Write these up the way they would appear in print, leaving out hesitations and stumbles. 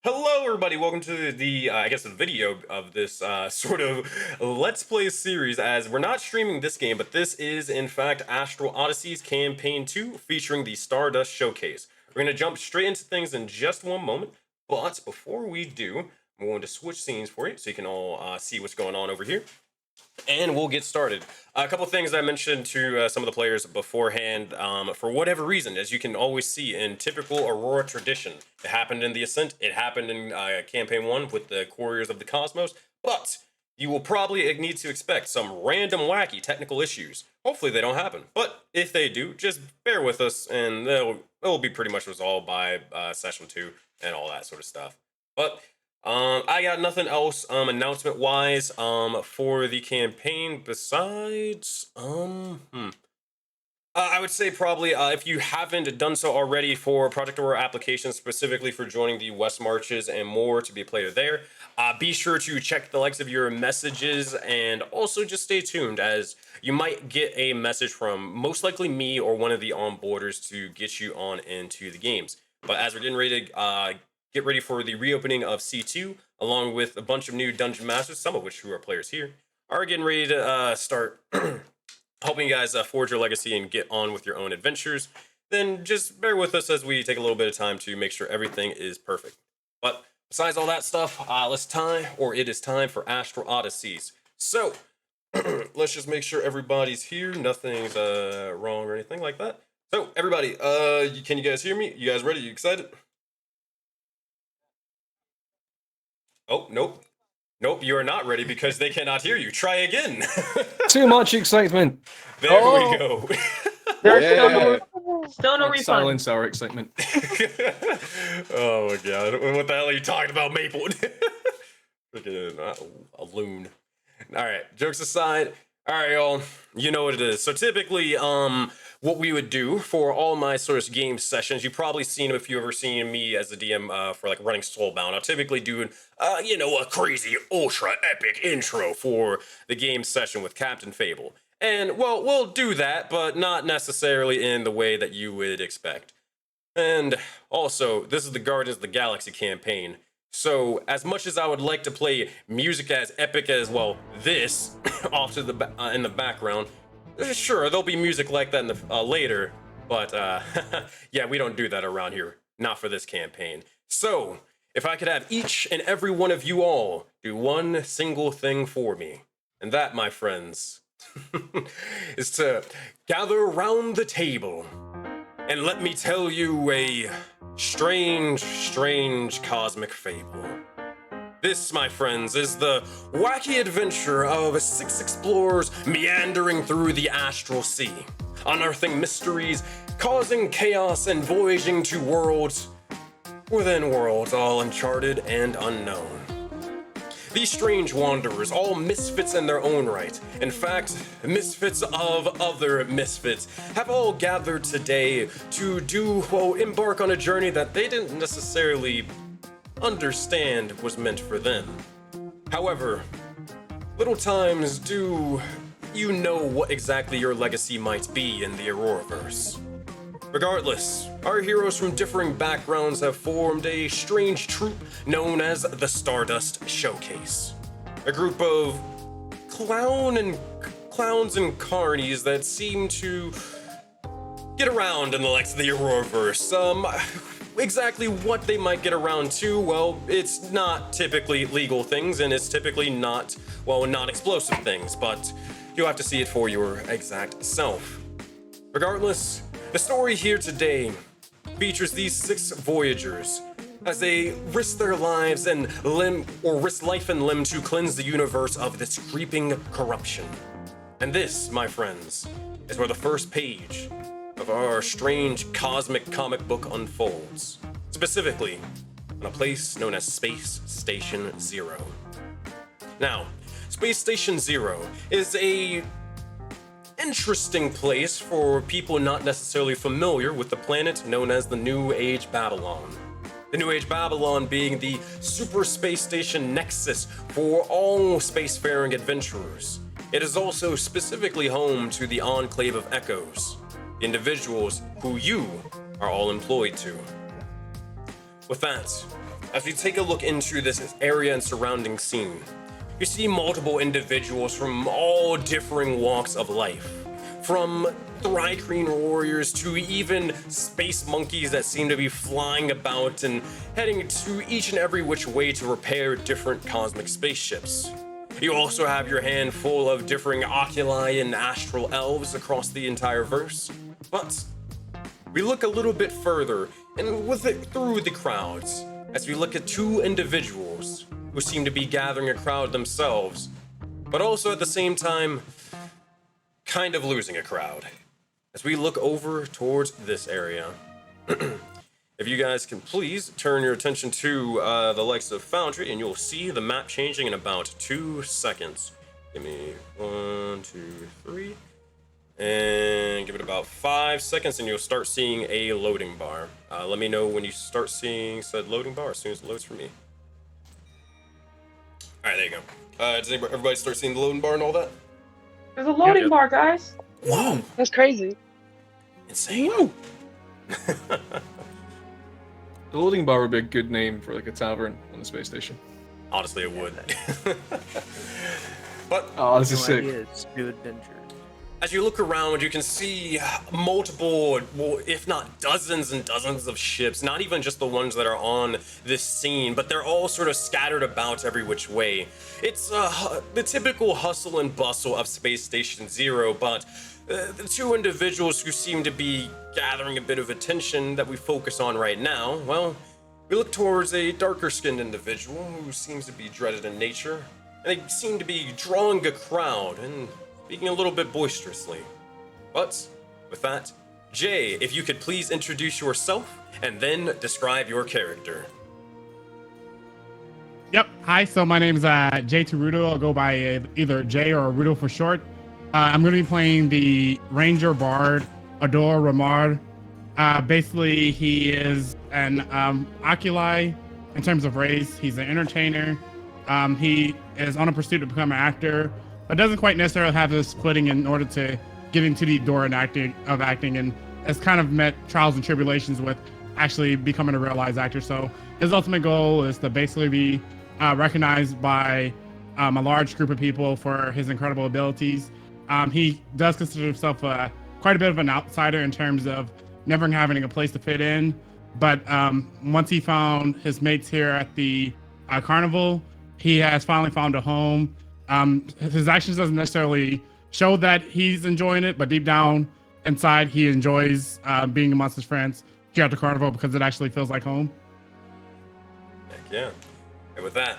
Hello, everybody. Welcome to the I guess, the video of this sort of Let's Play series, as we're not streaming this game, but this is, in fact, Astral Odysseys Campaign 2, featuring the Stardust Showcase. We're going to jump straight into things in just one moment, but before we do, I'm going to switch scenes for you so you can all see what's going on over here. And we'll get started. A couple things I mentioned to some of the players beforehand. For whatever reason, as you can always see in typical Aurora tradition, it happened in the Ascent, it happened in Campaign 1 with the Couriers of the Cosmos, but you will probably need to expect some random wacky technical issues. Hopefully they don't happen, but if they do, just bear with us and it'll be pretty much resolved by Session 2 and all that sort of stuff. But I got nothing else announcement wise for the campaign besides I would say probably if you haven't done so already for Project Aurora applications, specifically for joining the West Marches and more to be a player there, be sure to check the likes of your messages, and also just stay tuned, as you might get a message from most likely me or one of the onboarders to get you on into the games. But as we're getting ready to get ready for the reopening of C2, along with a bunch of new Dungeon Masters, some of which who are players here, are getting ready to start helping you guys forge your legacy and get on with your own adventures. Then just bear with us as we take a little bit of time to make sure everything is perfect. But besides all that stuff, it is time for Astral Odysseys. So, let's just make sure everybody's here, nothing's wrong or anything like that. So, everybody, can you guys hear me? You guys ready? You excited? Oh, nope. Nope, you are not ready because they cannot hear you. Try again. Too much excitement. There we go. There's Yeah. still no refund. Silence our excitement. Oh my god. What the hell are you talking about, Maple? Freaking a loon. Alright, jokes aside. Alright, y'all. You know what it is. So typically, what we would do for all my sort of game sessions, you've probably seen them if you've ever seen me as a DM for like running Soulbound. I'll typically do a crazy ultra epic intro for the game session with Captain Fable. And well, we'll do that, but not necessarily in the way that you would expect. And also, this is the Guardians of the Galaxy campaign. So, as much as I would like to play music as epic as, well, this, off to the in the background, sure, there'll be music like that in the later, but yeah, we don't do that around here. Not for this campaign. So, if I could have each and every one of you all do one single thing for me, and that, my friends, is to gather around the table and let me tell you a strange cosmic fable. This, my friends, is the wacky adventure of 6 explorers meandering through the astral sea, unearthing mysteries, causing chaos, and voyaging to worlds within worlds, all uncharted and unknown. These strange wanderers, all misfits in their own right, in fact, misfits of other misfits, have all gathered today to embark on a journey that they didn't necessarily understand was meant for them. However, little times do you know what exactly your legacy might be in the Auroraverse. Regardless, our heroes from differing backgrounds have formed a strange troupe known as the Stardust Showcase. A group of clowns and carnies that seem to get around in the likes of the Auroraverse. Exactly what they might get around to, well, it's not typically legal things, and it's typically not explosive things, but you'll have to see it for your exact self. Regardless, the story here today features these 6 voyagers as they risk their lives and risk life and limb to cleanse the universe of this creeping corruption. And this, my friends, is where the first page of our strange cosmic comic book unfolds, specifically in a place known as Space Station Zero. Now, Space Station Zero is a interesting place for people not necessarily familiar with the planet known as the New Age Babylon. The New Age Babylon being the super space station nexus for all spacefaring adventurers. It is also specifically home to the Enclave of Echoes, individuals who you are all employed to. With that, as we take a look into this area and surrounding scene, you see multiple individuals from all differing walks of life. From Thrycreen warriors to even space monkeys that seem to be flying about and heading to each and every which way to repair different cosmic spaceships. You also have your handful of differing oculi and astral elves across the entire verse. But we look a little bit further and with it through the crowds as we look at two individuals who seem to be gathering a crowd themselves, but also at the same time kind of losing a crowd. As we look over towards this area, if you guys can please turn your attention to the likes of Foundry, and you'll see the map changing in about 2 seconds. Give me 1, 2, 3, and give it about 5 seconds, and you'll start seeing a loading bar. Let me know when you start seeing said loading bar as soon as it loads for me. All right, there you go. Does everybody start seeing the loading bar and all that? There's a loading bar, guys. Whoa! That's crazy. Insane. Whoa. The loading bar would be a good name for like a tavern on the space station. Honestly, it would. But Oh, this is No sick. ideas. New adventure. as you look around, you can see multiple, well, if not dozens and dozens of ships, not even just the ones that are on this scene, but they're all sort of scattered about every which way. It's the typical hustle and bustle of Space Station Zero, but the two individuals who seem to be gathering a bit of attention that we focus on right now, well, we look towards a darker-skinned individual who seems to be dreaded in nature, and they seem to be drawing a crowd and speaking a little bit boisterously. But with that, Jay, if you could please introduce yourself and then describe your character. Yep. Hi. So my name's Jay Tarudo. I'll go by either Jay or Rudo for short. I'm going to be playing the Ranger Bard, Ador Ramard. Basically, he is an oculi in terms of race. He's an entertainer. He is on a pursuit to become an actor, but doesn't quite necessarily have this footing in order to get into the door and acting, and has kind of met trials and tribulations with actually becoming a realized actor. So his ultimate goal is to basically be recognized by a large group of people for his incredible abilities. He does consider himself quite a bit of an outsider in terms of never having a place to fit in. But once he found his mates here at the carnival, he has finally found a home. His actions doesn't necessarily show that he's enjoying it, but deep down inside, he enjoys being amongst his friends here at the carnival because it actually feels like home. Heck yeah. And with that,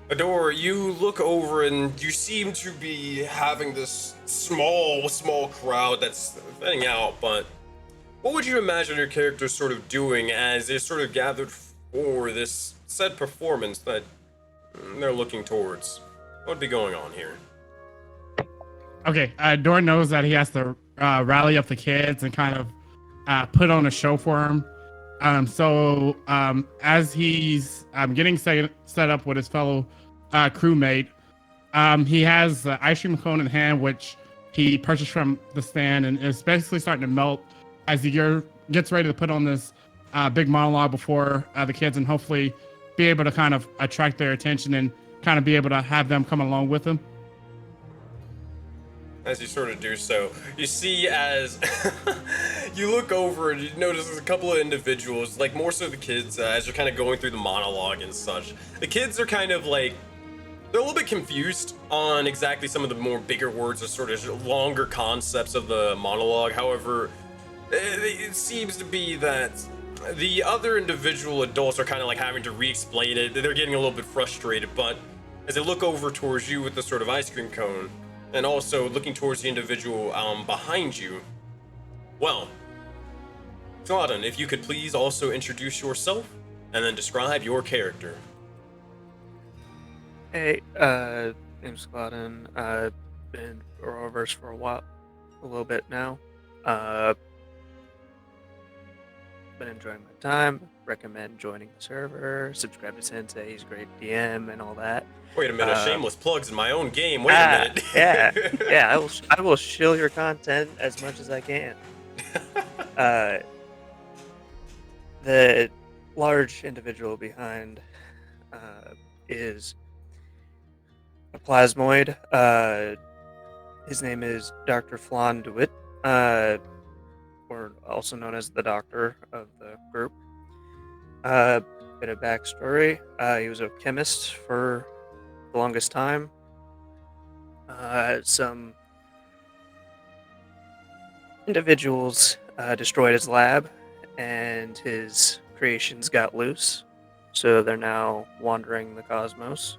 Ador, you look over and you seem to be having this small crowd that's thinning out, but what would you imagine your character sort of doing as they're sort of gathered for this said performance that they're looking towards? What would be going on here? Okay, Dor knows that he has to rally up the kids and kind of put on a show for them. So as he's getting set up with his fellow crewmate, he has the ice cream cone in hand, which he purchased from the stand, and is basically starting to melt as he gets ready to put on this big monologue before the kids, and hopefully be able to kind of attract their attention and kind of be able to have them come along with him. As you sort of do so, you see as you look over and you notice there's a couple of individuals, like more so the kids, as you're kind of going through the monologue and such. The kids are kind of like, they're a little bit confused on exactly some of the more bigger words or sort of longer concepts of the monologue. However, it seems to be that the other individual adults are kind of like having to re-explain it. They're getting a little bit frustrated, but as they look over towards you with the sort of ice cream cone, and also looking towards the individual behind you, well, Gladden, if you could please also introduce yourself and then describe your character. Hey, name's Gladden. Been Auroraverse for a little bit now. Been enjoying my time. Recommend joining the server. Subscribe to Sensei. He's a great DM and all that. Wait a minute, shameless plugs in my own game. Wait a minute. yeah. I will shill your content as much as I can. The large individual behind is a plasmoid. His name is Dr. Flan DeWitt, or also known as the Doctor of the group. Bit of backstory. He was a chemist for the longest time. Some individuals destroyed his lab, and his creations got loose, so they're now wandering the cosmos.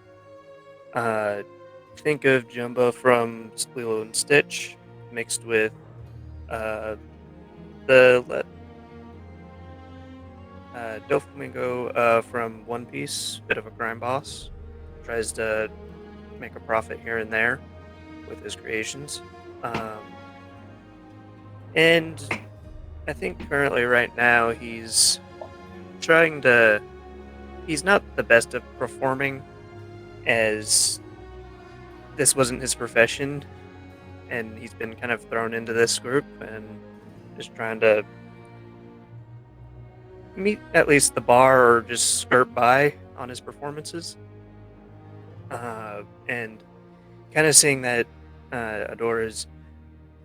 Think of Jumbo from Lilo and Stitch mixed with Doflamingo from One Piece, bit of a crime boss, tries to make a profit here and there with his creations. And I think currently right now he's not the best at performing, as this wasn't his profession, and he's been kind of thrown into this group and just trying to meet at least the bar or just skirt by on his performances. And kind of seeing that Adora's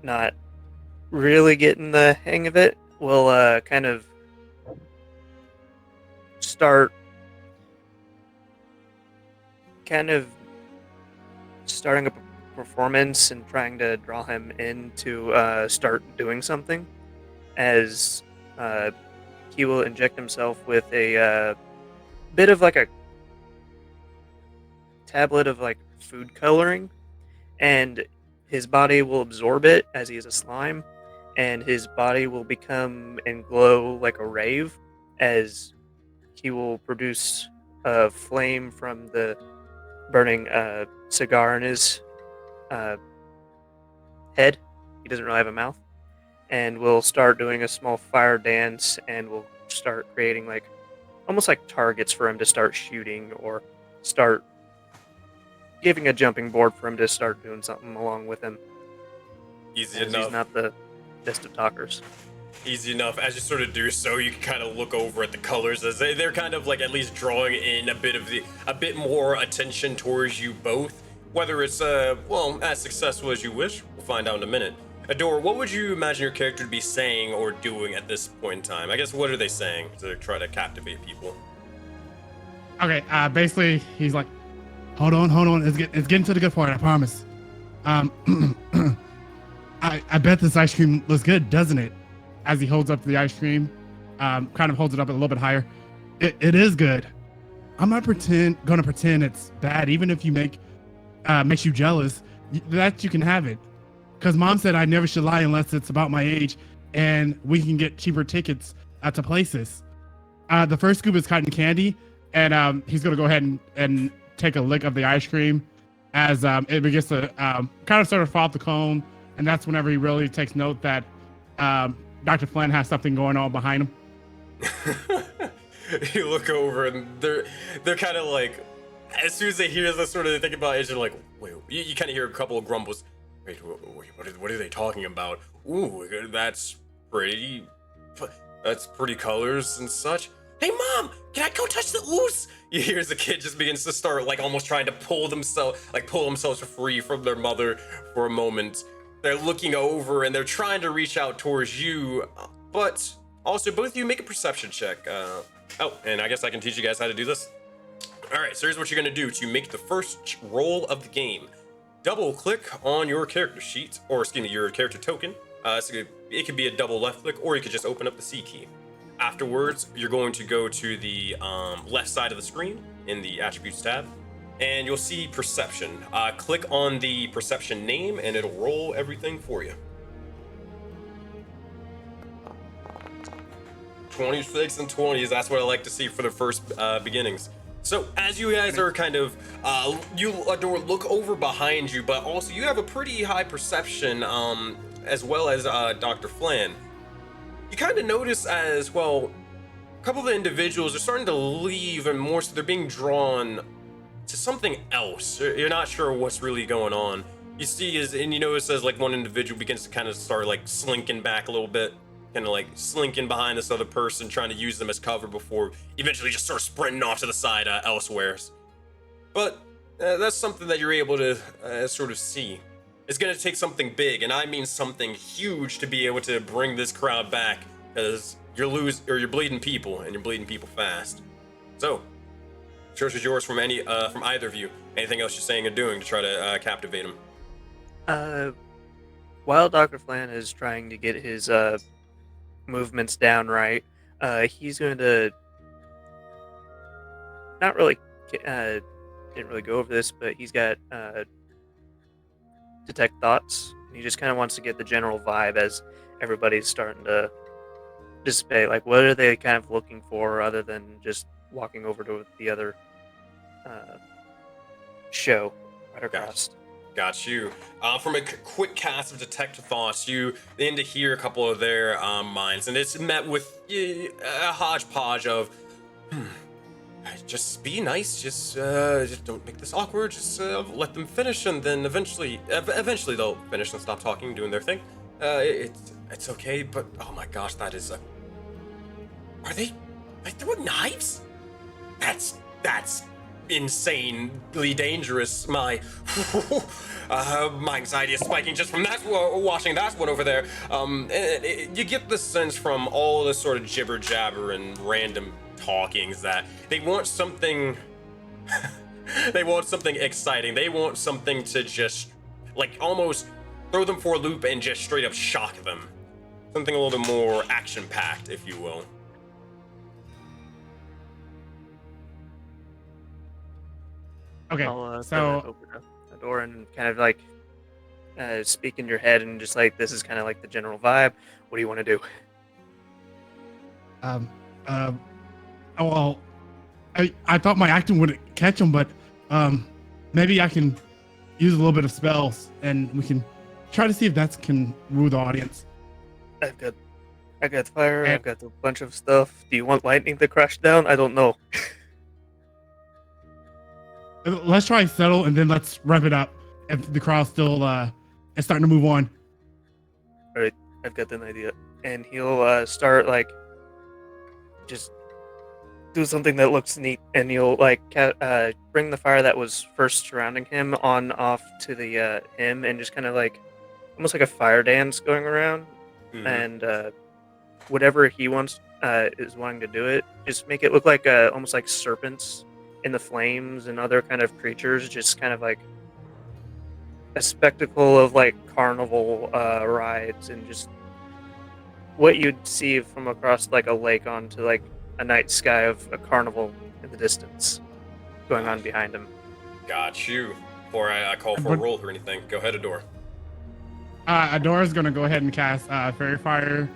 not really getting the hang of it, we'll kind of start starting a performance and trying to draw him in to start doing something, as he will inject himself with a bit of like a tablet of like food coloring, and his body will absorb it as he is a slime, and his body will become and glow like a rave, as he will produce a flame from the burning cigar in his head. He doesn't really have a mouth. And we'll start doing a small fire dance, and we'll start creating like almost like targets for him to start shooting, or start giving a jumping board for him to start doing something along with him. Easy enough. He's not the best of talkers. Easy enough. As you sort of do so, you can kind of look over at the colors as they're kind of like at least drawing in a bit more attention towards you both. Whether it's as successful as you wish, we'll find out in a minute. Adora, what would you imagine your character to be saying or doing at this point in time? I guess, what are they saying to try to captivate people? Okay, basically, he's like, hold on, it's getting to the good part, I promise. I bet this ice cream looks good, doesn't it? As he holds up the ice cream, kind of holds it up a little bit higher. It is good. I'm not gonna pretend it's bad, even if you makes you jealous, that you can have it. Because Mom said I never should lie unless it's about my age, and we can get cheaper tickets to places. The first scoop is cotton candy, and he's gonna go ahead and take a lick of the ice cream as it begins to kind of sort of fall off the cone, and that's whenever he really takes note that Dr. Flynn has something going on behind him. You look over and they're kind of like, as soon as they hear this sort of thing about it, they're like, wait, you kind of hear a couple of grumbles. Wait, what are they talking about? Ooh, that's pretty colors and such. Hey, Mom, can I go touch the ooze? You hear as the kid just begins to start like almost trying to pull themselves free from their mother for a moment. They're looking over and they're trying to reach out towards you, but also both of you make a perception check. And I guess I can teach you guys how to do this. All right, so here's what you're gonna do to make the first roll of the game. Double click on your character sheet, or excuse me, your character token. So it could be a double left click, or you could just open up the C key. Afterwards, you're going to go to the left side of the screen in the attributes tab, and you'll see perception. Click on the perception name, and it'll roll everything for you. 26 and 20s, that's what I like to see for the first beginnings. So as you guys are kind of, you Adore, look over behind you, but also you have a pretty high perception, as well as Dr. Flan. You kind of notice as well, a couple of the individuals are starting to leave, and more so they're being drawn to something else. You're not sure what's really going on. You see, and you notice as like one individual begins to kind of start like slinking back a little bit, kind of like slinking behind this other person, trying to use them as cover before eventually just sort of sprinting off to the side elsewhere. But that's something that you're able to sort of see. It's going to take something big, and I mean something huge, to be able to bring this crowd back, because you're bleeding people, and you're bleeding people fast. So, church is yours from either of you. Anything else you're saying or doing to try to captivate him? While Dr. Flan is trying to get his movements down right, he's going to not really didn't really go over this, but he's got detect thoughts. He just kind of wants to get the general vibe as everybody's starting to dissipate. Like, what are they kind of looking for other than just walking over to the other show right across? Got you. From a quick cast of detect thoughts, you begin to hear a couple of their minds, and it's met with a hodgepodge of, just be nice, just don't make this awkward, just let them finish, and then eventually they'll finish and stop talking, doing their thing. It's okay, but oh my gosh, that is are they throwing knives? That's insanely dangerous. My anxiety is spiking just from watching that one over there. You get the sense from all this sort of jibber jabber and random talkings that they want something they want something exciting. They want something to just like almost throw them for a loop and just straight up shock them. Something a little bit more action packed, if you will. Okay, so open the door and kind of like speak in your head and just like, this is kind of like the general vibe. What do you want to do? well, I thought my acting would catch him, but maybe I can use a little bit of spells and we can try to see if that can woo the audience. I got fire. I've got a bunch of stuff. Do you want lightning to crash down? I don't know. Let's try and settle, and then let's wrap it up. If the crowd's still is starting to move on. All right, I've got an idea, and he'll start like just do something that looks neat, and he'll like bring the fire that was first surrounding him on off to the him, and just kind of like almost like a fire dance going around, and whatever he wants is wanting to do it, just make it look like almost like serpents in the flames and other kind of creatures, just kind of like a spectacle of like carnival rides, and just what you'd see from across like a lake onto like a night sky of a carnival in the distance going on behind him. Got you. Before I call for a roll or anything, go ahead, Adora. Adora's gonna go ahead and cast Fairy Fire.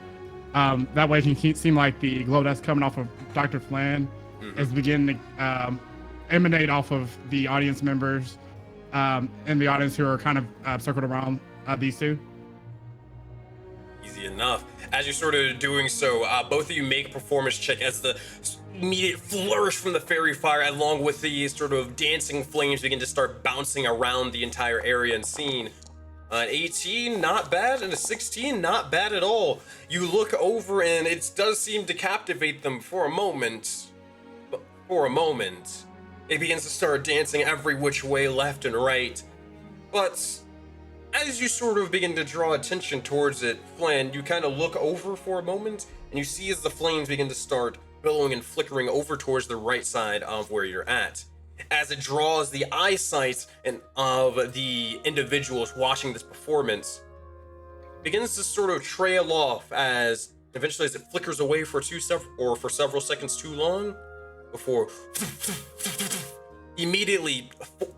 That way it can seem like the glow that's coming off of Dr. Flan is beginning to emanate off of the audience members and the audience who are kind of circled around these two. Easy enough. As you're sort of doing so, both of you make a performance check as the immediate flourish from the fairy fire, along with the sort of dancing flames, begin to start bouncing around the entire area and scene. An 18, not bad, and a 16, not bad at all. You look over and it does seem to captivate them for a moment. But for a moment, it begins to start dancing every which way, left and right. But as you sort of begin to draw attention towards it, Flan, you kind of look over for a moment, and you see as the flames begin to start billowing and flickering over towards the right side of where you're at. As it draws the eyesight of the individuals watching this performance, begins to sort of trail off as eventually as it flickers away for several seconds too long, before immediately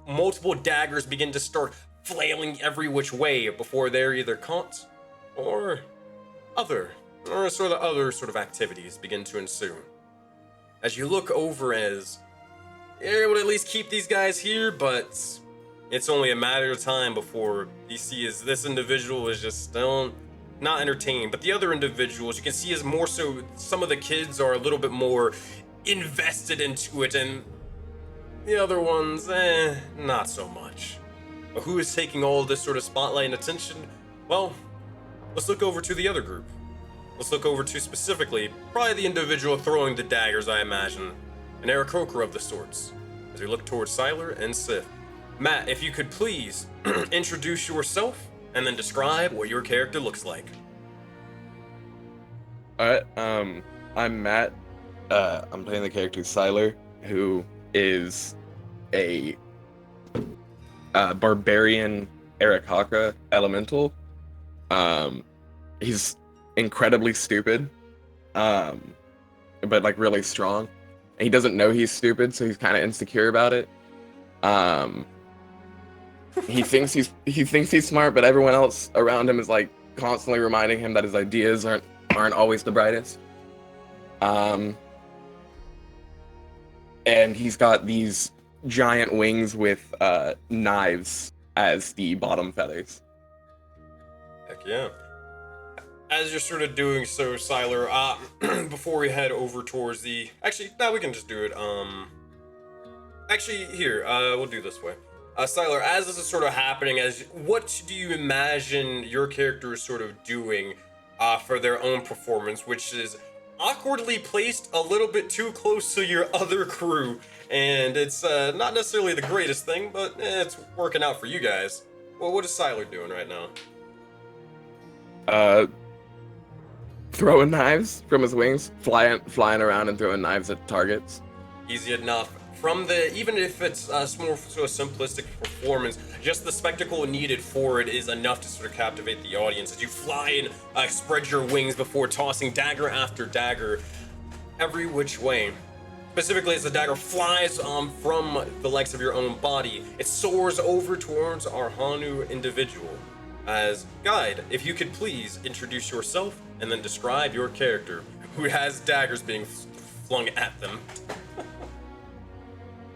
multiple daggers begin to start flailing every which way before they're either caught or other sort of activities begin to ensue. As you look over, as you're able to at least keep these guys here, but it's only a matter of time before you see as this individual is just still not entertained. But the other individuals, you can see as more so some of the kids are a little bit more invested into it, and the other ones, not so much. But who is taking all this sort of spotlight and attention? Well, let's look over to the other group. let's look over to specifically, probably the individual throwing the daggers, I imagine. An Aarakocra of the sorts. As we look towards Siler and Sith. Matt, if you could please introduce yourself and then describe what your character looks like. Alright, I'm Matt. I'm playing the character Siler, who is a barbarian Aarakocra elemental. He's incredibly stupid, but like really strong. And he doesn't know he's stupid, so he's kind of insecure about it. He thinks he's smart, but everyone else around him is like constantly reminding him that his ideas aren't always the brightest. And he's got these giant wings with knives as the bottom feathers. Heck yeah. As you're sort of doing so, Siler, before we head over towards the... Actually, no, we can just do it. Actually, here, we'll do this way. Siler, as this is sort of happening, what do you imagine your character is sort of doing for their own performance, which is awkwardly placed a little bit too close to your other crew, and it's not necessarily the greatest thing, but it's working out for you guys. Well, what is Siler doing right now? Throwing knives from his wings, flying around and throwing knives at targets. Easy enough. Even if it's more sort of simplistic performance, just the spectacle needed for it is enough to sort of captivate the audience as you fly and spread your wings before tossing dagger after dagger every which way. Specifically, as the dagger flies from the legs of your own body, it soars over towards our Hanu individual. As guide, if you could please introduce yourself and then describe your character, who has daggers being flung at them.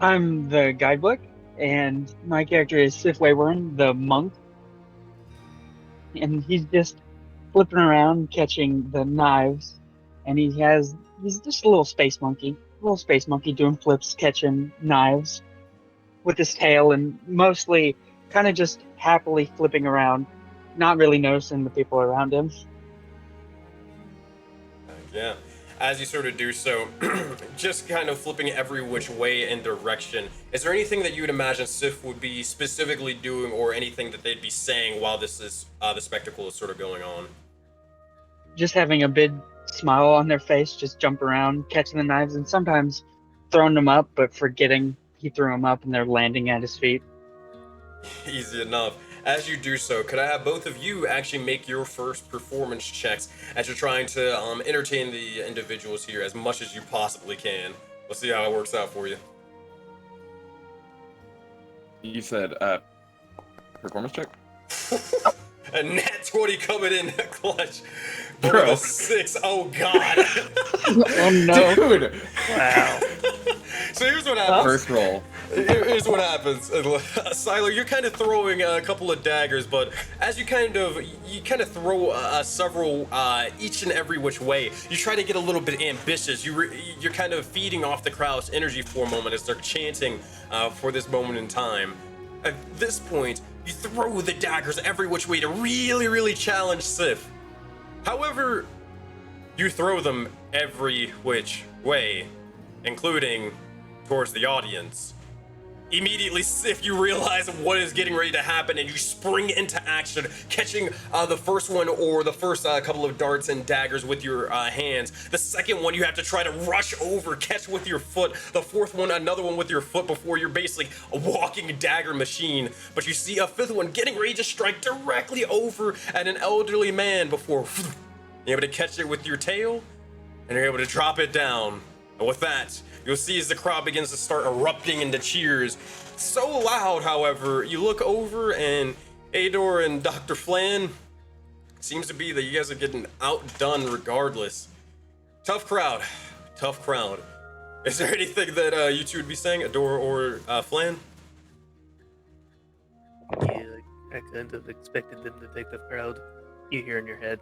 I'm the guidebook, and my character is Sif Wayworn, the monk. And he's just flipping around, catching the knives. And he's just a little space monkey doing flips, catching knives with his tail, and mostly kind of just happily flipping around, not really noticing the people around him. Yeah. As you sort of do so, just kind of flipping every which way and direction, is there anything that you would imagine Sif would be specifically doing, or anything that they'd be saying while this is the spectacle is sort of going on? Just having a big smile on their face, just jump around, catching the knives, and sometimes throwing them up, but forgetting he threw them up and they're landing at his feet. Easy enough. As you do so, could I have both of you actually make your first performance checks as you're trying to entertain the individuals here as much as you possibly can? We'll see how it works out for you. You said performance check? A nat 20 coming in clutch. Bro. With a 6. Oh god. Oh no. Dude! Wow. So here's what happens. First roll. Here's what happens. Siler, you're kind of throwing a couple of daggers, but as you kind of throw several each and every which way, you try to get a little bit ambitious. You're kind of feeding off the crowd's energy for a moment as they're chanting for this moment in time. At this point, you throw the daggers every which way to really challenge Sif. However, you throw them every which way, including towards the audience. Immediately, Sif, you realize what is getting ready to happen, and you spring into action, catching the first one, or the first couple of darts and daggers with your hands. The second one, you have to try to rush over, catch with your foot. The fourth one, another one with your foot, before you're basically a walking dagger machine. But you see a fifth one getting ready to strike directly over at an elderly man before you're able to catch it with your tail, and you're able to drop it down. And with that, you'll see as the crowd begins to start erupting into cheers. So loud, however, you look over and Ador and Dr. Flan, it seems to be that you guys are getting outdone regardless. Tough crowd. Is there anything that you two would be saying, Ador or Flan? Yeah, I couldn't have expected them to take the crowd. You hear in your head.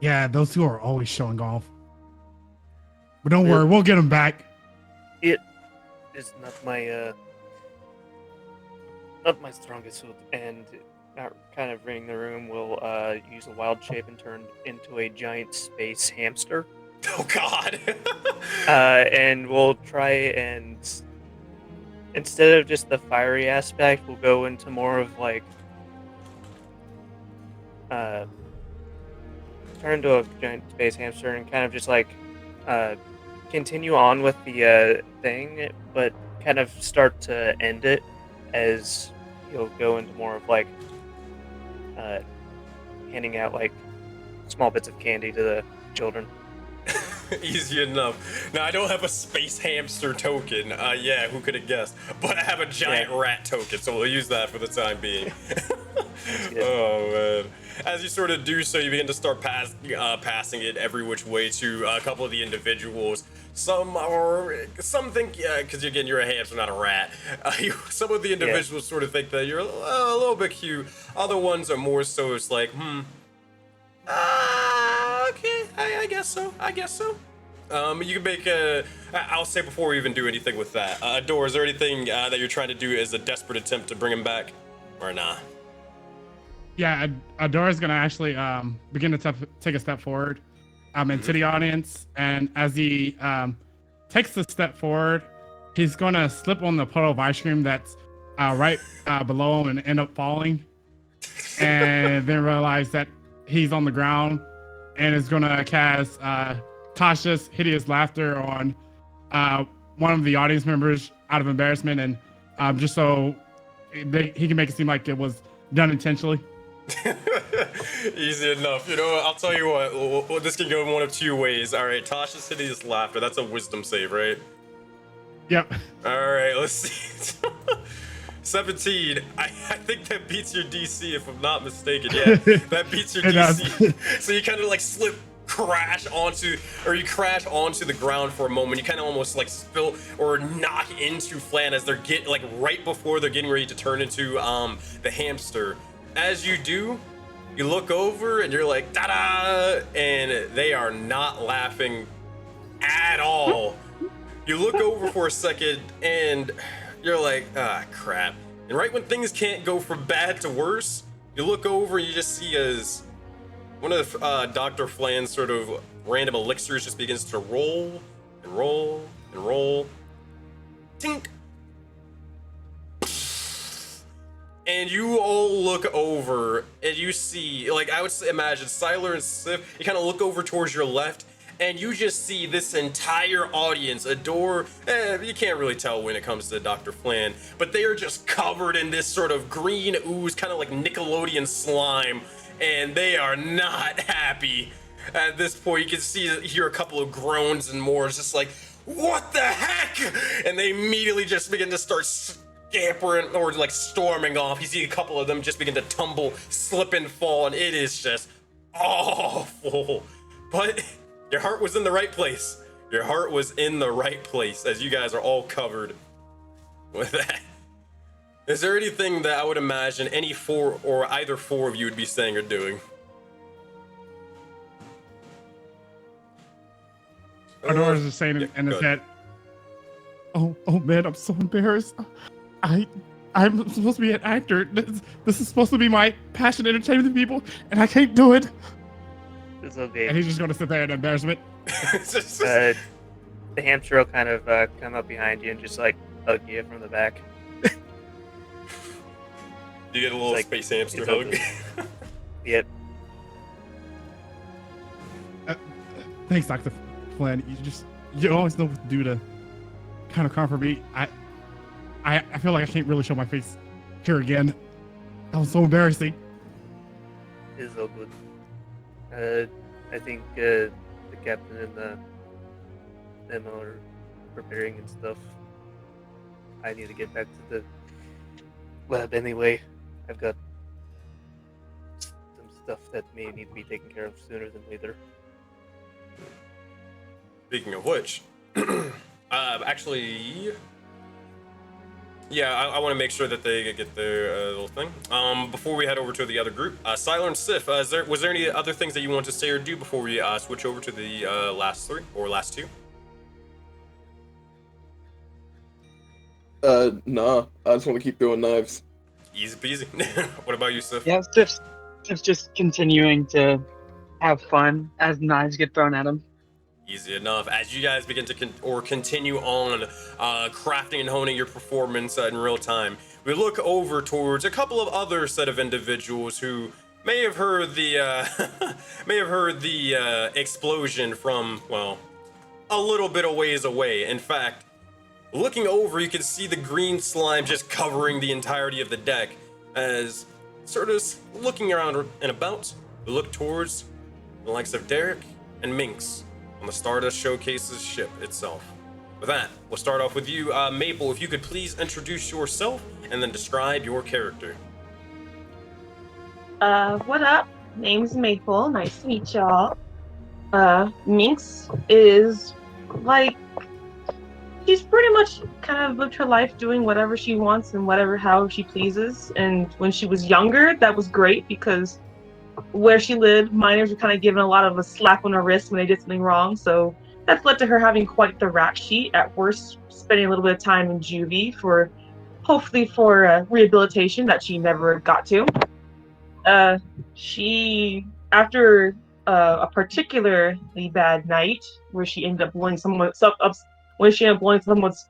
Yeah, those two are always showing off. But don't worry, we'll get them back. It is not my strongest suit, and not kind of reading the room, will use a wild shape and turn into a giant space hamster. Oh God. And we'll try and instead of just the fiery aspect, we'll go into more of like turn into a giant space hamster and kind of just like continue on with the thing, but kind of start to end it as you'll go into more of like handing out like small bits of candy to the children. Easy enough. Now I don't have a space hamster token. Yeah, who could have guessed? But I have a giant rat token, so we'll use that for the time being. Oh man! As you sort of do so, you begin to start passing it every which way to a couple of the individuals. Some think, because again, you're a hamster, not a rat. Some of the individuals sort of think that you're a little bit cute. Other ones are more so it's like, okay, I guess so. You can make I'll say before we even do anything with that. Adore, is there anything that you're trying to do as a desperate attempt to bring him back, or nah? Yeah, Adora's gonna actually begin to take a step forward into the audience, and as he takes a step forward, he's gonna slip on the puddle of ice cream that's right below him and end up falling, and then realize that he's on the ground, and is gonna cast Tasha's hideous laughter on one of the audience members out of embarrassment, and just so he can make it seem like it was done intentionally. Easy enough. You know what? I'll tell you what. This can go in one of two ways. All right, Tasha's hideous laughter. That's a wisdom save, right? Yep. All right, let's see. 17. I think that beats your DC, if I'm not mistaken. Yeah, that beats your DC. So you kind of like crash onto the ground for a moment. You kind of almost like spill or knock into Flan as they're right before they're getting ready to turn into the hamster. As you do, you look over and you're like, ta-da! And they are not laughing at all. You look over for a second and you're like, ah, crap. And right when things can't go from bad to worse, you look over and you just see as one of Dr. Flan's sort of random elixirs just begins to roll and roll and roll. Tink! And you all look over and you see, like I would imagine, Siler and Sif, you kind of look over towards your left and you just see this entire audience adore, you can't really tell when it comes to Dr. Flan, but they are just covered in this sort of green ooze, kind of like Nickelodeon slime, and they are not happy. At this point, you can hear a couple of groans and more. It's just like, what the heck? And they immediately just begin to start scampering or like storming off. You see a couple of them just begin to tumble, slip and fall, and it is just awful. But your heart was in the right place. Your heart was in the right place as you guys are all covered with that. Is there anything that I would imagine either four of you would be saying or doing? Adora's just saying in his head, oh man, I'm so embarrassed. I'm supposed to be an actor. This is supposed to be my passion, entertaining people, and I can't do it. It's okay. And he's just gonna sit there in embarrassment. The hamster will kind of come up behind you and just like hug you from the back. You get a little space hamster hug. Yep. Thanks, Dr. Flan. You always know what to do to kind of comfort me. I feel like I can't really show my face here again. That was so embarrassing. It's all good. I think the captain and the demo are preparing and stuff. I need to get back to the lab anyway. I've got some stuff that may need to be taken care of sooner than later. Speaking of which, actually, yeah, I want to make sure that they get their little thing. Before we head over to the other group, Siler and Sif, was there any other things that you want to say or do before we switch over to the last three or last two? Nah. I just want to keep throwing knives. Easy peasy. What about you, Sif? Yeah, Sif's just continuing to have fun as knives get thrown at him. Easy enough. As you guys begin to continue on crafting and honing your performance in real time, we look over towards a couple of other set of individuals who may have heard the explosion from, well, a little bit of ways away. In fact, looking over, you can see the green slime just covering the entirety of the deck. As sort of looking around and about, we look towards the likes of Derek and Minx on the Stardust Showcase's ship itself. With that, we'll start off with you, Maple. If you could please introduce yourself and then describe your character. What up? Name's Maple. Nice to meet y'all. Minx is like, she's pretty much kind of lived her life doing whatever she wants and how she pleases. And when she was younger, that was great because where she lived, minors were kind of given a lot of a slap on the wrist when they did something wrong. So that's led to her having quite the rap sheet. At worst, spending a little bit of time in juvie hopefully for rehabilitation that she never got to. She, after a particularly bad night where she ended up blowing someone's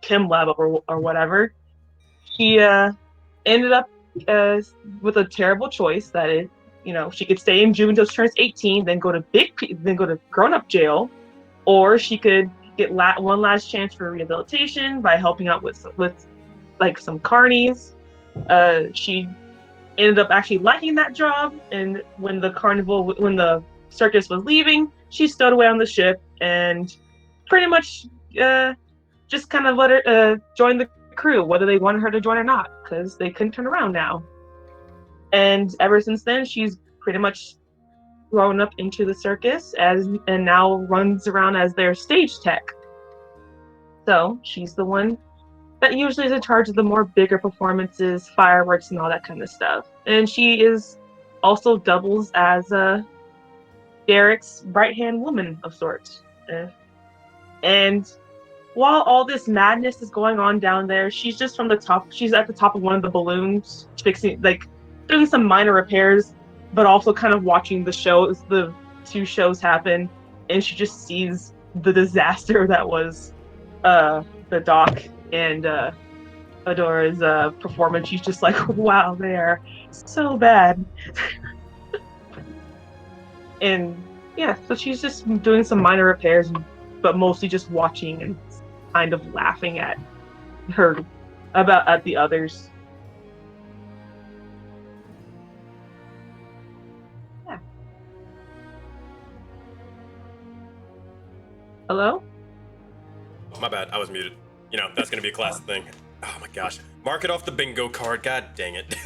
chem lab up or whatever, she ended up with a terrible choice that is, she could stay in juvie until she turns 18, then go to grown-up jail, or she could get one last chance for rehabilitation by helping out with like some carnies. She ended up actually liking that job, and when the circus was leaving, she stowed away on the ship and pretty much just kind of let her join the crew, whether they wanted her to join or not, because they couldn't turn around now. And ever since then, she's pretty much grown up into the circus and now runs around as their stage tech. So she's the one that usually is in charge of the more bigger performances, fireworks, and all that kind of stuff. And she is also doubles as Derek's right-hand woman of sorts. And while all this madness is going on down there, she's just from the top. She's at the top of one of the balloons, doing some minor repairs, but also kind of watching the two shows happen. And she just sees the disaster that was the doc and Adora's performance. She's just like, wow, they are so bad. And yeah, so she's just doing some minor repairs, but mostly just watching and kind of laughing at the others. Yeah. Hello? Oh, my bad, I was muted. That's gonna be a classic thing. Oh my gosh. Mark it off the bingo card, god dang it.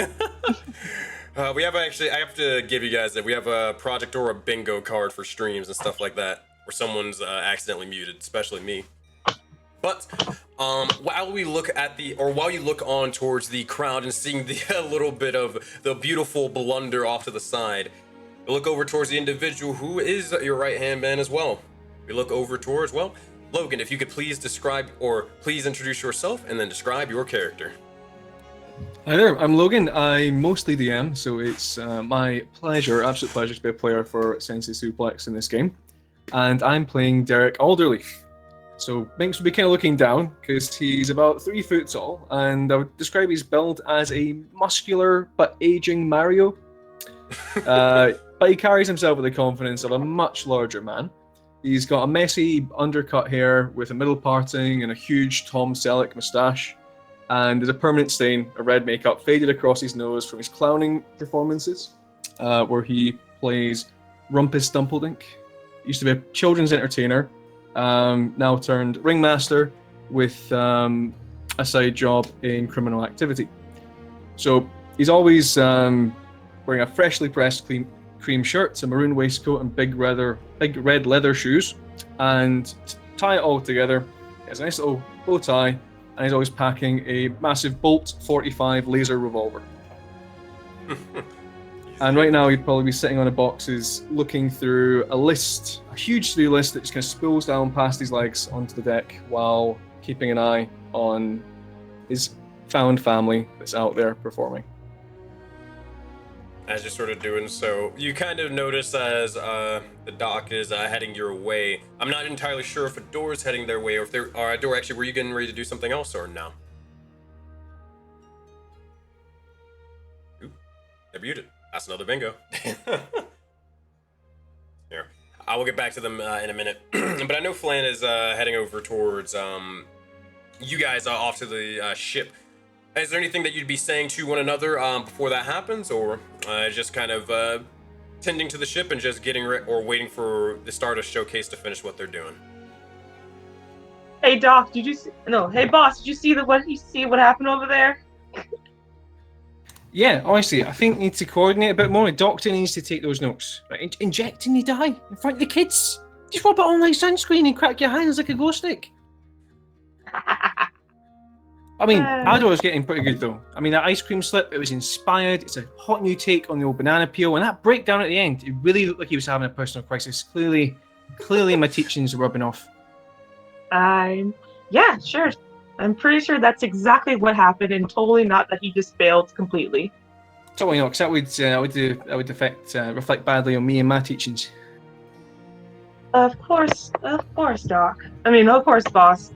I have to give you guys that we have a Project Aurora bingo card for streams and stuff like that, where someone's accidentally muted, especially me. But while you look on towards the crowd and seeing a little bit of the beautiful blunder off to the side, we look over towards the individual who is your right-hand man as well. We look over towards, well, Logan, if you could please please introduce yourself and then describe your character. Hi there, I'm Logan. I mostly DM, so it's my absolute pleasure to be a player for Sensei Suplex in this game. And I'm playing Derek Alderley. So Minx would be kind of looking down because he's about 3 foot tall, and I would describe his build as a muscular but aging Mario. But he carries himself with the confidence of a much larger man. He's got a messy undercut hair with a middle parting and a huge Tom Selleck moustache. And there's a permanent stain of red makeup faded across his nose from his clowning performances, where he plays Rumpus Dumpeldink. He used to be a children's entertainer, now turned ringmaster with a side job in criminal activity. So he's always wearing a freshly pressed cream shirt, a maroon waistcoat, and big red leather shoes. And to tie it all together, he has a nice little bow tie, and he's always packing a massive Bolt 45 laser revolver. And right now he'd probably be sitting on the boxes looking through a huge to-do list that just kind of spills down past his legs onto the deck while keeping an eye on his found family that's out there performing. As you're sort of doing so, you kind of notice as the dock is heading your way. I'm not entirely sure if a door is heading their way or if they're. Or a door actually, were you getting ready to do something else or no? Ooh, they're muted. That's another bingo. Here, I will get back to them in a minute. But I know Flan is heading over towards you guys off to the ship. Is there anything that you'd be saying to one another before that happens, or just kind of tending to the ship and just getting or waiting for the Stardust showcase to finish what they're doing? Hey Doc, did you see? No, hey boss, did you see what happened over there? Yeah, honestly, I think we need to coordinate a bit more. The doctor needs to take those notes. Right? Injecting the dye in front of the kids. Just rub it on like sunscreen and crack your hands like a glow stick. I mean, Ador's getting pretty good though. I mean, that ice cream slip, it was inspired. It's a hot new take on the old banana peel, and that breakdown at the end, it really looked like he was having a personal crisis. Clearly my teachings are rubbing off. Yeah, sure. I'm pretty sure that's exactly what happened, and totally not that he just failed completely. Totally not, because that would reflect badly on me and my teachings. Of course, Doc. I mean, of course, boss.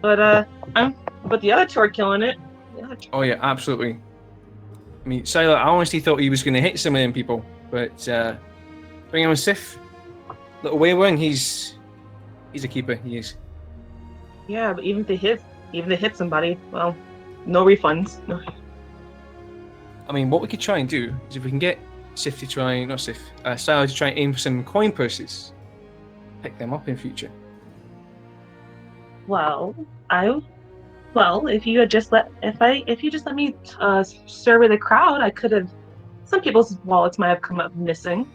But the other two are killing it. Oh yeah, absolutely. I mean, Siler, I honestly thought he was going to hit some of them people, but bring him a Sif, little wayward, he's a keeper. He is. Yeah, but even if they hit somebody, well, no refunds. No. I mean, what we could try and do is if we can get Siler to try and aim for some coin purses, pick them up in future. Well, if you just let me survey the crowd, I could have. Some people's wallets might have come up missing.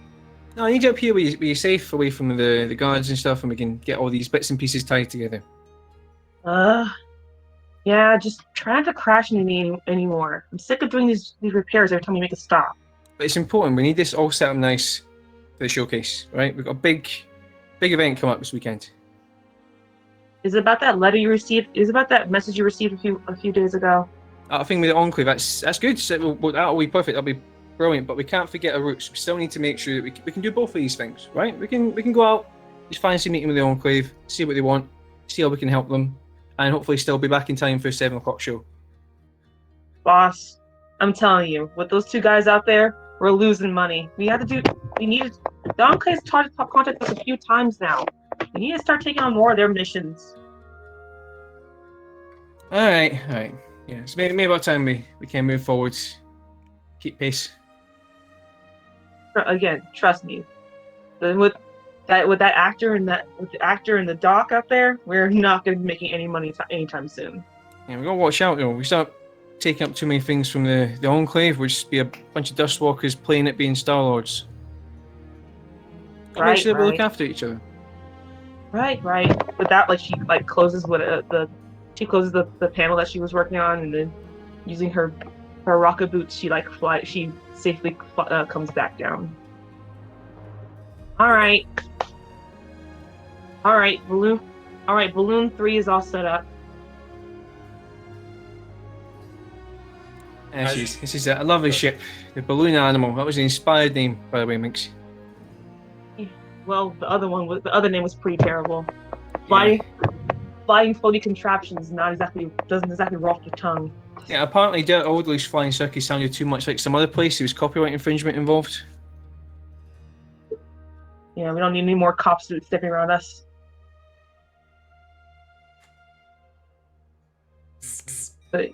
No, I need you up here where you're safe, away from the guards and stuff, and we can get all these bits and pieces tied together. Yeah, just try not to crash into me anymore. I'm sick of doing these repairs every time you make a stop. But it's important. We need this all set up nice for the showcase, right? We've got a big event coming up this weekend. Is it about that letter you received? Is it about that message you received a few days ago? I think with the Enclave, that's good. So that'll be perfect. That'll be brilliant. But we can't forget our roots. We still need to make sure that we can do both of these things, right? We can go out, just fancy meeting with the Enclave, see what they want, see how we can help them, and hopefully still be back in time for a 7 o'clock show. Boss, I'm telling you, with those two guys out there, we're losing money. The Enclave's tried to contact us a few times now. We need to start taking on more of their missions. All right. Yeah, it's maybe about time we can move forward. Keep pace. Again, trust me. With the actor and the doc up there, we're not going to be making any money anytime soon. Yeah, we gotta watch out though. We start taking up too many things from the Enclave, we'll just be a bunch of Dustwalkers playing at being Star Lords. Make sure that we look after each other. Right. But that, she closes she closes the panel that she was working on, and then using her rocket boots, she safely comes back down. All right, Balloon 3 is all set up. And this is a lovely ship, the Balloon Animal. That was an inspired name, by the way, Minx. Well, the other name was pretty terrible. Flying floaty contraptions doesn't exactly roll off the tongue. Yeah, apparently Derek Alderley's flying circus sounded too much like some other place. There was copyright infringement involved. Yeah, we don't need any more cops stepping around us. But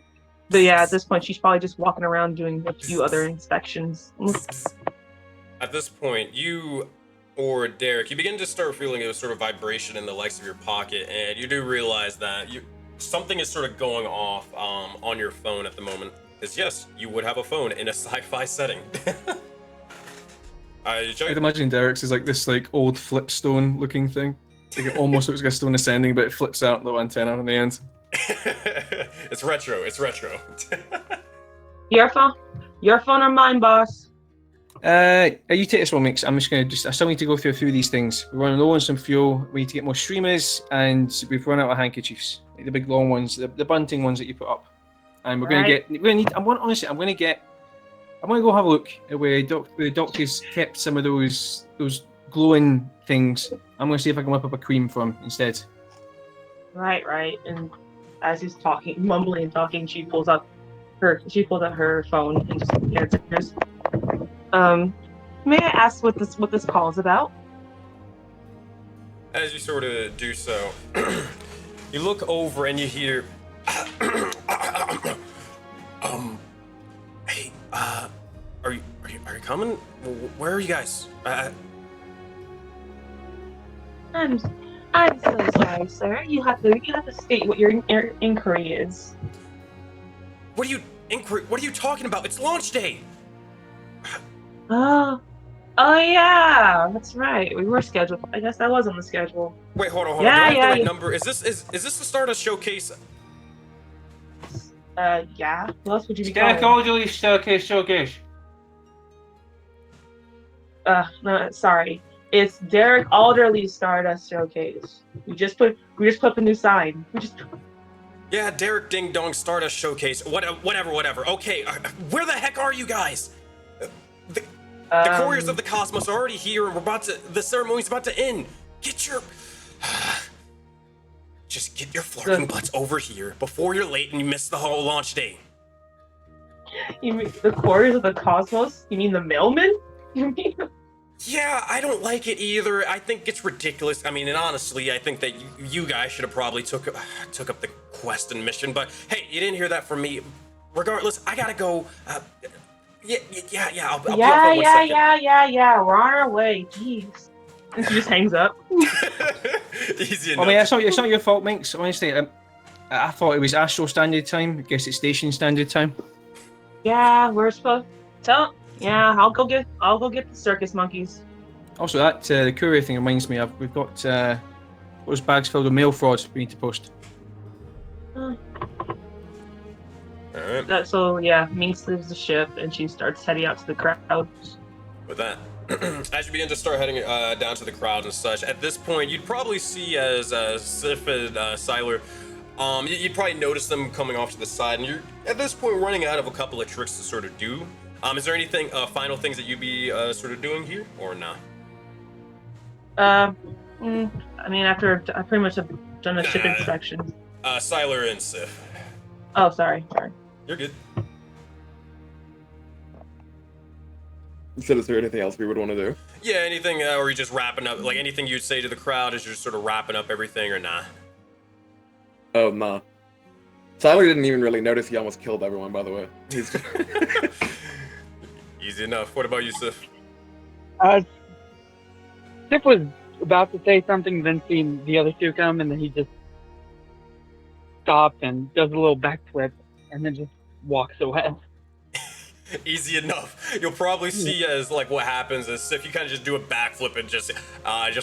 yeah, at this point, she's probably just walking around doing a few other inspections. At this point, you or Derek, you begin to start feeling a sort of vibration in the legs of your pocket, and you do realize that something is sort of going off on your phone at the moment. Because yes, you would have a phone in a sci-fi setting. I'd imagine Derek's is like this old flipstone looking thing. It almost looks like a stone ascending, but it flips out the antenna on the end. It's retro. Your phone or mine, boss? You take this one, Mix. I still need to go through a few of these things. We're running low on some fuel. We need to get more streamers, and we've run out of handkerchiefs, the big long ones, the bunting ones that you put up. And I'm gonna get I'm gonna go have a look at where the doctor's kept some of those glowing things. I'm gonna see if I can whip up a cream for him instead. Right. And as he's talking, mumbling and talking, she pulls out her phone and just answers. May I ask what this call is about? As you sort of do so, you look over and you hear, hey, are you coming? Where are you guys? I'm so sorry, sir. You have to state what your inquiry is. What are you talking about? It's launch day. Oh yeah, that's right. We were scheduled. I guess that was on the schedule. Wait, hold on. Yeah, Do I have the right yeah. number? Is this the Stardust showcase? Yeah. Who else would you be Derek calling? Alderley showcase. No, sorry. It's Derek Alderley's Stardust Showcase. We just put up a new sign. Yeah, Derek Ding Dong Stardust Showcase. Whatever. Okay, where the heck are you guys? The couriers of the cosmos are already here, and the ceremony's about to end. Just get your flirting butts over here before you're late and you miss the whole launch day. You mean the couriers of the cosmos? You mean the mailman? You mean? Yeah, I don't like it either. I think it's ridiculous. I mean, and honestly, I think that you guys should have probably took up the quest and mission. But hey, you didn't hear that from me. Regardless, I gotta go. I'll be off in 1 second. Yeah. We're on our way. Jeez. And she just hangs up. Easy enough. I mean, it's not your fault, Minx. Honestly, I thought it was Astral Standard Time. I guess it's Station Standard Time. Yeah, we're supposed to. Yeah, I'll go get the circus monkeys. Also, that the courier thing reminds me of we've got those bags filled with mail fraud we need to post. All right. So yeah, Minx leaves the ship and she starts heading out to the crowd. With that, as you begin to start heading down to the crowd and such, at this point, you'd probably see as Sif and Siler, you'd probably notice them coming off to the side, and you're at this point running out of a couple of tricks to sort of do. Is there anything, final things that you'd be sort of doing here, or not? I mean, after I pretty much have done a ship inspection. Siler and Sif. Oh, sorry. You're good. So is there anything else we would want to do? Yeah, anything, or are you just wrapping up, like anything you'd say to the crowd is you're just sort of wrapping up everything, or nah? Oh, nah. Tyler didn't even really notice he almost killed everyone, by the way. Easy enough. What about you, Sif? Sif was about to say something, then seen the other two come, and then he just stops and does a little backflip, and then just walks away. Easy enough. You'll probably see as like what happens is if you kind of just do a backflip and just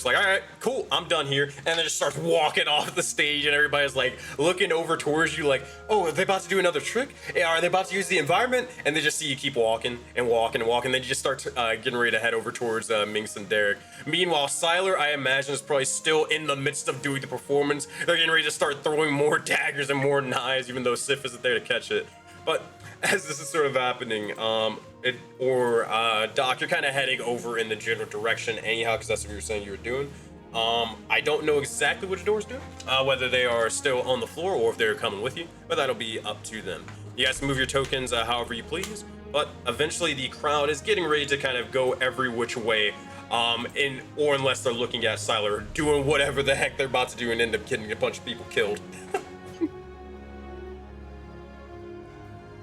like, all right, cool, I'm done here, and then just starts walking off the stage, and everybody's like looking over towards you, like, oh, are they about to do another trick? Are they about to use the environment? And they just see you keep walking and walking and walking. Then you just start getting ready to head over towards Minx and Derek. Meanwhile, Siler, I imagine, is probably still in the midst of doing the performance. They're getting ready to start throwing more daggers and more knives, even though Sif isn't there to catch it. But as this is sort of happening, Doc, you're kind of heading over in the general direction anyhow, because that's what you were saying you were doing. I don't know exactly which doors do, whether they are still on the floor or if they're coming with you, but that'll be up to them. You guys can move your tokens however you please, but eventually the crowd is getting ready to kind of go every which way, or unless they're looking at Siler doing whatever the heck they're about to do and end up getting a bunch of people killed.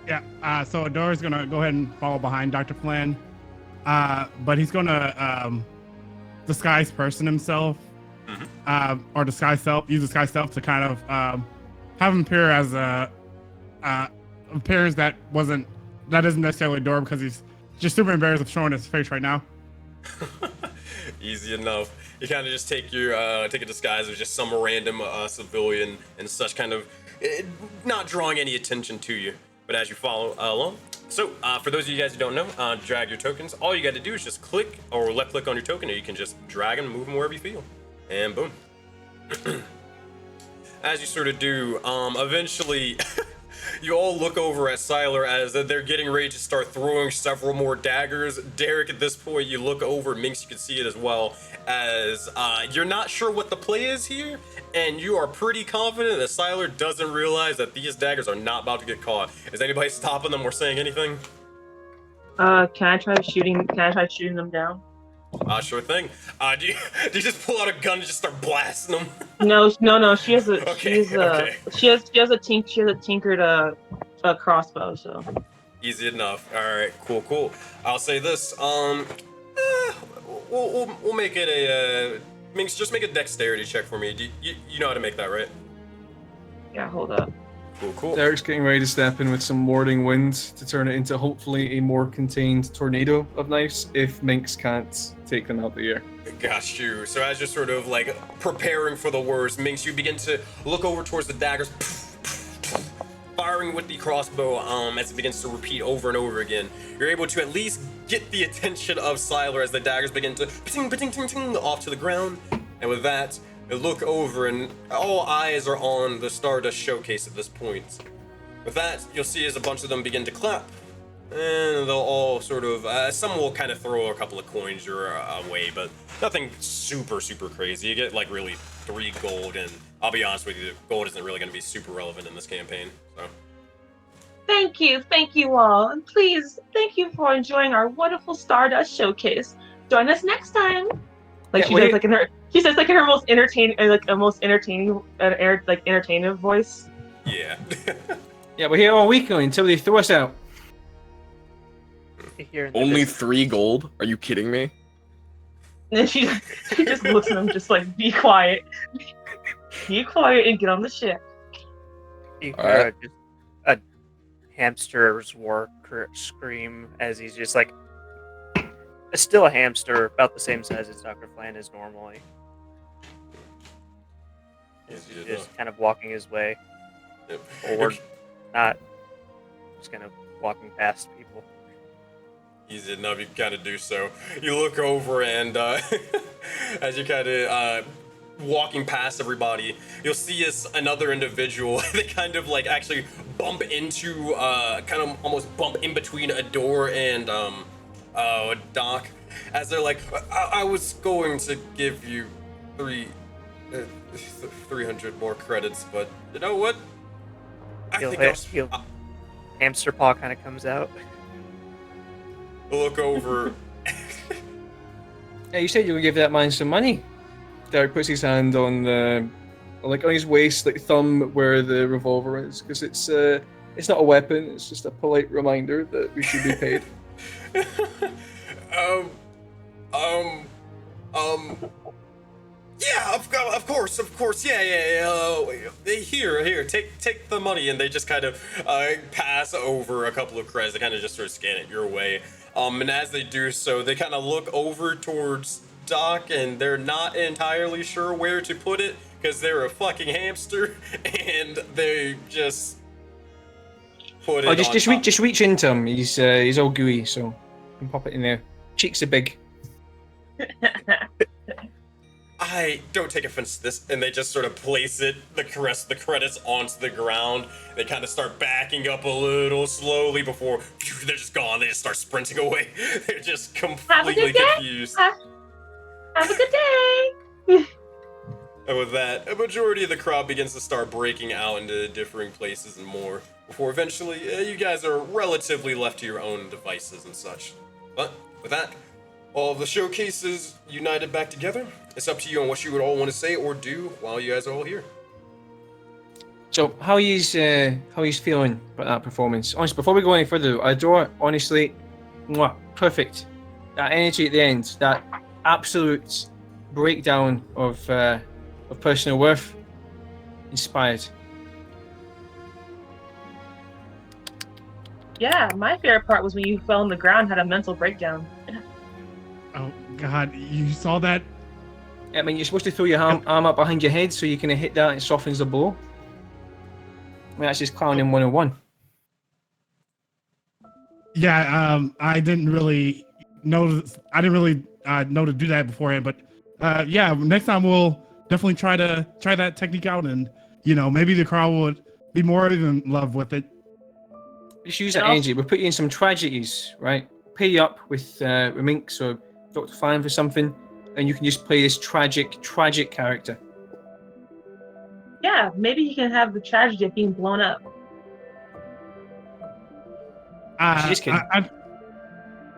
Yeah, so Adora's gonna go ahead and follow behind Dr. Flynn, but he's gonna disguise person himself, or use disguise self to kind of have him appear as appears that isn't necessarily Adora, because he's just super embarrassed of showing his face right now. Easy enough. You kind of just take a disguise as just some random civilian and such, kind of not drawing any attention to you. But as you follow along, so for those of you guys who don't know, drag your tokens. All you got to do is just click or left click on your token, or you can just drag and move them wherever you feel, and boom. As you sort of do, eventually, You all look over at Siler as they're getting ready to start throwing several more daggers. Derek, at this point, you look over, Minx, you can see it as well, as you're not sure what the play is here, and you are pretty confident that Siler doesn't realize that these daggers are not about to get caught. Is anybody stopping them or saying anything? Can I try shooting them down? Sure thing. Do you just pull out a gun and just start blasting them? No. She has a Okay, okay. she has a tinkered crossbow. So Easy enough. All right, cool. I'll say this. We'll make it a. Minx, just make a dexterity check for me. You know how to make that, right? yeah, hold up. Cool. Derek's getting ready to step in with some warding wind to turn it into hopefully a more contained tornado of knives if Minx can't take them out the air. Got you. So as you're sort of like preparing for the worst, Minx, you begin to look over towards the daggers, firing with the crossbow as it begins to repeat over and over again. You're able to at least get the attention of Siler as the daggers begin to ting off to the ground. And with that, you look over and all eyes are on the Stardust showcase at this point. With that, you'll see as a bunch of them begin to clap. And they'll all sort of, some will kind of throw a couple of coins your way, but nothing super crazy. You get like really 3 gold, and I'll be honest with you, gold isn't really going to be super relevant in this campaign, so. Thank you all, and please, thank you for enjoying our wonderful Stardust showcase. Join us next time. Like she says, like in her most entertaining, entertaining voice. Yeah. Yeah, we're here all week until they throw us out. Only 3 gold? Are you kidding me? And then she just looks at them, just like, be quiet. Be quiet and get on the ship. You hear just a hamster's scream as he's just like, still a hamster, about the same size as Dr. Flan is normally. Easy to Just kind of walking his way forward, not just kind of walking past people. Easy enough, you kind of do so. You look over and as you kind of walking past everybody, you'll see as another individual, they kind of like actually bump into, kind of almost bump in between a door and a dock, as they're like, I was going to give you 300 more credits, but you know what? Hamster paw kind of comes out. Look over. Yeah, you said you would give that man some money. Derek puts his hand on the, like on his waist, like thumb where the revolver is, because it's not a weapon. It's just a polite reminder that we should be paid. Yeah, of course, yeah. Here, take the money, and they just kind of pass over a couple of credits. They kind of just sort of scan it your way. And as they do so, they kind of look over towards Doc, and they're not entirely sure where to put it because they're a fucking hamster, and they just put it. Oh, just reach into him. He's all gooey, so you can pop it in there. Cheeks are big. I don't take offense to this, and they just sort of place it, the credits onto the ground. They kind of start backing up a little slowly before they're just gone. They just start sprinting away. They're just completely confused. Have a good day. And with that, a majority of the crowd begins to start breaking out into differing places and more, before eventually you guys are relatively left to your own devices and such. But with that, all of the showcases united back together. It's up to you on what you would all want to say or do while you guys are all here. So how you feeling about that performance? Honestly, before we go any further, Aurora, honestly, perfect. That energy at the end, that absolute breakdown of personal worth, inspired. Yeah, my favorite part was when you fell on the ground, had a mental breakdown. Oh God, you saw that? I mean, you're supposed to throw your arm up behind your head so you can hit that and it softens the blow. I mean, that's just clowning 101. Yeah, I didn't really know. I didn't really know to do that beforehand, but yeah, next time we'll definitely try that technique out, and maybe the crowd would be more in love with it. Just use that And also- energy. We'll put you in some tragedies, right? Pay you up with Minx or Dr. Fine for something, and you can just play this tragic character. Yeah, maybe you can have the tragedy of being blown up. Just kidding.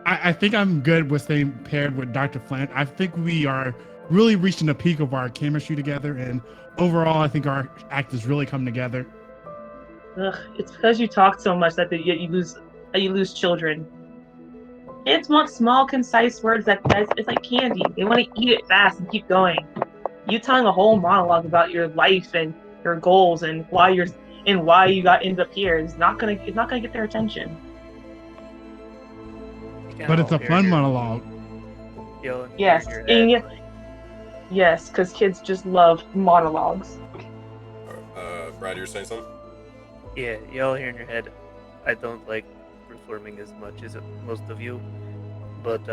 I think I'm good with staying paired with Dr. Flint. I think we are really reaching the peak of our chemistry together, and overall, I think our act is really coming together. Ugh, it's because you talk so much that you lose children. Kids want small, concise words it's like candy. They want to eat it fast and keep going. You telling a whole monologue about your life and your goals and why you ended up here is not gonna get their attention. But it's a fun monologue. Yes, yes, because kids just love monologues. Brad, you're saying something? Yeah, y'all hear in your head, I don't like performing as much as most of you, but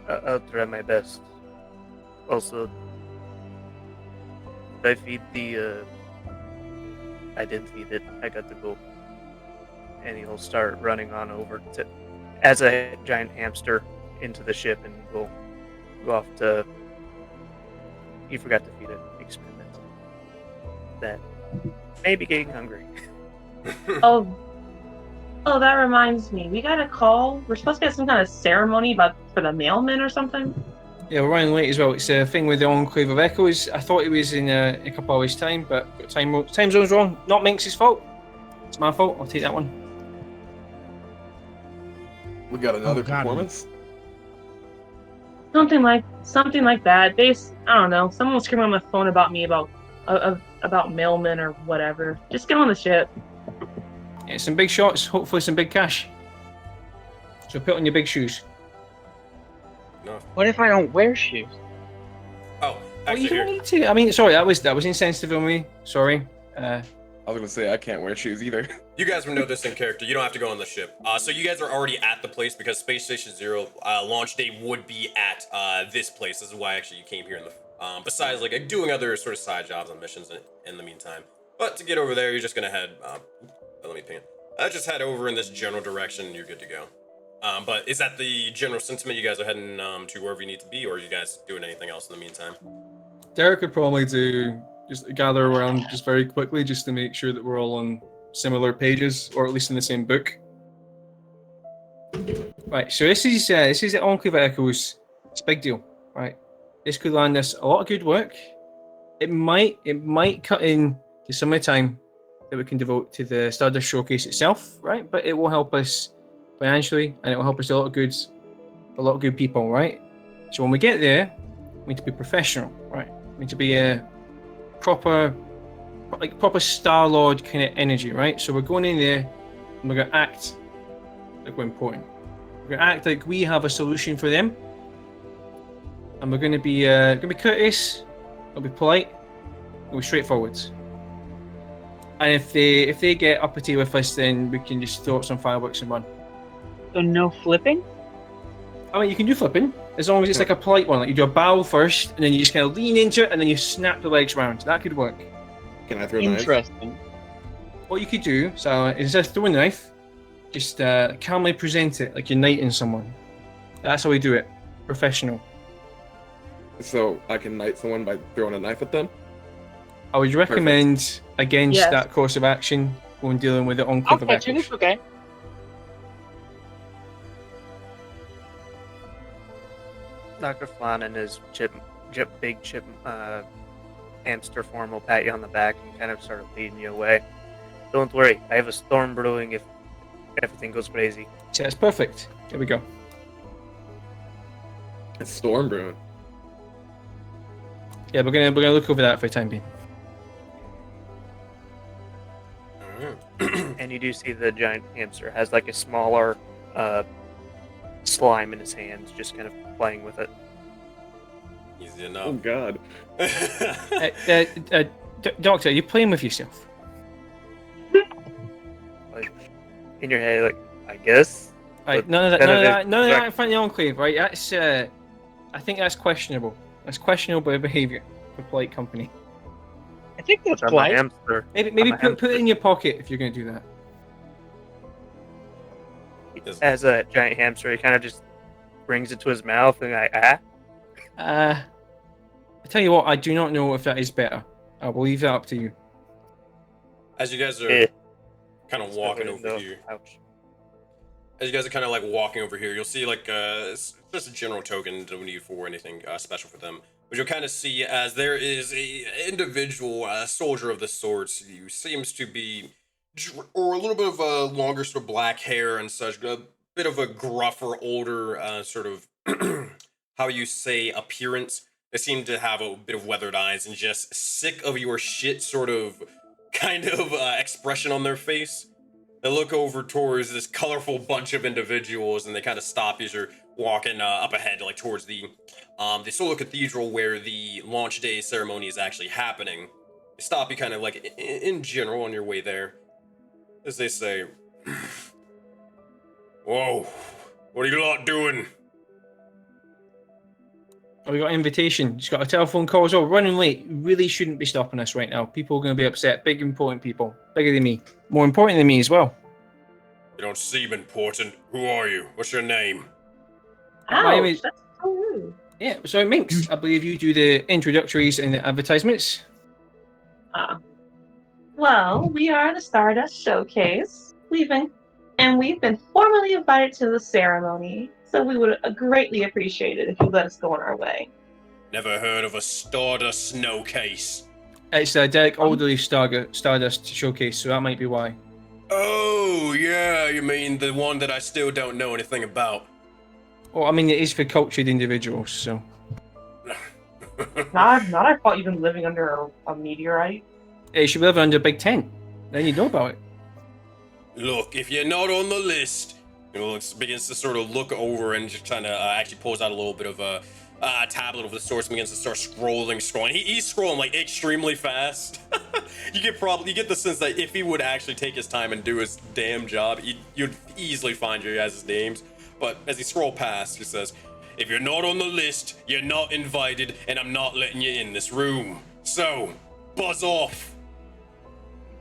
I'll try my best. Also, I feed I didn't feed it, I got to go. And he'll start running on over as a giant hamster into the ship and go off to, you forgot to feed it, experiment. That may be getting hungry. Oh, that reminds me. We got a call. We're supposed to get some kind of ceremony for the mailman or something. Yeah, we're running late as well. It's a thing with the Enclave of Echoes. I thought it was in a couple hours' time, but time zone's wrong. Not Minx's fault. It's my fault. I'll take that one. We got another God. performance. Something like that. I don't know. Someone was screaming on my phone about me about mailmen or whatever. Just get on the ship. Yeah, some big shots. Hopefully, some big cash. So put on your big shoes. No. What if I don't wear shoes? Oh, Well, actually, you don't here. need to. I mean, sorry, that was insensitive of me. Sorry. I was gonna say I can't wear shoes either. You guys will know this in character. You don't have to go on the ship. So you guys are already at the place because Space Station Zero launch day would be at this place. This is why actually you came here. Besides like doing other sort of side jobs and missions in the meantime. But to get over there, you're just gonna head. Let me ping it. Just head over in this general direction, and you're good to go. But is that the general sentiment? You guys are heading to wherever you need to be, or are you guys doing anything else in the meantime? Derek could probably just gather around just very quickly, just to make sure that we're all on similar pages, or at least in the same book. Right. So this is the Enclave of Echoes. It's a big deal, right? This could land us a lot of good work. It might cut in to some of the time that we can devote to the Stardust showcase itself, right? But it will help us financially, and it will help us do a lot of good people, right? So when we get there, we need to be professional, right? We need to be a proper Star-Lord kind of energy, right? So we're going in there and we're gonna act like we're important. We're gonna act like we have a solution for them, and we're gonna be courteous, we'll be polite, we'll be straightforward. And if they get uppity with us, then we can just throw up some fireworks and run. So no flipping? I mean, you can do flipping as long as it's like a polite one. Like you do a bow first, and then you just kind of lean into it, and then you snap the legs around. That could work. Can I throw knives? Interesting. What you could do, so instead of throwing a knife, just calmly present it like you're knighting someone. That's how we do it. Professional. So I can knight someone by throwing a knife at them? I would recommend against Yes. that course of action when dealing with the Enclave of I'll catch it. Echoes. It's okay. Dr. Flan and his big chip hamster form will pat you on the back and kind of start leading you away. Don't worry, I have a storm brewing if everything goes crazy. So that's perfect. There we go. It's storm brewing. Yeah, we're gonna look over that for the time being. And you do see the giant hamster has like a smaller slime in his hands, just kind of playing with it. Easy Oh enough. god. Doctor, are you playing with yourself? Like in your head, like I guess. Right, But none of then it that is in front of the Enclave, right? That's I think that's questionable. That's questionable behaviour for polite company. think that's I'm a polite. hamster. Maybe I'm a put it in your pocket if you're going to do that. As a giant hamster, he kind of just brings it to his mouth and I tell you what, I do not know if that is better. I will leave that up to you. As you guys are Eh. kind of walking over here, Ouch. as you guys are kind of like walking over here, you'll see like it's just a general token. Don't need for anything special for them. But you'll kind of see as there is a individual soldier of the sorts who seems to be, or a little bit of a longer sort of black hair and such, a bit of a gruffer, older sort of how you say appearance. They seem to have a bit of weathered eyes and just sick of your shit sort of kind of expression on their face. They look over towards this colorful bunch of individuals and they kind of stop as you're walking up ahead, like towards the Solar Cathedral where the launch day ceremony is actually happening. They stop you kind of like in general on your way there. As they say, "Whoa, what are you lot doing?" Oh, we got an invitation. Just got a telephone call as well. Running late. Really shouldn't be stopping us right now. People are going to be upset. Big, important people. Bigger than me. More important than me as well. You don't seem important. Who are you? What's your name? My name Ouch, is- that's so rude. Yeah, so Minx, I believe you do the introductories and the advertisements. Well, we are the Stardust Showcase. We've been formally invited to the ceremony, so we would greatly appreciate it if you let us go on our way. Never heard of a Stardust snowcase. It's a Derek Alderley Stardust showcase, so that might be why. Oh, yeah, you mean the one that I still don't know anything about. Well, I mean, it is for cultured individuals, so. Not I thought you've been living under a meteorite. You should be living under a big tent. Then you know about it. Look, if you're not on the list, begins to sort of look over and just kind of actually pulls out a little bit of a tablet of the sorts and begins to start scrolling. He's scrolling like extremely fast. You get the sense that if he would actually take his time and do his damn job, you'd easily find your guys' names. But as he scrolls past, he says, "If you're not on the list, you're not invited, and I'm not letting you in this room. So, buzz off."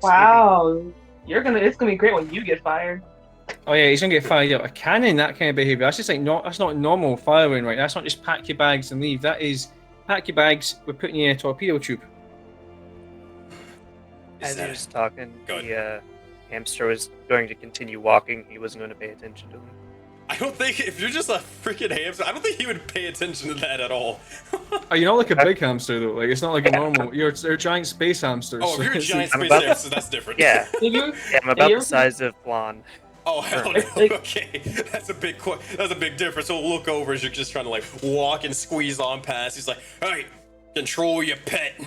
Wow, it's gonna be great when you get fired. Oh yeah, he's gonna get fired out of cannon, that kind of behaviour. That's just like that's not normal firing, right? That's not just pack your bags and leave. That is pack your bags, we're putting you in a torpedo tube. As he was talking, Good. the hamster was going to continue walking. He wasn't going to pay attention to him. I don't think, if you're just a freaking hamster, I don't think he would pay attention to that at all. Oh, you're not like a big hamster though. Like it's not like a normal. You're a giant space hamster. Oh, so if you're a it's giant like- space about- hamster, that's different. Yeah, Did you? I'm about you the size of Blonde. Oh, hell no. Okay, that's a big difference. He'll look over as you're just trying to like walk and squeeze on past. He's like, "Hey, control your pet."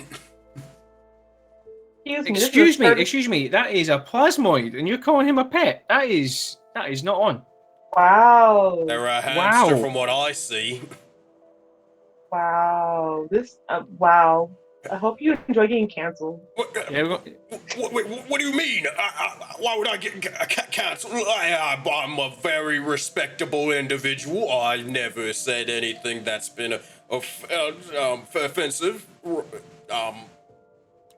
Excuse me. That is a plasmoid, and you're calling him a pet. That is not on. Wow. They're a hamster Wow. from what I see. Wow. Wow. I hope you enjoy getting canceled. What, Yeah, what do you mean? Why would I get canceled? I'm a very respectable individual. I never said anything that's been offensive.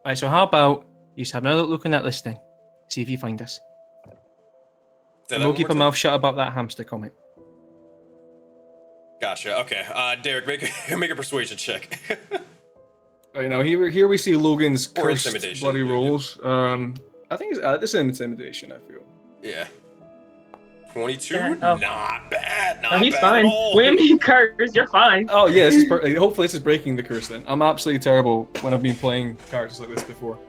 Right, so how about you just have another look on that list then? See if you find us. And we'll keep our mouth shut about that hamster comment. Gotcha. Okay. Derek, make a persuasion check. Right now, here we see Logan's Or cursed intimidation. bloody rolls. I think this is intimidation. I feel. Yeah. 22? Yeah, oh. Not bad. Not No, he's bad fine. at all. Women curse, you're fine. Oh yeah, this is hopefully this is breaking the curse. Then I'm absolutely terrible when I've been playing characters like this before.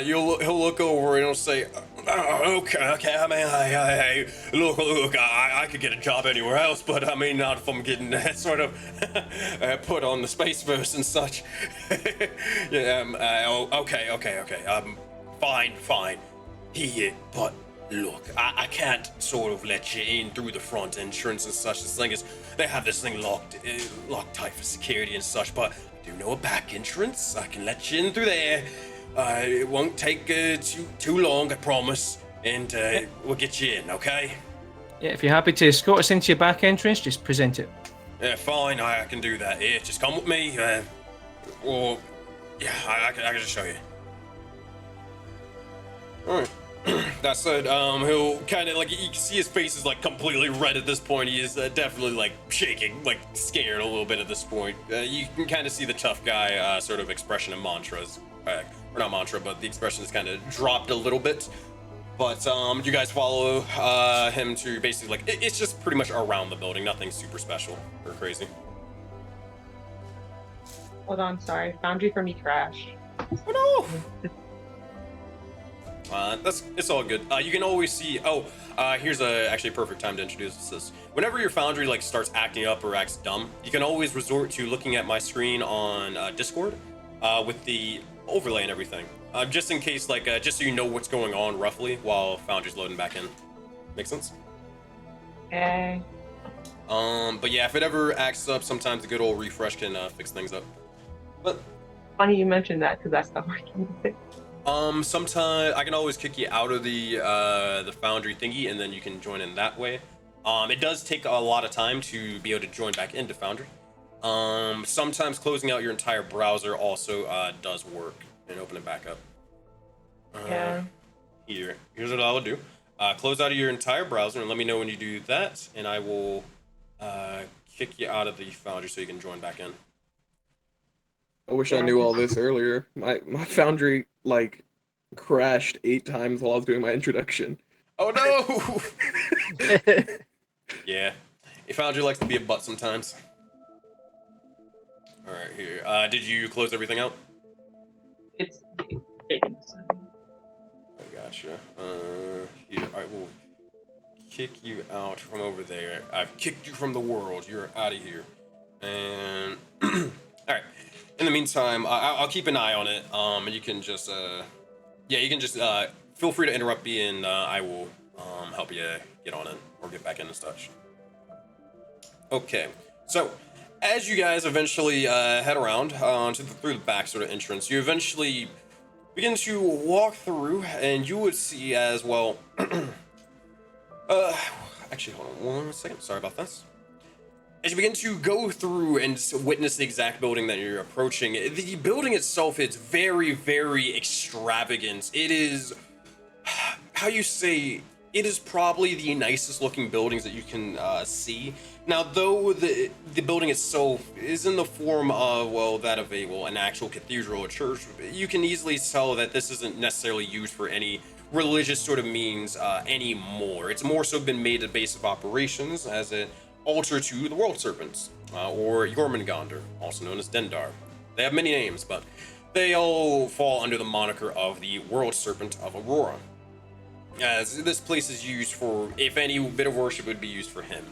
He'll look over and he'll say, okay. I mean, look. I could get a job anywhere else, but I mean, not if I'm getting sort of put on the Spaceverse and such. Yeah. Okay. Fine. But look, I can't sort of let you in through the front entrance and such. This thing is, they have this thing locked tight for security and such. But I do know a back entrance. I can let you in through there. It won't take too long, I promise. And we'll get you in, okay? Yeah, if you're happy to escort us into your back entrance, just present it. Yeah, fine. I can do that. Yeah, just come with me. Or Yeah, I can just show you. Alright. That said, he'll kind of, like, you can see his face is, like, completely red at this point. He is definitely, like, shaking, like, scared a little bit at this point. You can kind of see the tough guy sort of expression in mantras. Or not mantra, but the expression is kind of dropped a little bit. But, you guys follow him to basically, like, it's just pretty much around the building. Nothing super special or crazy. Hold on, sorry. Foundry for me crashed. Oh, no! It's all good. You can always see. Here's actually a perfect time to introduce this. Whenever your foundry like starts acting up or acts dumb, you can always resort to looking at my screen on Discord, with the overlay and everything, just in case, like, just so you know what's going on roughly while foundry's loading back in. Make sense? Okay. But yeah, if it ever acts up, sometimes a good old refresh can fix things up. But Funny you mentioned that because that's not working. Sometimes I can always kick you out of the foundry thingy, and then you can join in that way. It does take a lot of time to be able to join back into foundry. Sometimes closing out your entire browser also does work and open it back up. Yeah. Here's what I will do. Close out of your entire browser and let me know when you do that, and I will kick you out of the foundry so you can join back in. I wish I knew all this earlier. My foundry like crashed 8 times while I was doing my introduction. Oh no! Yeah, your foundry likes to be a butt sometimes. All right, here. Did you close everything out? It's taking a second. I gotcha. Here, I will kick you out from over there. I've kicked you from the world. You're out of here. And all right. In the meantime, I'll keep an eye on it. And you can just, you can just feel free to interrupt me, and I will help you get on it or get back in and such. Okay. So, as you guys eventually head around through the back sort of entrance, you eventually begin to walk through, and you would see as well. Actually, hold on 1 second. Sorry about this. As you begin to go through and witness the exact building that you're approaching, the building itself is very, very extravagant. It is, how you say, it is probably the nicest looking buildings that you can see. Now, though the building itself is in the form of, well, that of an actual cathedral or church, you can easily tell that this isn't necessarily used for any religious sort of means anymore. It's more so been made a base of operations as an altar to the World Serpents, or Jormungandr, also known as Dendar. They have many names, but they all fall under the moniker of the World Serpent of Aurora, as this place is used for, if any bit of worship would be used for him.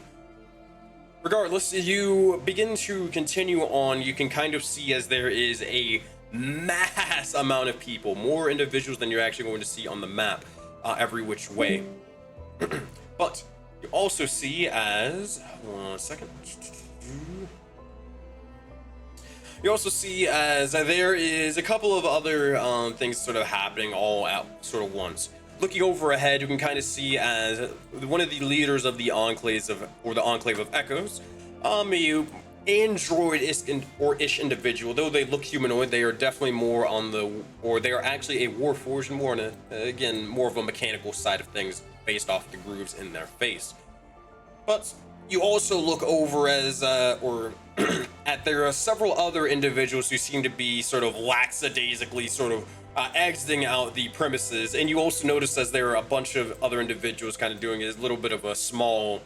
Regardless, you begin to continue on, you can kind of see as there is a mass amount of people, more individuals than you're actually going to see on the map, every which way. But you also see as, 1 second. You also see as there is a couple of other things sort of happening all at sort of once. Looking over ahead, you can kind of see as one of the leaders of the Enclave of Echoes, a android-ish individual. Though they look humanoid, they are definitely more on they are actually a warforged and more on again, more of a mechanical side of things based off the grooves in their face. But you also look over as, there are several other individuals who seem to be sort of lackadaisically sort of exiting out the premises, and you also notice as there are a bunch of other individuals kind of doing a little bit of a small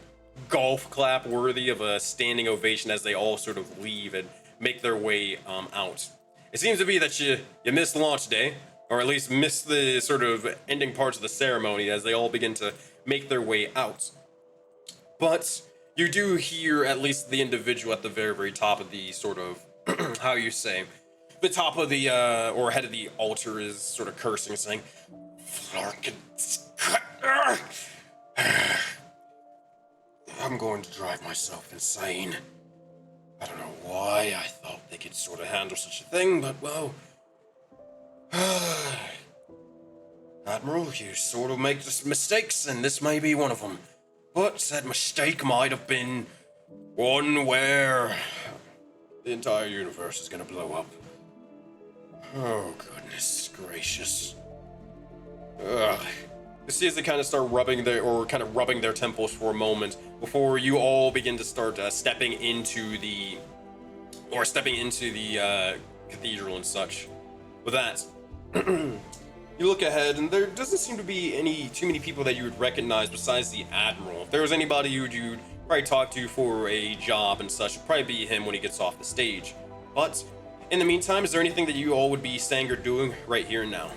golf clap worthy of a standing ovation as they all sort of leave and make their way out. It seems to be that you missed launch day, or at least missed the sort of ending parts of the ceremony as they all begin to make their way out. But you do hear at least the individual at the very, very top of the sort of, how you say, the top of the, or head of the altar is sort of cursing, saying, I'm going to drive myself insane. I don't know why I thought they could sort of handle such a thing, but well... Admiral, you sort of make mistakes, and this may be one of them. But that mistake might have been one where the entire universe is gonna blow up. Oh, goodness gracious. Ugh. You see as they kind of start rubbing their temples for a moment before you all begin to start stepping into the cathedral and such. With that, you look ahead, and there doesn't seem to be too many people that you would recognize besides the Admiral. If there was anybody you'd probably talk to for a job and such, it'd probably be him when he gets off the stage. But in the meantime, is there anything that you all would be saying or doing right here and now?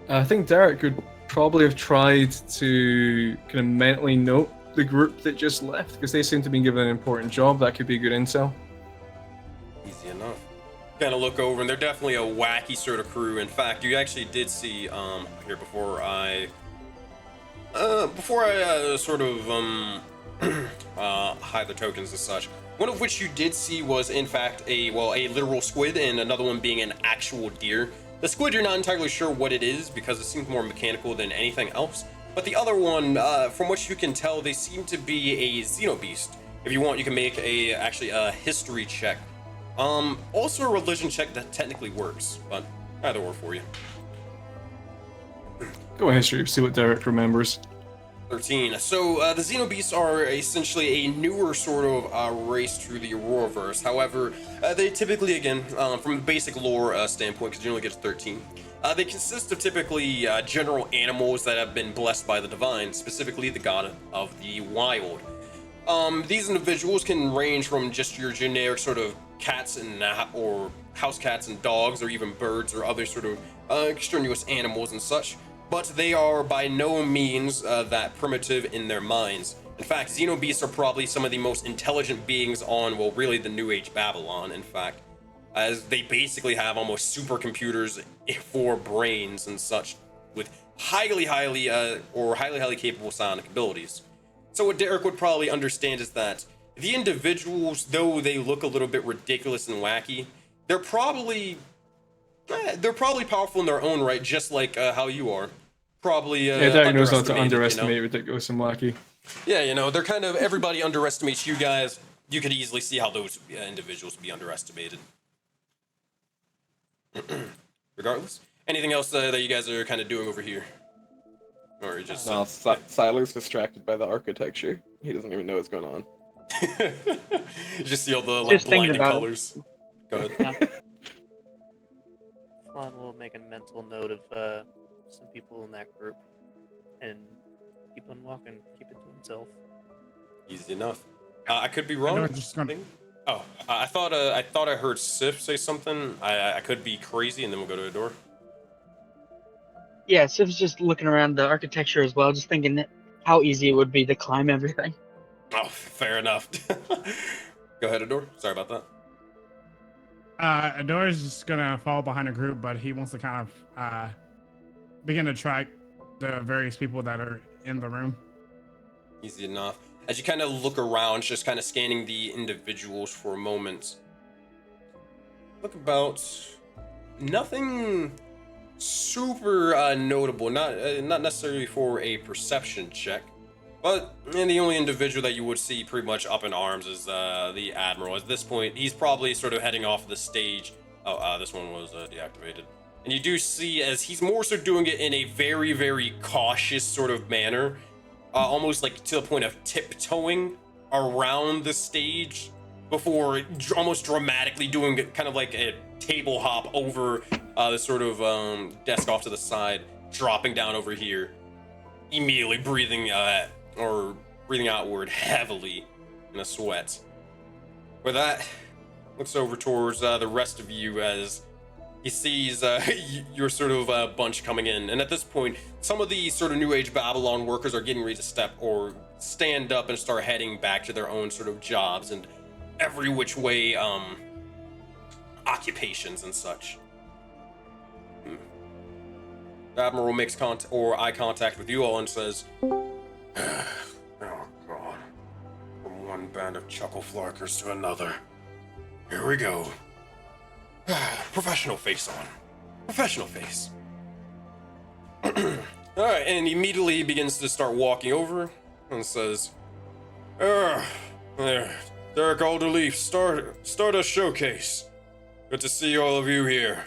I think Derek could probably have tried to kind of mentally note the group that just left, because they seem to be given an important job. That could be good intel. Easy enough. Kind of look over, and they're definitely a wacky sort of crew. In fact, you actually did see here before I sort of hide the tokens and such. One of which you did see was in fact a literal squid, and another one being an actual deer. The squid, you're not entirely sure what it is because it seems more mechanical than anything else. But the other one, from what you can tell, they seem to be a xenobeast. If you want, you can make a history check. Also a religion check that technically works, but either or for you. Go on history, see what Derek remembers. 13. So the xenobeasts are essentially a newer sort of race through the Auroraverse. However, they typically, again, from a basic lore standpoint, because you only get to 13, they consist of typically general animals that have been blessed by the divine, specifically the god of the wild. These individuals can range from just your generic sort of cats and or house cats and dogs, or even birds or other sort of extraneous animals and such. But they are by no means that primitive in their minds. In fact, xenobeasts are probably some of the most intelligent beings on, well, really the New Age Babylon, in fact, as they basically have almost supercomputers for brains and such, with highly capable psionic abilities. So what Derek would probably understand is that the individuals, though they look a little bit ridiculous and wacky, they're probably powerful in their own right, just like how you are. Probably yeah, Derek knows not to underestimated, underestimate you know? ridiculous and wacky. Yeah, you know, they're kind of, everybody underestimates you guys. You could easily see how those individuals would be underestimated. Regardless, anything else that you guys are kind of doing over here? Or just... No, Siler's distracted by the architecture. He doesn't even know what's going on. You just see all the Just thinking blinding about it. colors. Go ahead. Flan will make a mental note of some people in that group and keep on walking, keep it to himself. Easy enough. I could be I wrong. know, just gonna- Oh, I thought I heard Sif say something. I could be crazy, and then we'll go to the door. Yeah, Siv's just looking around the architecture as well, just thinking how easy it would be to climb everything. Oh, fair enough. Go ahead, Ador. Sorry about that. Adora is just gonna follow behind a group, but he wants to kind of begin to track the various people that are in the room. Easy enough. As you kind of look around, just kind of scanning the individuals for a moment. Look about nothing super notable. Not necessarily for a perception check, but the only individual that you would see pretty much up in arms is the Admiral. At this point, he's probably sort of heading off the stage. Oh, this one was deactivated. And you do see as he's more so doing it in a very, very cautious sort of manner. Almost like to the point of tiptoeing around the stage before almost dramatically doing kind of like a table hop over the sort of desk off to the side, dropping down over here, immediately breathing outward heavily in a sweat. With that, looks over towards the rest of you as he sees your sort of bunch coming in. And at this point, some of the sort of New Age Babylon workers are getting ready to stand up and start heading back to their own sort of jobs and every which way occupations and such. The Admiral makes eye contact with you all and says, "Oh God, from one band of chuckle flarkers to another. Here we go. Professional face on. Professional face." Alright, and immediately begins to start walking over and says, Derek Alderleaf, Stardust Showcase. Good to see all of you here.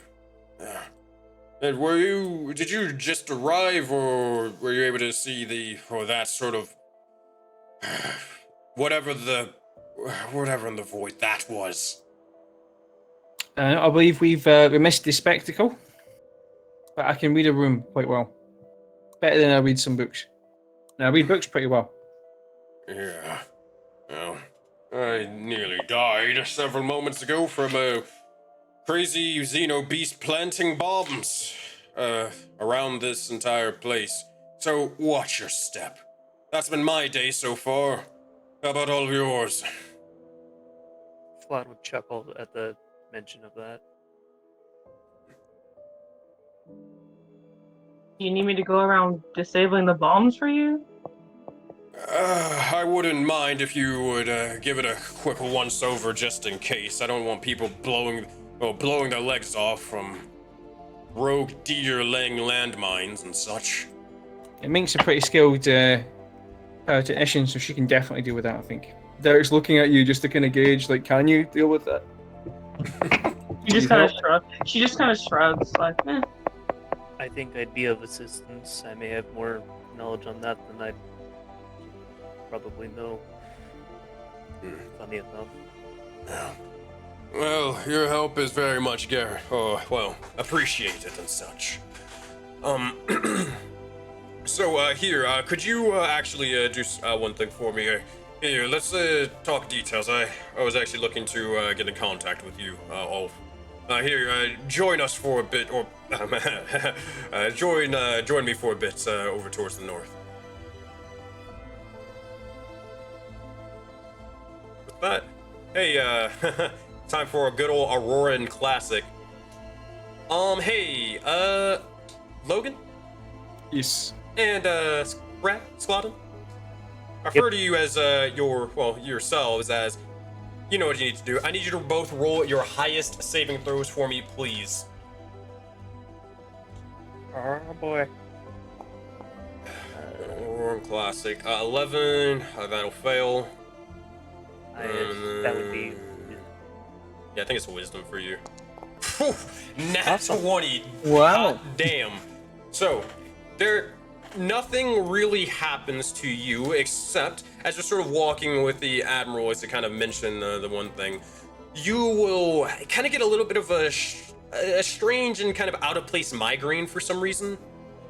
And did you just arrive, or were you able to see that sort of, whatever in the void that was? I believe we missed the spectacle, but I can read a room quite well. Better than I read some books. And I read books pretty well. Yeah. Well, I nearly died several moments ago from a crazy Xeno beast planting bombs around this entire place. So watch your step. That's been my day so far. How about all of yours? Flot would chuckle at the mention of that. You need me to go around disabling the bombs for you? I wouldn't mind if you would give it a quick once-over just in case. I don't want people blowing their legs off from rogue deer-laying landmines and such. It makes a pretty skilled technician, so she can definitely deal with that, I think. Derek's looking at you just to kind of gauge, like, can you deal with that? She just kind of shrugs. She just kind of shrugs, like, eh. I think I'd be of assistance. I may have more knowledge on that than I probably know. Funny enough. Yeah. Well, your help is very much appreciated and such. So, here, could you actually do one thing for me? Here, let's talk details. I was actually looking to get in contact with you all. Here, join us for a bit, or join me for a bit over towards the north. With that, hey, time for a good old Auroran classic. Hey, Logan? Yes. And, Sklotten? I refer to you as, yourselves as, you know what you need to do. I need you to both roll your highest saving throws for me, please. Oh boy. Auroran classic. 11, that'll fail. That would be... Yeah, I think it's wisdom for you. Nat 20. Wow. God damn. So, nothing really happens to you except as you're sort of walking with the Admiral, as to kind of mention the one thing, you will kind of get a little bit of a strange and kind of out of place migraine for some reason.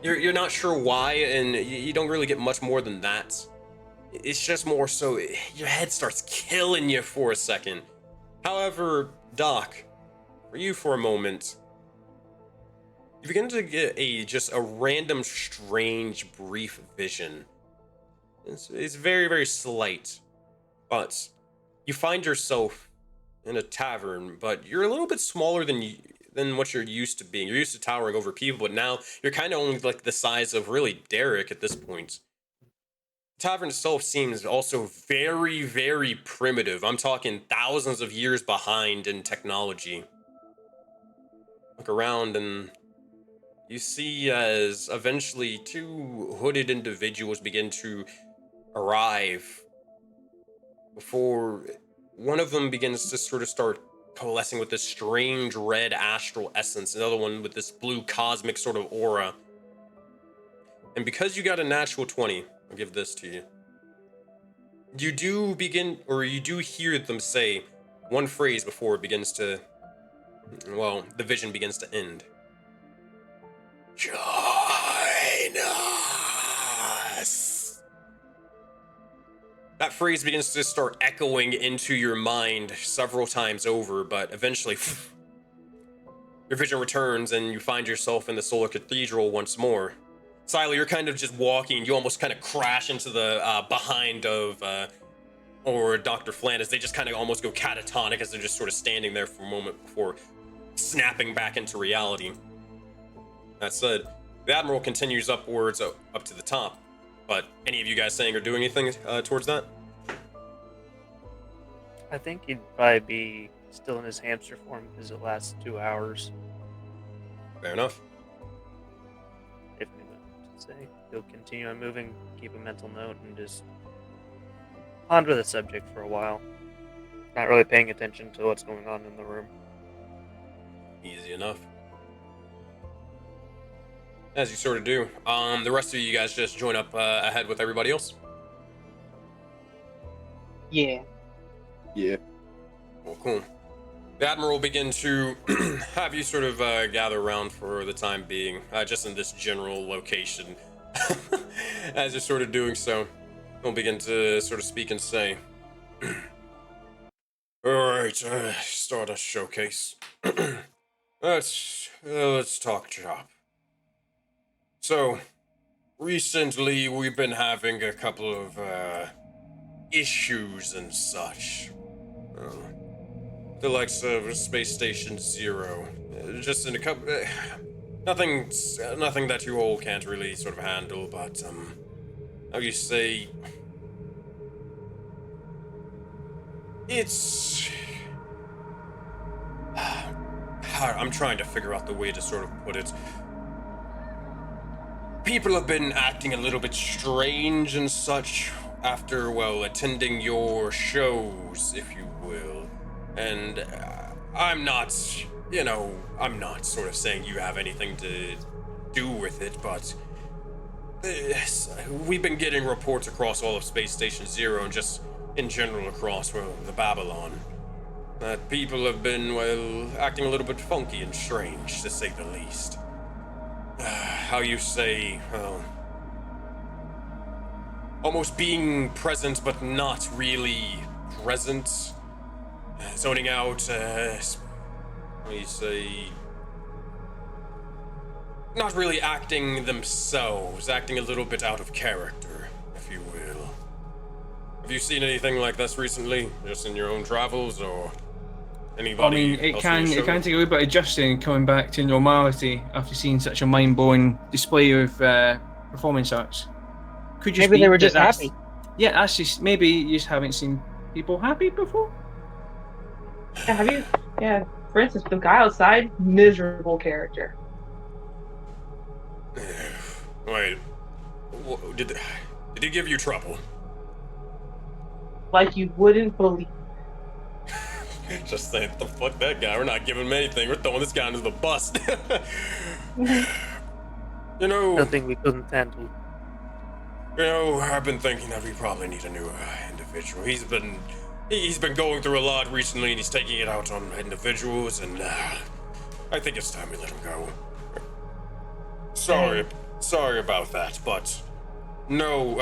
You're not sure why, and you don't really get much more than that. It's just more so your head starts killing you for a second. However, Doc, for you for a moment, you begin to get just a random, strange, brief vision. It's very, very slight, but you find yourself in a tavern, but you're a little bit smaller than what you're used to being. You're used to towering over people, but now you're kind of only like the size of really Derek at this point. The tavern itself seems also very, very primitive. I'm talking thousands of years behind in technology. Look around and you see as eventually two hooded individuals begin to arrive before one of them begins to sort of start coalescing with this strange red astral essence, another one with this blue cosmic sort of aura. And because you got a natural 20, I'll give this to you. You do hear them say one phrase before it begins to, the vision begins to end. Join us. That phrase begins to start echoing into your mind several times over, but eventually your vision returns and you find yourself in the Solar Cathedral once more. Sila, you're kind of just walking. You almost kind of crash into the behind of or Dr. Flan as they just kind of almost go catatonic as they're just sort of standing there for a moment before snapping back into reality. That said, the Admiral continues upwards up to the top. But any of you guys saying or doing anything towards that? I think he'd probably be still in his hamster form because it lasts 2 hours. Fair enough. If we would say. He'll continue on moving, keep a mental note, and just ponder the subject for a while. not really paying attention to what's going on in the room. Easy enough. As you sort of do. The rest of you guys just join up ahead with everybody else. Yeah. Yeah. Well, cool. The Admiral will begin to have you sort of gather around for the time being, just in this general location. As you're sort of doing so, he'll begin to sort of speak and say, Alright, Stardust Showcase. Let's talk shop. So, recently we've been having a couple of issues and such. The likes of Space Station Zero. Just in a couple... nothing that you all can't really sort of handle, but, how you say... It's... I'm trying to figure out the way to sort of put it. People have been acting a little bit strange and such after, well, attending your shows, if you will. And I'm not sort of saying you have anything to do with it, but we've been getting reports across all of Space Station Zero and just in general across, well, the Babylon, that people have been, well, acting a little bit funky and strange, to say the least. How you say, well, almost being present but not really present. Zoning out, how you say, not really acting themselves, acting a little bit out of character, if you will. Have you seen anything like this recently, just in your own travels, or anybody? I mean, it else can in your it show? can take a little bit of adjusting, coming back to normality after seeing such a mind-blowing display of performance arts. Could just Maybe be they were that just that's- happy. Yeah, that's just maybe you just haven't seen people happy before. Yeah, have you? Yeah. For instance, the guy outside, miserable character. Wait, did he give you trouble? Like you wouldn't believe. Just saying, the fuck that guy. We're not giving him anything. We're throwing this guy under the bus. You know, Nothing we couldn't handle. I've been thinking that we probably need a new individual. He's been going through a lot recently, and he's taking it out on individuals, and I think it's time we let him go. Sorry about that, but no,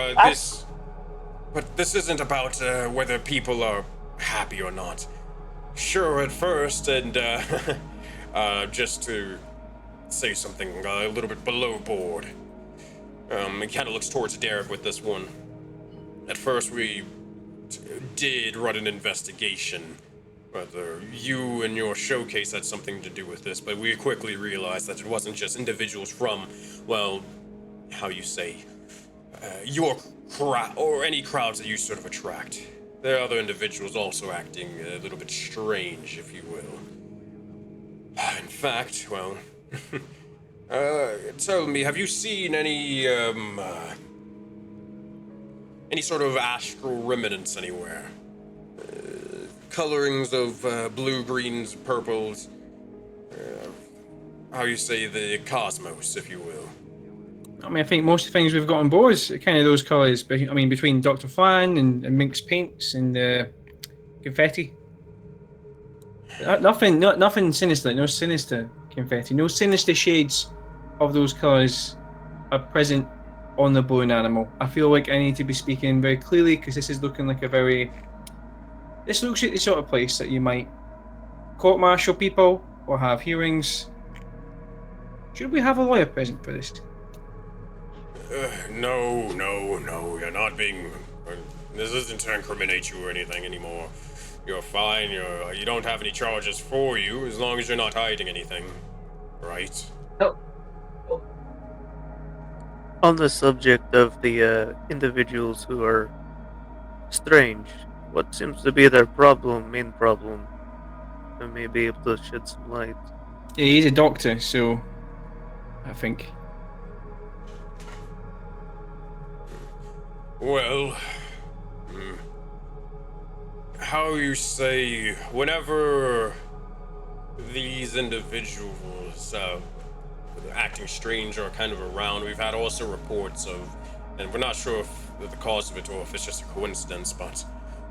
this isn't about whether people are happy or not. Sure, at first, and just to say something a little bit below board. It kind of looks towards Derek with this one. At first, we did run an investigation whether you and your showcase had something to do with this, but we quickly realized that it wasn't just individuals from, well, how you say, your crowd, or any crowds that you sort of attract. There are other individuals also acting a little bit strange, if you will. In fact, well, tell me, have you seen any sort of astral remnants anywhere? Colorings of blue, greens, purples. How you say, the cosmos, if you will. I mean, I think most of the things we've got on board is kind of those colours. I mean, between Dr. Fan and Mink's paints and confetti. Nothing sinister. No sinister confetti. No sinister shades of those colours are present on the balloon animal. I feel like I need to be speaking very clearly because this is looking like this looks like the sort of place that you might court-martial people or have hearings. Should we have a lawyer present for this? No, you're not being... this isn't to incriminate you or anything anymore. You're fine, you don't have any charges for you, as long as you're not hiding anything. Right? Oh. On the subject of the individuals who are strange, what seems to be their main problem? I may be able to shed some light. Yeah, he's a doctor, so I think. Well, how you say, whenever these individuals acting strange or kind of around, we've had also reports of, and we're not sure if the cause of it or if it's just a coincidence, but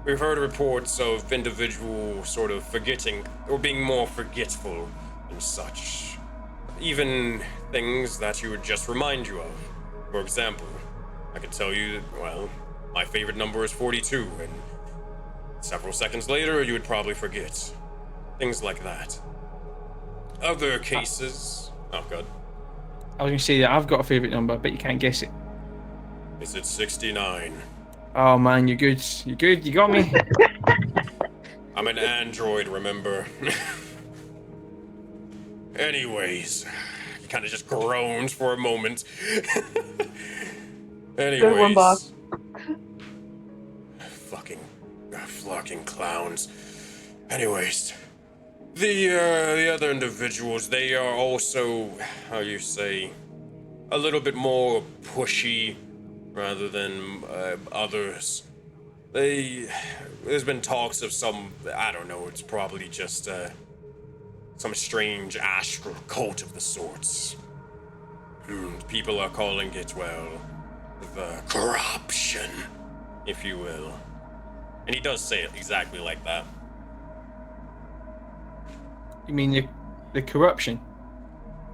we've heard reports of individuals sort of forgetting or being more forgetful and such. Even things that you would just remind you of. For example, I could tell you that, well, my favorite number is 42, and several seconds later you would probably forget. Things like that. Other cases... Oh, God. I was going to say that I've got a favourite number, but you can't guess it. Is it 69? Oh man, you're good. You're good. You got me. I'm an android, remember? Anyways, he kind of just groans for a moment. Anyways. Good one, boss. Fucking clowns. Anyways, the other individuals, they are also, how you say, a little bit more pushy rather than others. There's been talks of some, I don't know, it's probably just some strange astral cult of the sorts. People are calling it, well, the corruption, if you will. And he does say it exactly like that. You mean the corruption?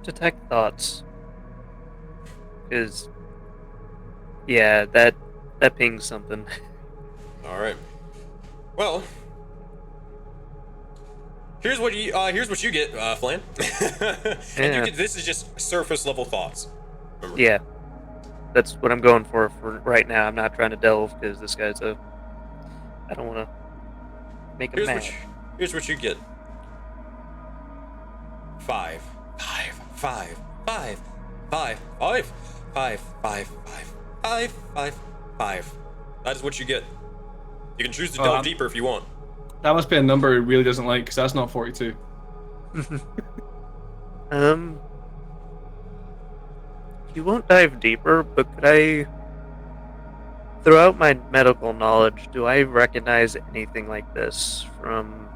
Detect thoughts. Because, yeah, that pings something. All right. Well, here's what you get, Flan. And this is just surface level thoughts. Remember? Yeah, that's what I'm going for right now. I'm not trying to delve because this guy's I don't want to make him mad. Here's what you get. 5, 5, 5, 5, 5, 5, 5, 5, 5, 5, 5. That is what you get. You can choose to delve deeper if you want. That must be a number he really doesn't like, because that's not 42. You won't dive deeper, but could I, throughout my medical knowledge, do I recognize anything like this? From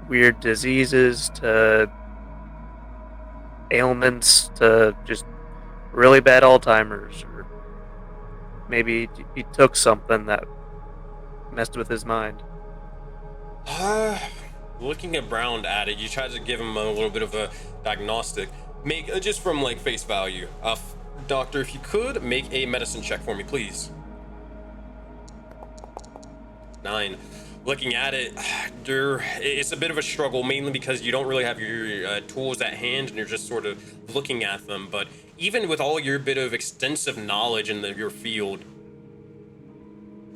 weird diseases to ailments to just really bad Alzheimer's, or maybe he took something that messed with his mind. Looking around at it, you try to give him a little bit of a diagnostic. Make just from like face value. Doctor, if you could make a medicine check for me, please. 9. Looking at it, it's a bit of a struggle, mainly because you don't really have your tools at hand and you're just sort of looking at them. But even with all your bit of extensive knowledge in your field,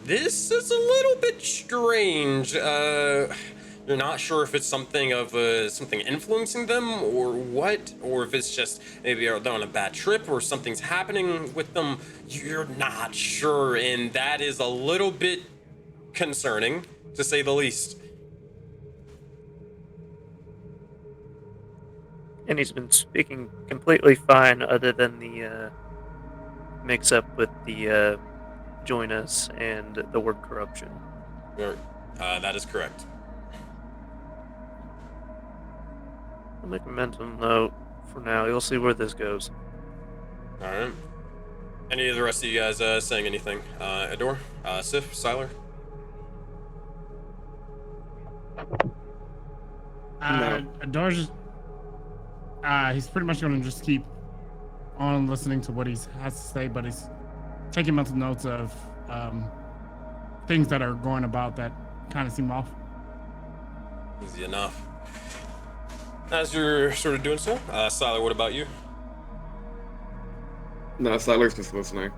this is a little bit strange. You're not sure if it's something of something influencing them or what, or if it's just maybe they're on a bad trip or something's happening with them. You're not sure, and that is a little bit concerning, to say the least. And he's been speaking completely fine, other than the mix-up with the join us and the word corruption. That is correct. I'll make a mental note for now. You'll see where this goes. All right. Any of the rest of you guys saying anything? Ador, Sif, Siler? No. Ador's just, he's pretty much going to just keep on listening to what he has to say, but he's taking mental notes of things that are going about that kind of seem off. Easy enough. As you're sort of doing so, Siler, what about you? No, Siler's just listening.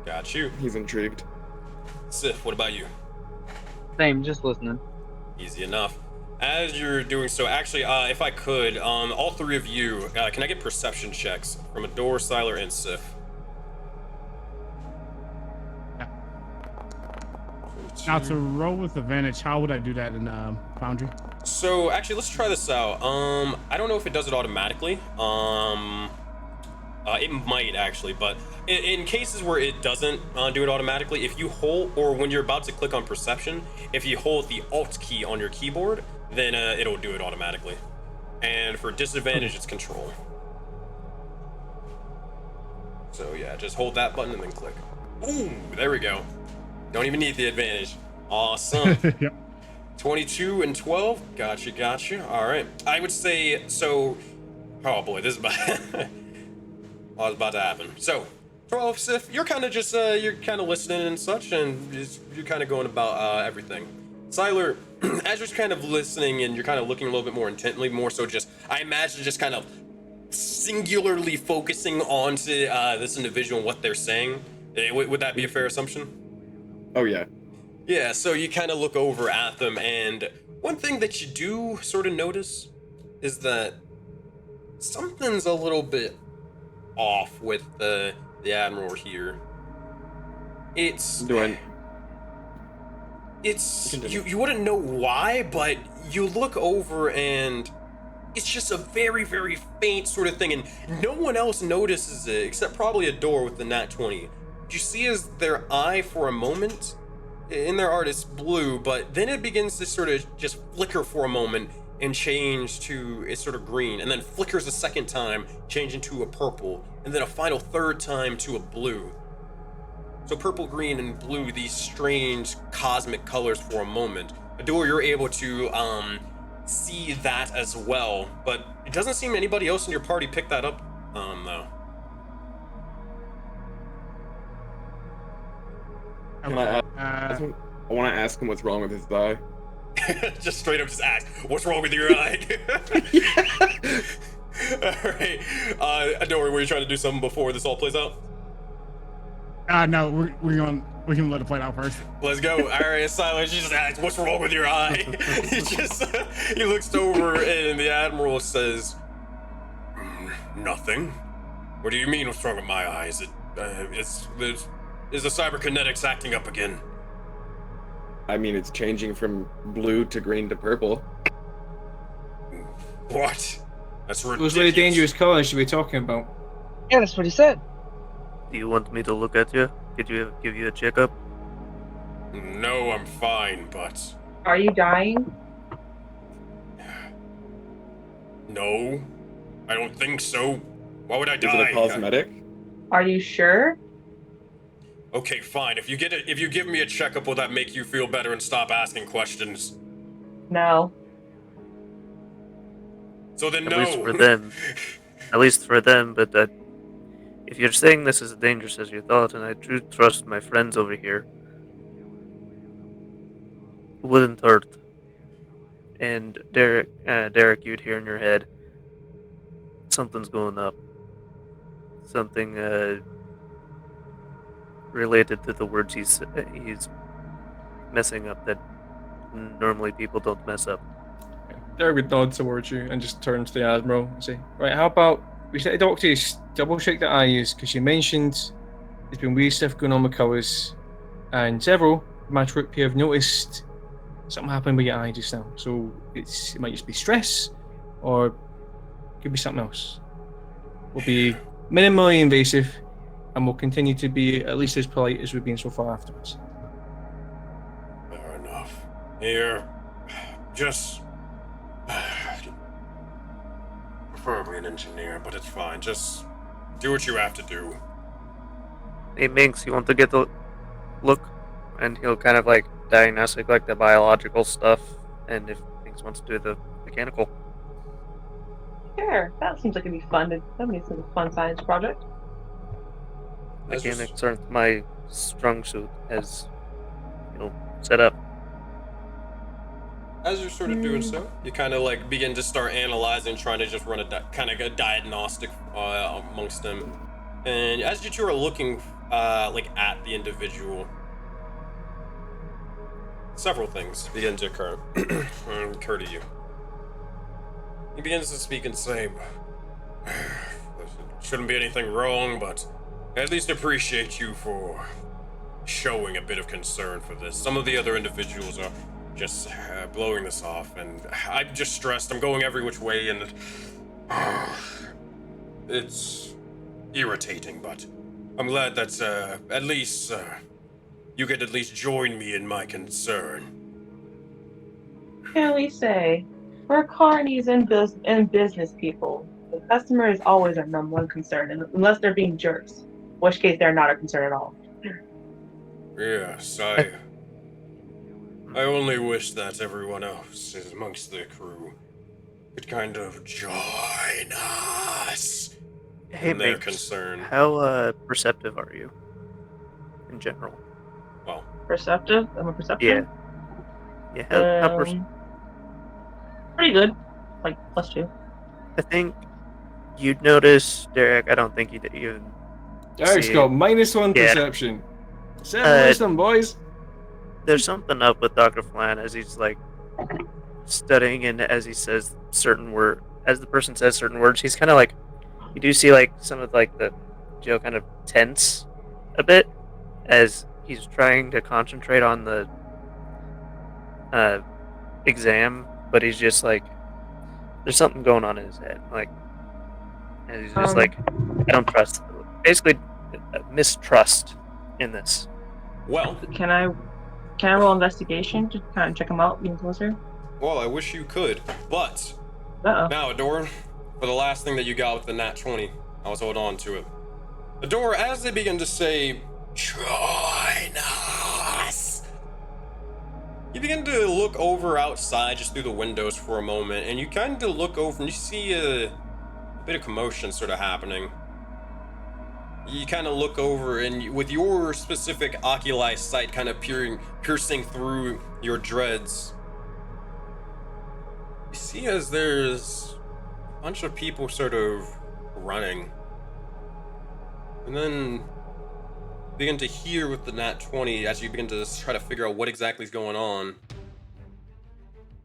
Got you. He's intrigued. Sif, what about you? Same, just listening. Easy enough. As you're doing so, actually, if I could, all three of you, can I get perception checks from Ador, Siler, and Sif? Yeah. Now, to roll with advantage, how would I do that in Foundry? So, actually, let's try this out. I don't know if it does it automatically. It might actually, but in cases where it doesn't do it automatically, if you hold, or when you're about to click on perception, if you hold the Alt key on your keyboard, then it'll do it automatically. And for disadvantage, it's control. So yeah, just hold that button and then click. Ooh, there we go. Don't even need the advantage. Awesome. Yep. 22 and 12. Gotcha. All right. I would say so. Oh boy, this is about. What's about to happen? So, 12, Sif, you're kind of just you're kind of listening and such, and you're kind of going about everything. Siler, as you're kind of listening and you're kind of looking a little bit more intently, more so just I imagine just kind of singularly focusing onto this individual and what they're saying. Would that be a fair assumption? Oh yeah. Yeah, so you kind of look over at them, and one thing that you do sort of notice is that something's a little bit off with the Admiral here. It's you wouldn't know why, but you look over and it's just a very, very faint sort of thing, and no one else notices it except probably a door with the nat 20. You see as their eye for a moment, in their art it's blue, but then it begins to sort of just flicker for a moment and change to a sort of green, and then flickers a second time, changing to a purple, and then a final third time to a blue. So purple, green, and blue, these strange cosmic colors for a moment. Adore, you're able to see that as well, but it doesn't seem anybody else in your party picked that up, though. Okay. I want to ask him what's wrong with his eye. Just straight up just ask, what's wrong with your eye? Alright, Adore, were you trying to do something before this all plays out? No, we can let it play out first. Let's go. Alright, Silence, she just asks, what's wrong with your eye? He looks over and the Admiral says, nothing. What do you mean what's wrong with my eye? Is the cyberkinetics acting up again? I mean, it's changing from blue to green to purple. What? That's ridiculous. Those very dangerous colors you were talking about. Yeah, that's what he said. Do you want me to look at you? Could you give you a checkup? No, I'm fine, but... Are you dying? No, I don't think so. Why would I die? Is it a cosmetic? Are you sure? Okay, fine. If you give me a checkup, will that make you feel better and stop asking questions? No. So then At no. least for them. At least for them, but if you're saying this is as dangerous as you thought, and I do trust my friends over here, wouldn't hurt. And Derek, you'd hear in your head, something's going up. Something related to the words he's messing up that normally people don't mess up. Derek would nod towards you and just turn to the Admiral and say, right, how about we set the doctors double check the eyes, because you mentioned there's been weird stuff going on with colours, and several of my troop here have noticed something happened with your eye just now. So it might just be stress, or it could be something else. We'll be minimally invasive, and we'll continue to be at least as polite as we've been so far afterwards. Fair enough. Here, just... preferably an engineer, but it's fine. Just do what you have to do. Hey Minx, you want to get a look? And he'll kind of like diagnostic like the biological stuff, and if Minx wants to do the mechanical. Sure. That seems like it'd be fun. Somebody's a fun science project. Mechanics aren't my strong suit, as set up. As you're sort of doing so, you kind of like begin to start analyzing, trying to just run a kind of a diagnostic amongst them. And as you two are looking like at the individual, several things begin to occur to you. He begins to speak and say, there shouldn't be anything wrong, but I at least appreciate you for showing a bit of concern for this. Some of the other individuals are just blowing this off, and I'm just stressed. I'm going every which way, and it's irritating, but I'm glad that at least you could at least join me in my concern. Can we say, we're carnies and business people. The customer is always our number one concern, unless they're being jerks, in which case they're not a concern at all. Yes, I only wish that everyone else amongst the crew could kind of join us Hey, in their Minx, concern. how perceptive are you in general? Well, Perceptive? I'm a perception? Yeah. How Pretty good. Like, +2. I think you'd notice, Derek. I don't think you'd even. Derek's see got it. -1 Yeah. perception. Seven wisdom, boys. There's something up with Dr. Flan as he's like studying, and as he says certain word, as the person says certain words, he's kind of like, you do see like some of like the Joe kind of tense a bit as he's trying to concentrate on the exam, but he's just like, there's something going on in his head, like, and he's just like, I don't trust, basically mistrust in this. well, Can I roll investigation to kind of check them out even closer? well, I wish you could, but Uh-oh. now, Adora, for the last thing that you got with the nat 20, I was holding on to it. Adora, as they begin to say, join us, you begin to look over outside just through the windows for a moment, and you kind of look over and you see a bit of commotion sort of happening. You kind of look over, and with your specific oculi sight kind of piercing through your dreads, you see as there's a bunch of people sort of running. And then begin to hear with the nat 20 as you begin to try to figure out what exactly is going on.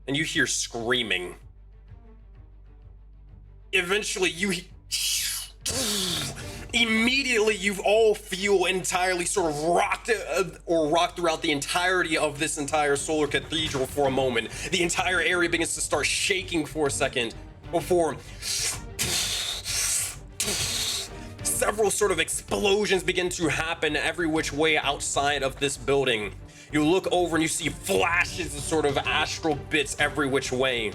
And you hear screaming. Eventually, immediately you all feel entirely sort of rocked throughout the entirety of this entire solar cathedral for a moment. The entire area begins to start shaking for a second before several sort of explosions begin to happen every which way outside of this building. You look over and you see flashes of sort of astral bits every which way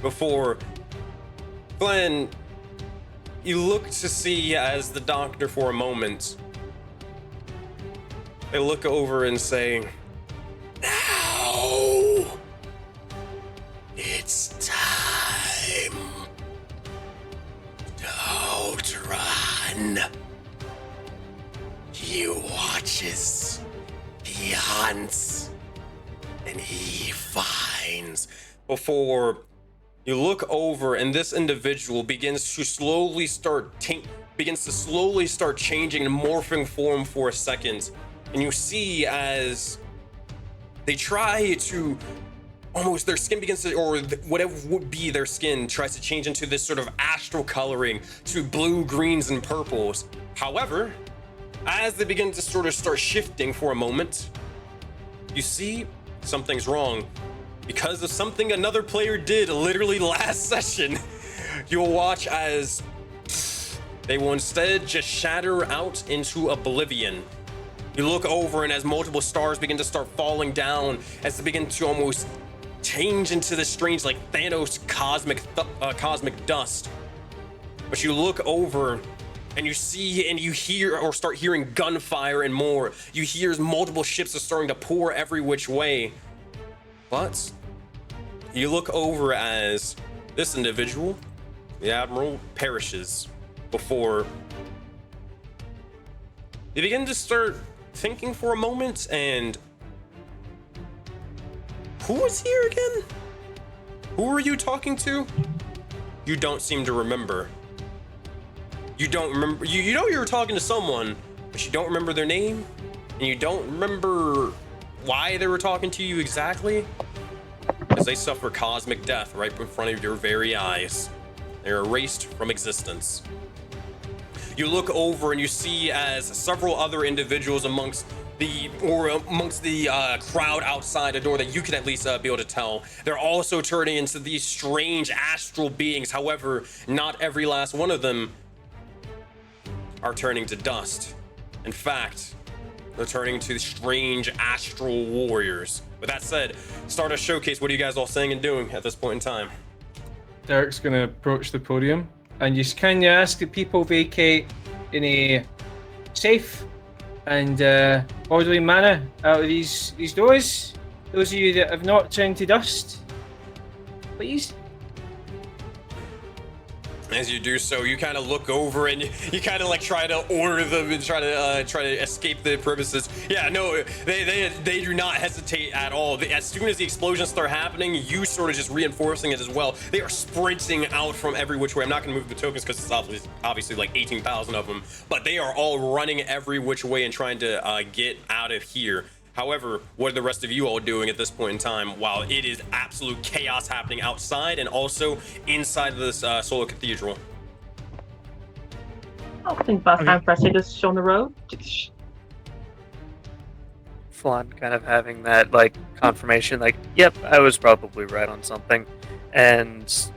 before Glenn, you look to see as the doctor for a moment. They look over and say, now it's time. Don't run. He watches, he hunts, and he finds. Before you look over and this individual begins to slowly start changing and morphing form for a second. And you see as they try to almost, their skin begins to, or whatever would be their skin tries to change into this sort of astral coloring to blue, greens, and purples. However, as they begin to sort of start shifting for a moment, you see something's wrong. Because of something another player did literally last session, you'll watch as they will instead just shatter out into oblivion. You look over and as multiple stars begin to start falling down, as they begin to almost change into this strange like Thanos cosmic dust. But you look over and you see and you hear or start hearing gunfire and more. You hear multiple ships are starting to pour every which way. But you look over as this individual, the Admiral, perishes before you begin to start thinking for a moment. And who was here again? Who are you talking to? You don't seem to remember. You don't remember. You know you were talking to someone, but you don't remember their name, and you don't remember why they were talking to you exactly. As they suffer cosmic death right in front of your very eyes. They're erased from existence. You look over and you see as several other individuals amongst the crowd outside a door that you could at least be able to tell. They're also turning into these strange astral beings. However, not every last one of them are turning to dust. In fact, they're turning to strange astral warriors. With that said, Stardust Showcase, what are you guys all saying and doing at this point in time? Derek's going to approach the podium, and you can you ask the people vacate in a safe and orderly manner out of these doors? Those of you that have not turned to dust, please. As you do so, you kind of look over and you kind of like try to order them and try to escape the premises. Yeah, no, they do not hesitate at all. As soon as the explosions start happening, you sort of just reinforcing it as well. They are sprinting out from every which way. I'm not going to move the tokens because it's obviously like 18,000 of them, but they are all running every which way and trying to get out of here. However, what are the rest of you all doing at this point in time while it is absolute chaos happening outside and also inside of this Solar Cathedral? I don't think about time for us to just show on the road. Flan kind of having that like confirmation, like, yep, I was probably right on something, and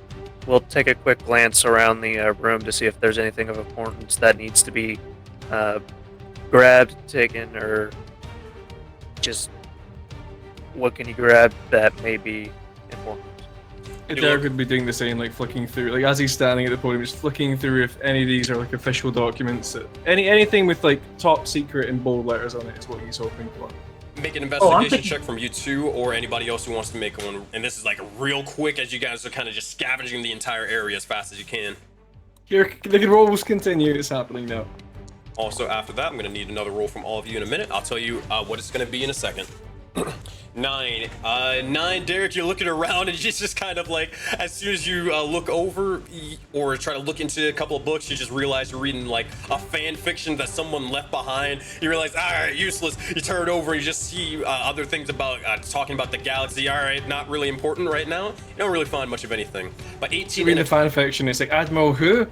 we'll take a quick glance around the room to see if there's anything of importance that needs to be grabbed, taken, or just what can you grab that may be important. Derek would be doing the same, like flicking through, like as he's standing at the podium, just flicking through if any of these are like official documents. Anything with like top secret in bold letters on it is what he's hoping for. Make an investigation check from you two or anybody else who wants to make one. And this is like real quick as you guys are kind of just scavenging the entire area as fast as you can. Here, the rolls continue. It's happening now. Also, after that, I'm going to need another roll from all of you in a minute. I'll tell you what it's going to be in a second. 9. 9, Derek, you're looking around and it's just kind of like, as soon as you look over or try to look into a couple of books, you just realize you're reading like a fan fiction that someone left behind. You realize, all right, useless. You turn over and you just see other things about talking about the galaxy. All right, not really important right now. You don't really find much of anything. But 18 in the fan fiction, it's like Admiral who?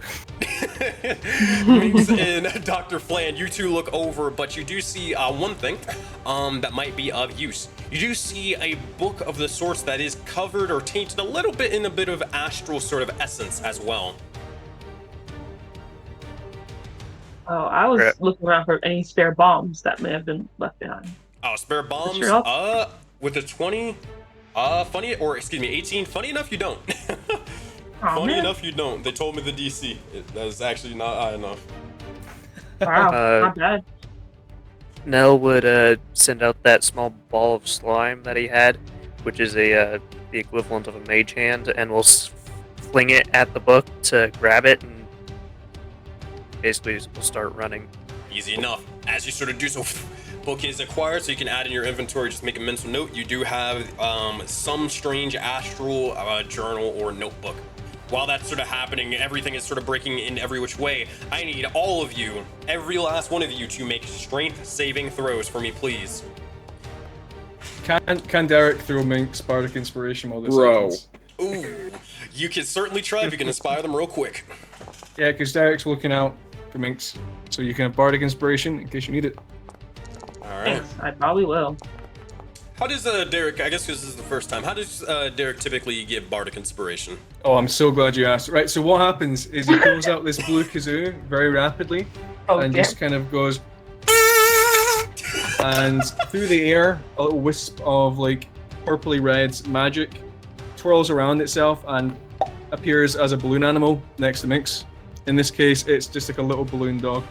Minx and Dr. Flan, you two look over, but you do see one thing that might be of use. You do see a book of the sorts that is covered or tainted a little bit in a bit of astral sort of essence as well. Oh, I was looking around for any spare bombs that may have been left behind. Oh, spare bombs? With a 20? 18. Funny enough, you don't. Funny enough, you don't. They told me the DC. That is actually not high enough. Wow, not bad. Nell would send out that small ball of slime that he had, which is the equivalent of a mage hand, and we'll fling it at the book to grab it, and basically we'll start running. Easy enough. As you sort of do so, book is acquired, so you can add in your inventory. Just make a mental note. You do have some strange astral journal or notebook. While that's sort of happening, everything is sort of breaking in every which way. I need all of you, every last one of you, to make strength saving throws for me, please. Can Derek throw Minx Bardic Inspiration while this happens? Ooh, you can certainly try if you can inspire them real quick. Yeah, because Derek's looking out for Minx, so you can have Bardic Inspiration in case you need it. All right. Thanks, I probably will. How does Derek, I guess because this is the first time, how does Derek typically give Bardic Inspiration? Oh, I'm so glad you asked. Right, so what happens is he pulls out this blue kazoo very rapidly and just kind of goes and through the air, a little wisp of like purpley red magic twirls around itself and appears as a balloon animal next to Minx. In this case, it's just like a little balloon dog.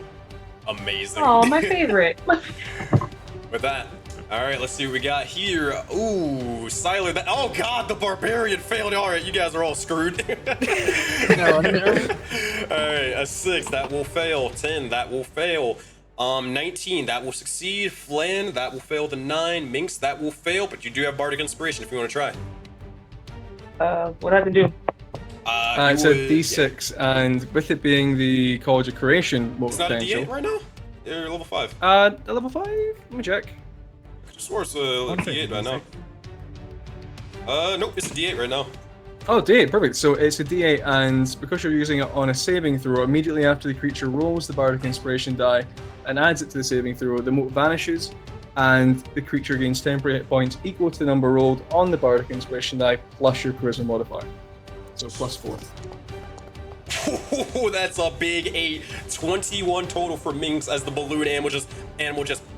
Amazing. Oh, my favorite. With that, all right, let's see what we got here. Ooh, Siler, oh God, the barbarian failed. All right, you guys are all screwed. No. All right, a 6, that will fail. 10, that will fail. 19, that will succeed. Flan, that will fail. The 9, Minx, that will fail, but you do have Bardic Inspiration if you want to try. What do I have to do? It's a D6, and with it being the College of Creation it's not potential. a D8 right now? You're level 5. A level 5? Let me check. I could swore it's a D8 right now. Nope, it's a D8 right now. Oh, D8, perfect. So it's a D8, and because you're using it on a saving throw, immediately after the creature rolls the Bardic Inspiration die and adds it to the saving throw, the mote vanishes, and the creature gains temporary hit points equal to the number rolled on the Bardic Inspiration die plus your Charisma modifier. So +4. Ooh, that's a big 8. 21 total for Minx as the balloon animal just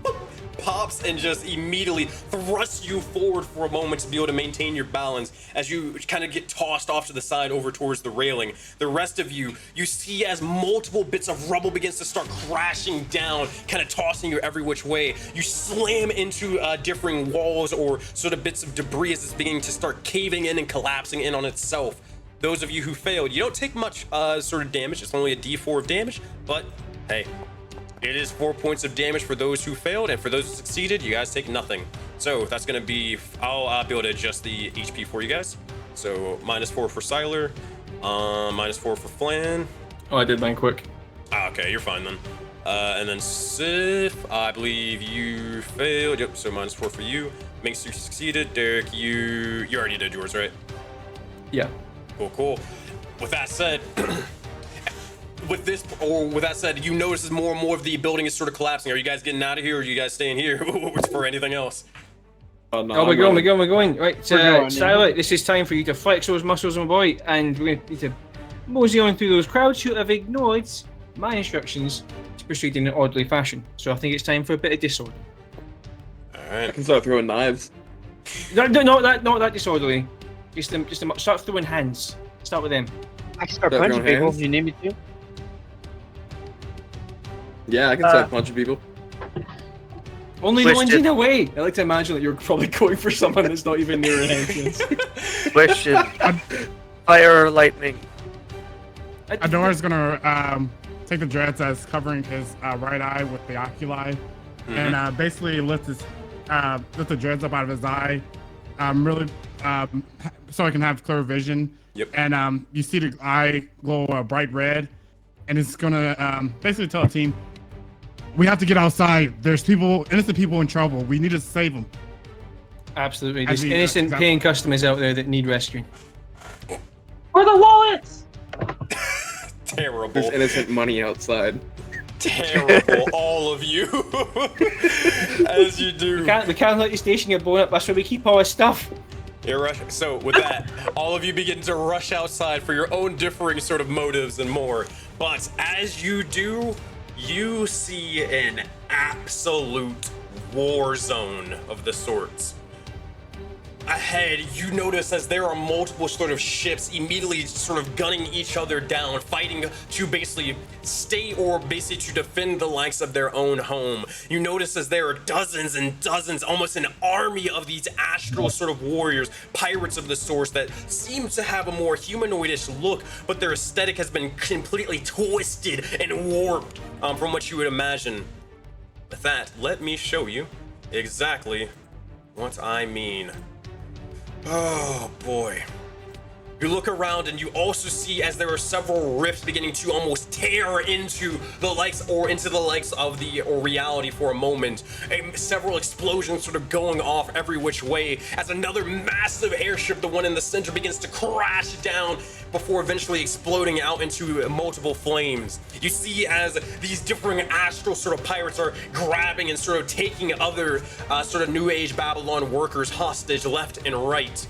boop, pops and just immediately thrusts you forward for a moment to be able to maintain your balance as you kind of get tossed off to the side over towards the railing. The rest of you see as multiple bits of rubble begins to start crashing down, kind of tossing you every which way. You slam into differing walls or sort of bits of debris as it's beginning to start caving in and collapsing in on itself. Those of you who failed, you don't take much sort of damage. It's only a d4 of damage, but hey, it is 4 points of damage for those who failed, and for those who succeeded, you guys take nothing. So that's gonna be, I'll be able to adjust the HP for you guys. So -4 for Siler, -4 for Flan. Oh, I did mine quick. Okay, you're fine then. And then Sif, I believe you failed. Yep, so -4 for you. Minx, you succeeded. Derek, you already did yours, right? Yeah. Cool. With that said, you notice as more and more of the building is sort of collapsing. Are you guys getting out of here, or are you guys staying here for anything else? Oh, we're going. Right, Styler, this is time for you to flex those muscles, my boy, and we're going to need to mosey on through those crowds who have ignored my instructions to proceed in an orderly fashion. So I think it's time for a bit of disorder. All right. I can start throwing knives. Not that disorderly. Just start throwing hands. Start with them. I can start Start punching throwing people hands? if you need me to. Yeah, I can start punching people. Only the ones Question. in the way. I like to imagine that you're probably going for someone that's not even near an entrance. Question: fire or lightning? Adora's gonna take the dreads as covering his right eye with the oculi, and basically lift the dreads up out of his eye, really so I can have clear vision. Yep. And you see the eye glow bright red, and it's gonna basically tell the team, we have to get outside. There's innocent people in trouble. We need to save them. Absolutely. There's innocent paying customers out there that need rescuing. For the wallets! Terrible. There's innocent money outside. Terrible, all of you. As you do. We can't let your station get blown up. That's where we keep all our stuff. So with that, all of you begin to rush outside for your own differing sort of motives and more. But as you do, you see an absolute war zone of the sorts. Ahead, you notice as there are multiple sort of ships immediately sort of gunning each other down, fighting to basically stay or basically to defend the likes of their own home. You notice as there are dozens and dozens, almost an army of these astral sort of warriors, pirates of the source that seem to have a more humanoidish look, but their aesthetic has been completely twisted and warped from what you would imagine. With that, let me show you exactly what I mean. Oh boy. You look around and you also see as there are several rifts beginning to almost tear into the likes of the reality for a moment. Several explosions sort of going off every which way as another massive airship, the one in the center, begins to crash down before eventually exploding out into multiple flames. You see as these differing astral sort of pirates are grabbing and sort of taking other sort of New Age Babylon workers hostage left and right.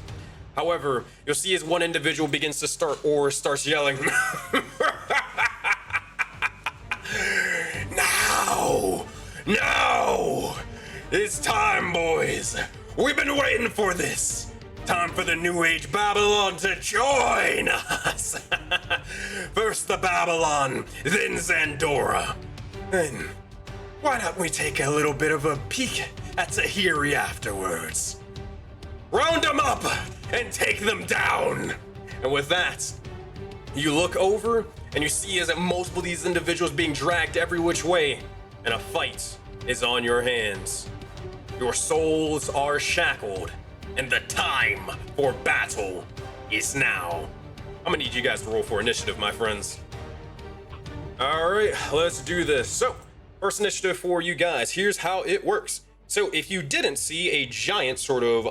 However, you'll see as one individual begins to starts yelling, Now! It's time, boys! We've been waiting for this! Time for the New Age Babylon to join us! First the Babylon, then Zandora. Then, why don't we take a little bit of a peek at Tahiri afterwards? Round them up and take them down! And with that, you look over and you see as multiple of these individuals being dragged every which way, and a fight is on your hands. Your souls are shackled, and the time for battle is now. I'm gonna need you guys to roll for initiative, my friends. All right, let's do this. So, first initiative for you guys. Here's how it works. So if you didn't see a giant sort of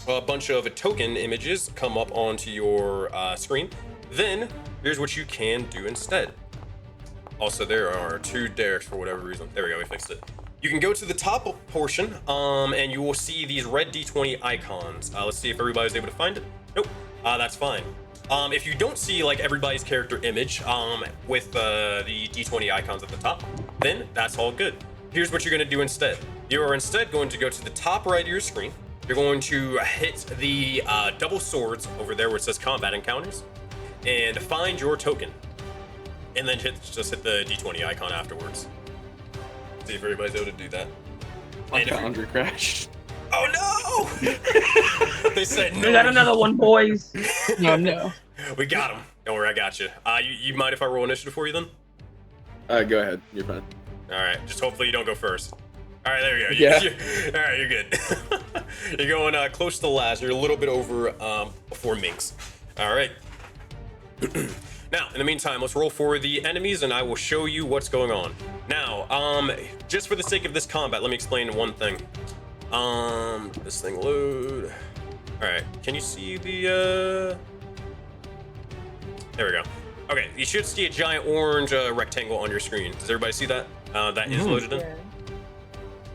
a bunch of token images come up onto your screen, then here's what you can do instead. Also, there are two Derek's for whatever reason. There we go, we fixed it. You can go to the top portion, and you will see these red D20 icons. Let's see if everybody's able to find it. Nope, that's fine. If you don't see like everybody's character image with the D20 icons at the top, then that's all good. Here's what you're going to do instead. You are instead going to go to the top right of your screen. You're going to hit the double swords over there where it says combat encounters and find your token. And then just hit the D20 icon afterwards. See if everybody's able to do that. My foundry crashed. Oh no! They said no. We got another one, boys. No. We got him. Don't worry, I got you. You mind if I roll initiative for you then? Go ahead. You're fine. All right. Just hopefully you don't go first. All right, there you go. Yeah. All right, you're good. You're going close to the last. You're a little bit over before Minx. All right. Now, in the meantime, let's roll for the enemies, and I will show you what's going on. Now, just for the sake of this combat, let me explain one thing. This thing load. All right, can you see the? There we go. Okay, you should see a giant orange rectangle on your screen. Does everybody see that? That is loaded in.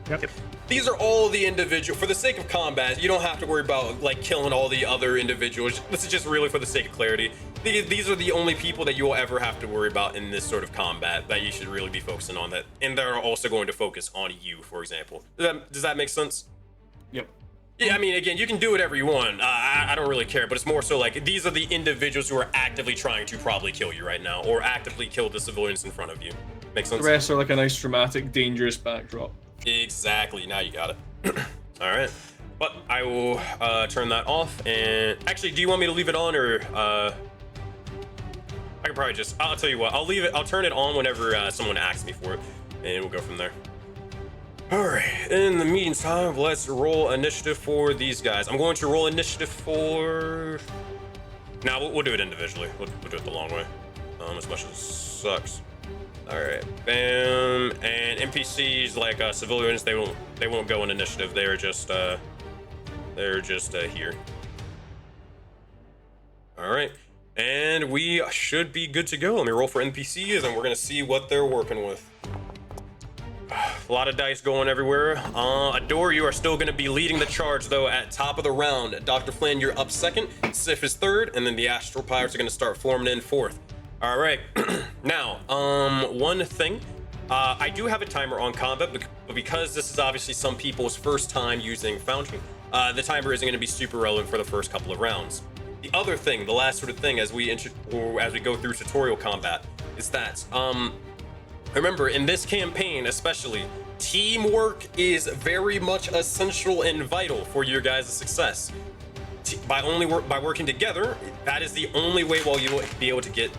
Yep. These are all the individual. For the sake of combat, you don't have to worry about like killing all the other individuals. This is just really for the sake of clarity. These are the only people that you will ever have to worry about in this sort of combat that you should really be focusing on. That, and they're also going to focus on you, for example. Does that make sense? Yep. Yeah, I mean, again, you can do whatever you want. I don't really care, but it's more so like these are the individuals who are actively trying to probably kill you right now, or actively kill the civilians in front of you. Make sense? The rest are like a nice, dramatic, dangerous backdrop. Exactly. Now you got it. All right. But I will turn that off. And actually, do you want me to leave it on, or I can probably just. I'll tell you what. I'll leave it. I'll turn it on whenever someone asks me for it, and we'll go from there. All right. In the meantime, let's roll initiative for these guys. I'm going to roll initiative for. Now we'll do it individually. We'll do it the long way. As much as it sucks. All right, bam. And NPCs like civilians, they won't go in initiative. They're just here. All right, and we should be good to go. Let me roll for NPCs, and we're gonna see what they're working with. A lot of dice going everywhere. Adore, you are still gonna be leading the charge though at top of the round. Dr. Flynn, you're up second. Sif is third, and then the Astral Pirates are gonna start forming in fourth. All right, now, one thing, I do have a timer on combat, but because this is obviously some people's first time using Foundry, the timer isn't going to be super relevant for the first couple of rounds. The other thing, the last sort of thing as we go through tutorial combat, is that, remember, in this campaign especially, teamwork is very much essential and vital for your guys' success. By working together, that is the only way you will be able to get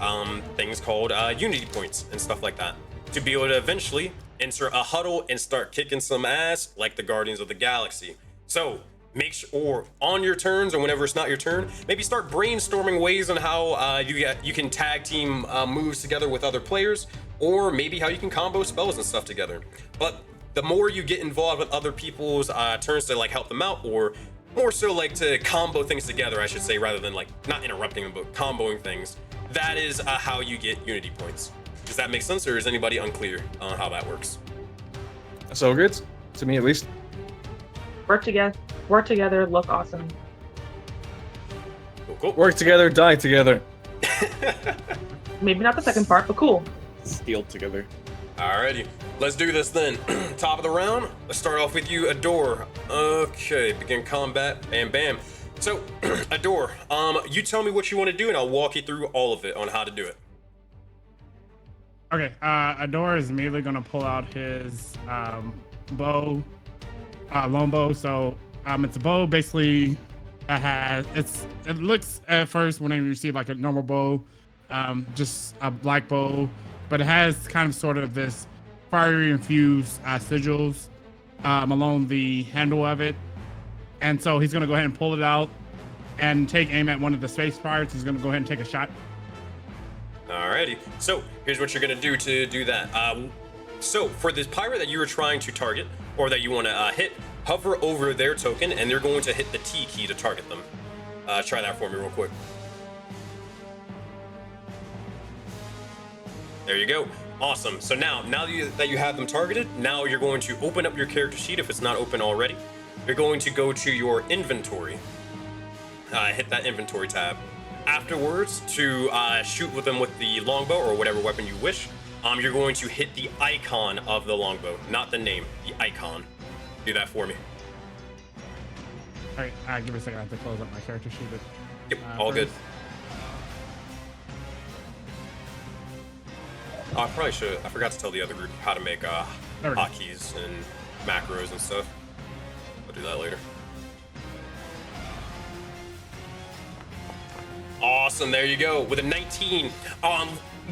things called unity points and stuff like that, to be able to eventually enter a huddle and start kicking some ass like the Guardians of the Galaxy. So make sure, or on your turns or whenever it's not your turn, maybe start brainstorming ways on how you can tag team moves together with other players, or maybe how you can combo spells and stuff together. But the more you get involved with other people's turns to like help them out, or more so like to combo things together, I should say, rather than like not interrupting them, but comboing things. That is how you get unity points. Does that make sense, or is anybody unclear on how that works? That's all good, to me at least. Work together, look awesome. Cool. Work together, die together. Maybe not the second part, but cool. Steal together. Alrighty, let's do this then. Top of the round, let's start off with you, Adore. Okay, begin combat, bam, bam. So, Adore, you tell me what you want to do, and I'll walk you through all of it on how to do it. Okay, Adore is immediately gonna pull out his bow, lone bow. So it's a bow basically that it looks at first whenever you see like a normal bow, just a black bow, but it has kind of sort of this fiery infused sigils along the handle of it. And so he's gonna go ahead and pull it out and take aim at one of the space pirates. He's gonna go ahead and take a shot. Alrighty, so here's what you're gonna do to do that. So for this pirate that you were trying to target, or that you wanna hit, hover over their token, and they're going to hit the T key to target them. Try that for me real quick. There you go. Awesome. So now that you have them targeted, now you're going to open up your character sheet if it's not open already. You're going to go to your inventory. Hit that inventory tab. Afterwards, to shoot with them with the longbow or whatever weapon you wish, you're going to hit the icon of the longbow, not the name, the icon. Do that for me. All right, give me a second. I have to close up my character sheet. Yep, all good. I probably should. I forgot to tell the other group how to make hotkeys and macros and stuff. I'll do that later. Awesome, there you go. With a 19,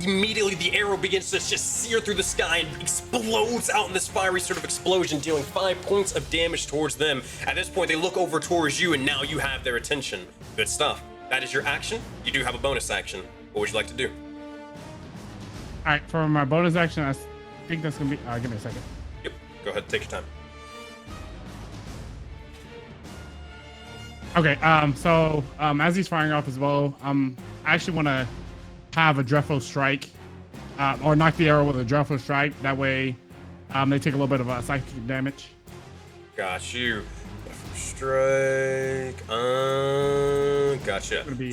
immediately the arrow begins to just sear through the sky and explodes out in this fiery sort of explosion, dealing 5 points of damage towards them. At this point, they look over towards you, and now you have their attention. Good stuff. That is your action. You do have a bonus action. What would you like to do? All right, for my bonus action, I think that's gonna be. Give me a second. Yep, go ahead, take your time. Okay, so as he's firing off his bow, I actually want to have a dreadful strike, or knock the arrow with a dreadful strike. That way, they take a little bit of psychic damage. Got you. Strike. Gotcha. It's gonna be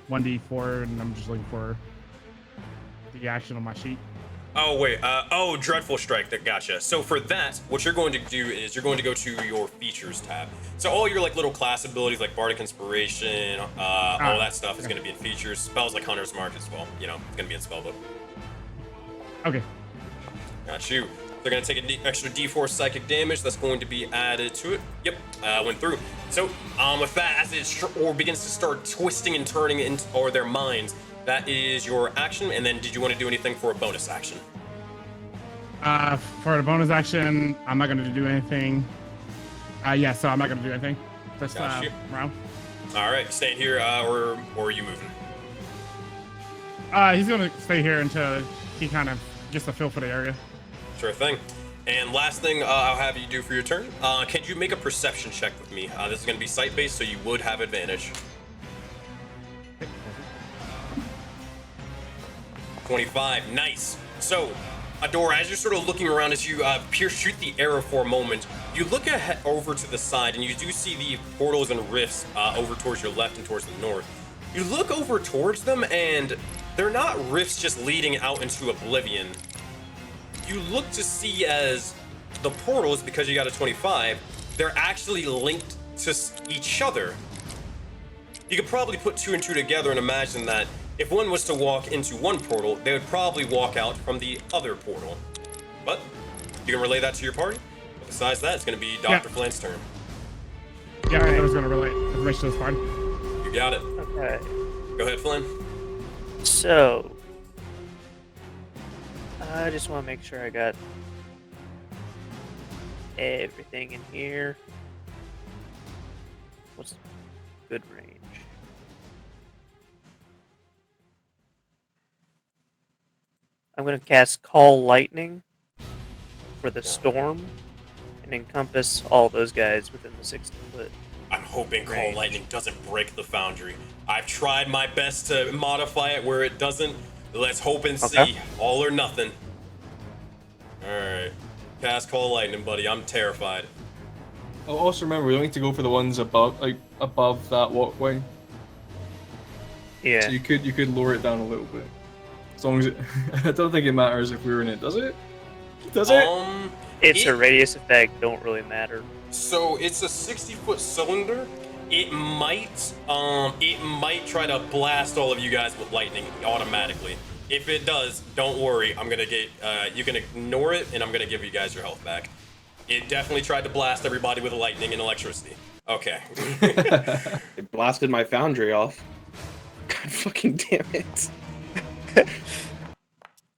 1d4, and I'm just looking for the action on my sheet. Oh wait, dreadful strike. That gotcha. So for that, what you're going to do is you're going to go to your features tab. So all your like little class abilities like Bardic Inspiration, all that stuff is going to be in features. Spells like Hunter's Mark as well. You know, it's going to be in spellbook. Okay. Got you. They're going to take an extra D4 psychic damage. That's going to be added to it. Yep, went through. So with that, as it begins to start twisting and turning into their minds. That is your action, and then did you want to do anything for a bonus action? For the bonus action, I'm not going to do anything. Yeah, so I'm not going to do anything this round. All right, staying here, or are you moving? He's going to stay here until he kind of gets a feel for the area. Sure thing. And last thing I'll have you do for your turn, can you make a perception check with me? This is going to be sight-based, so you would have advantage. 25, nice. So, Adora, as you're sort of looking around as you shoot the arrow for a moment, you look ahead over to the side and you do see the portals and rifts over towards your left and towards the north. You look over towards them and they're not rifts just leading out into oblivion. You look to see as the portals, because you got a 25, they're actually linked to each other. You could probably put 2 and 2 together and imagine that if one was to walk into one portal, they would probably walk out from the other portal. But you can relay that to your party. But besides that, it's going to be Dr. Flynn's turn. Yeah, I was going to relay information to this party. You got it. Okay. Go ahead, Flynn. So, I just want to make sure I got everything in here. What's good range? I'm going to cast Call Lightning for the storm and encompass all those guys within the 60-foot. I'm hoping Call range. Lightning doesn't break the foundry. I've tried my best to modify it where it doesn't. Let's hope and see. Okay. All or nothing. Alright. Cast Call Lightning, buddy. I'm terrified. Oh, also remember, we don't need to go for the ones above that walkway. Yeah. So you could lower it down a little bit. As long as it, I don't think it matters if we're in it, does it? Does it? It's a radius effect, don't really matter. So it's a 60-foot cylinder. It might try to blast all of you guys with lightning automatically. If it does, don't worry. I'm gonna get you can ignore it, and I'm gonna give you guys your health back. It definitely tried to blast everybody with lightning and electricity. Okay. It blasted my foundry off. God fucking damn it.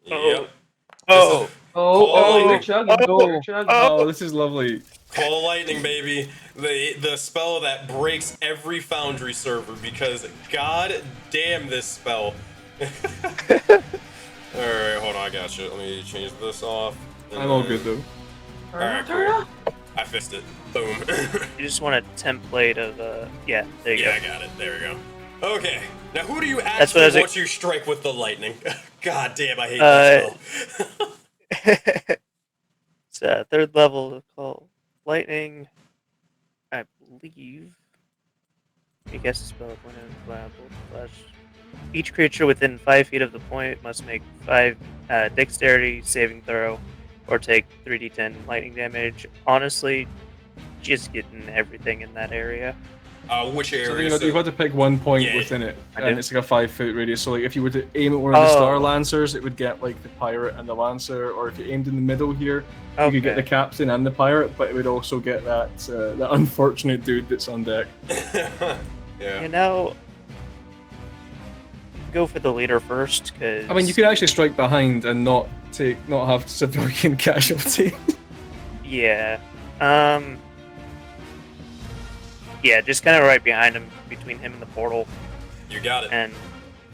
Yep. Oh. You're chugging. You're chugging. Oh, this is lovely. Call Lightning, baby. The spell that breaks every Foundry server, because god damn this spell. Alright, hold on, I got you. Let me change this off. I'm all good though. Alright, cool. I fixed it. Boom. You just want a template of, yeah, there you Yeah, I go. got it. There we go. Okay. Now, who do you That's what I actually was want you strike with the lightning? God damn, I hate that spell. It's third level called Lightning, I believe. You cast a spell when in flash. Each creature within 5 feet of the point must make 5 dexterity saving throw or take 3d10 lightning damage. Honestly, just getting everything in that area. Which So area? you've got to pick one point Yeah, within it, I and do. it's like a 5-foot radius. So like if you were to aim at one of the Star Oh. Lancers, it would get like the pirate and the lancer, or if you aimed in the middle here, you could get the Okay. captain and the pirate, but it would also get that unfortunate dude that's on deck. Yeah. You know, go for the leader first, because I mean, you could actually strike behind and not have civilian casualty. Yeah. Yeah, just kind of right behind him, between him and the portal. You got it. And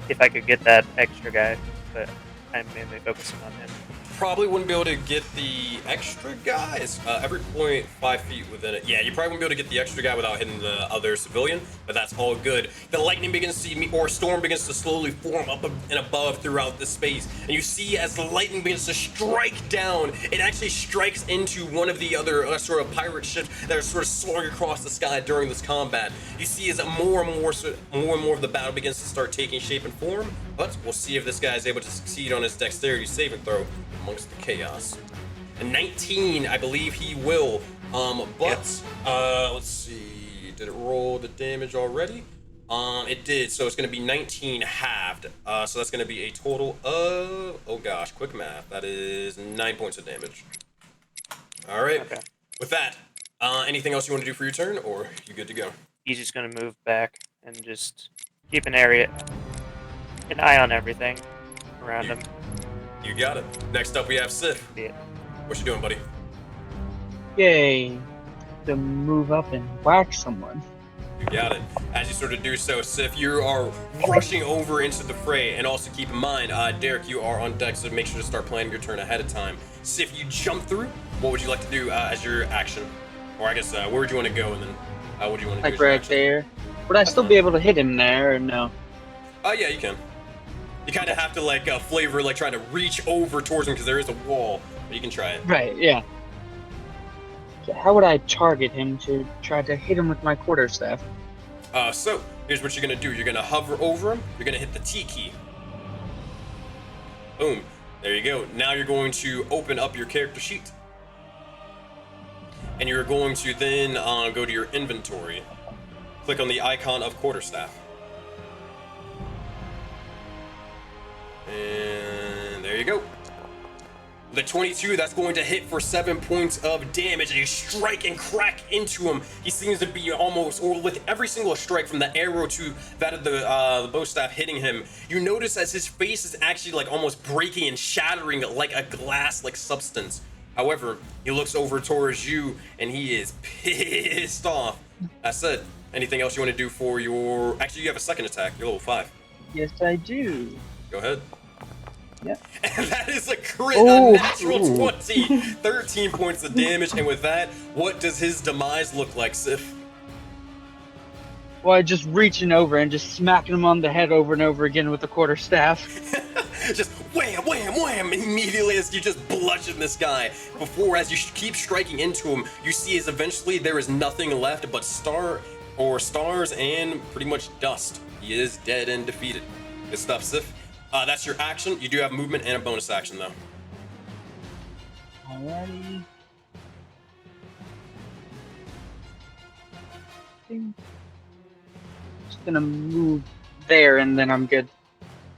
if I could get that extra guy, but I'm mainly focusing on him. Probably wouldn't be able to get the extra guys. Every point 5 feet within it. Yeah, you probably wouldn't be able to get the extra guy without hitting the other civilian, but that's all good. The lightning begins to, or storm begins to slowly form up and above throughout the space, and you see as the lightning begins to strike down, it actually strikes into one of the other sort of pirate ships that are sort of soaring across the sky during this combat. You see as more and more of the battle begins to start taking shape and form, but we'll see if this guy is able to succeed on his dexterity saving throw amongst the chaos. And 19, I believe he will. Let's see. Did it roll the damage already? It did. So it's going to be 19 halved. So that's going to be a total of, oh gosh, quick math. That is 9 points of damage. All right. Okay. With that, anything else you want to do for your turn, or you good to go? He's just gonna move back and just keep an eye on everything around him. You got it. Next up, we have Sith. Yeah. What you doing, buddy? Yay! To move up and whack someone. You got it. As you sort of do so, Sif, you are rushing over into the fray, and also keep in mind, Derek, you are on deck, so make sure to start planning your turn ahead of time. Sif, you jump through. What would you like to do as your action? Or I guess, where would you want to go, and then what would you want to do? Like as your right action? there. Would I still be able to hit him there or no? Yeah, you can. You kind of have to, like, flavor, like, trying to reach over towards him, because there is a wall, but you can try it. Right, yeah. So how would I target him to try to hit him with my quarterstaff? So, here's what you're going to do. You're going to hover over him. You're going to hit the T key. Boom. There you go. Now you're going to open up your character sheet. And you're going to then go to your inventory. Click on the icon of quarterstaff. And there you go. The 22, that's going to hit for 7 points of damage, and you strike and crack into him. He seems to be almost, or with every single strike from the arrow to that of the bow staff hitting him, you notice as his face is actually like almost breaking and shattering like a glass-like substance. However, he looks over towards you, and he is pissed off. That said, anything else you want to do for your... Actually, you have a second attack. You're level 5. Yes, I do. Go ahead. Yep. And that is a crit, Ooh. a natural 20. 13 points of damage. And with that, what does his demise look like, Sif? Well, just reaching over and just smacking him on the head over and over again with the quarterstaff. Just wham, wham, wham, immediately as you just bludgeon this guy. Before, as you keep striking into him, you see as eventually there is nothing left but stars and pretty much dust. He is dead and defeated. Good stuff, Sif. That's your action. You do have movement and a bonus action, though. Alrighty. Just gonna move there and then I'm good.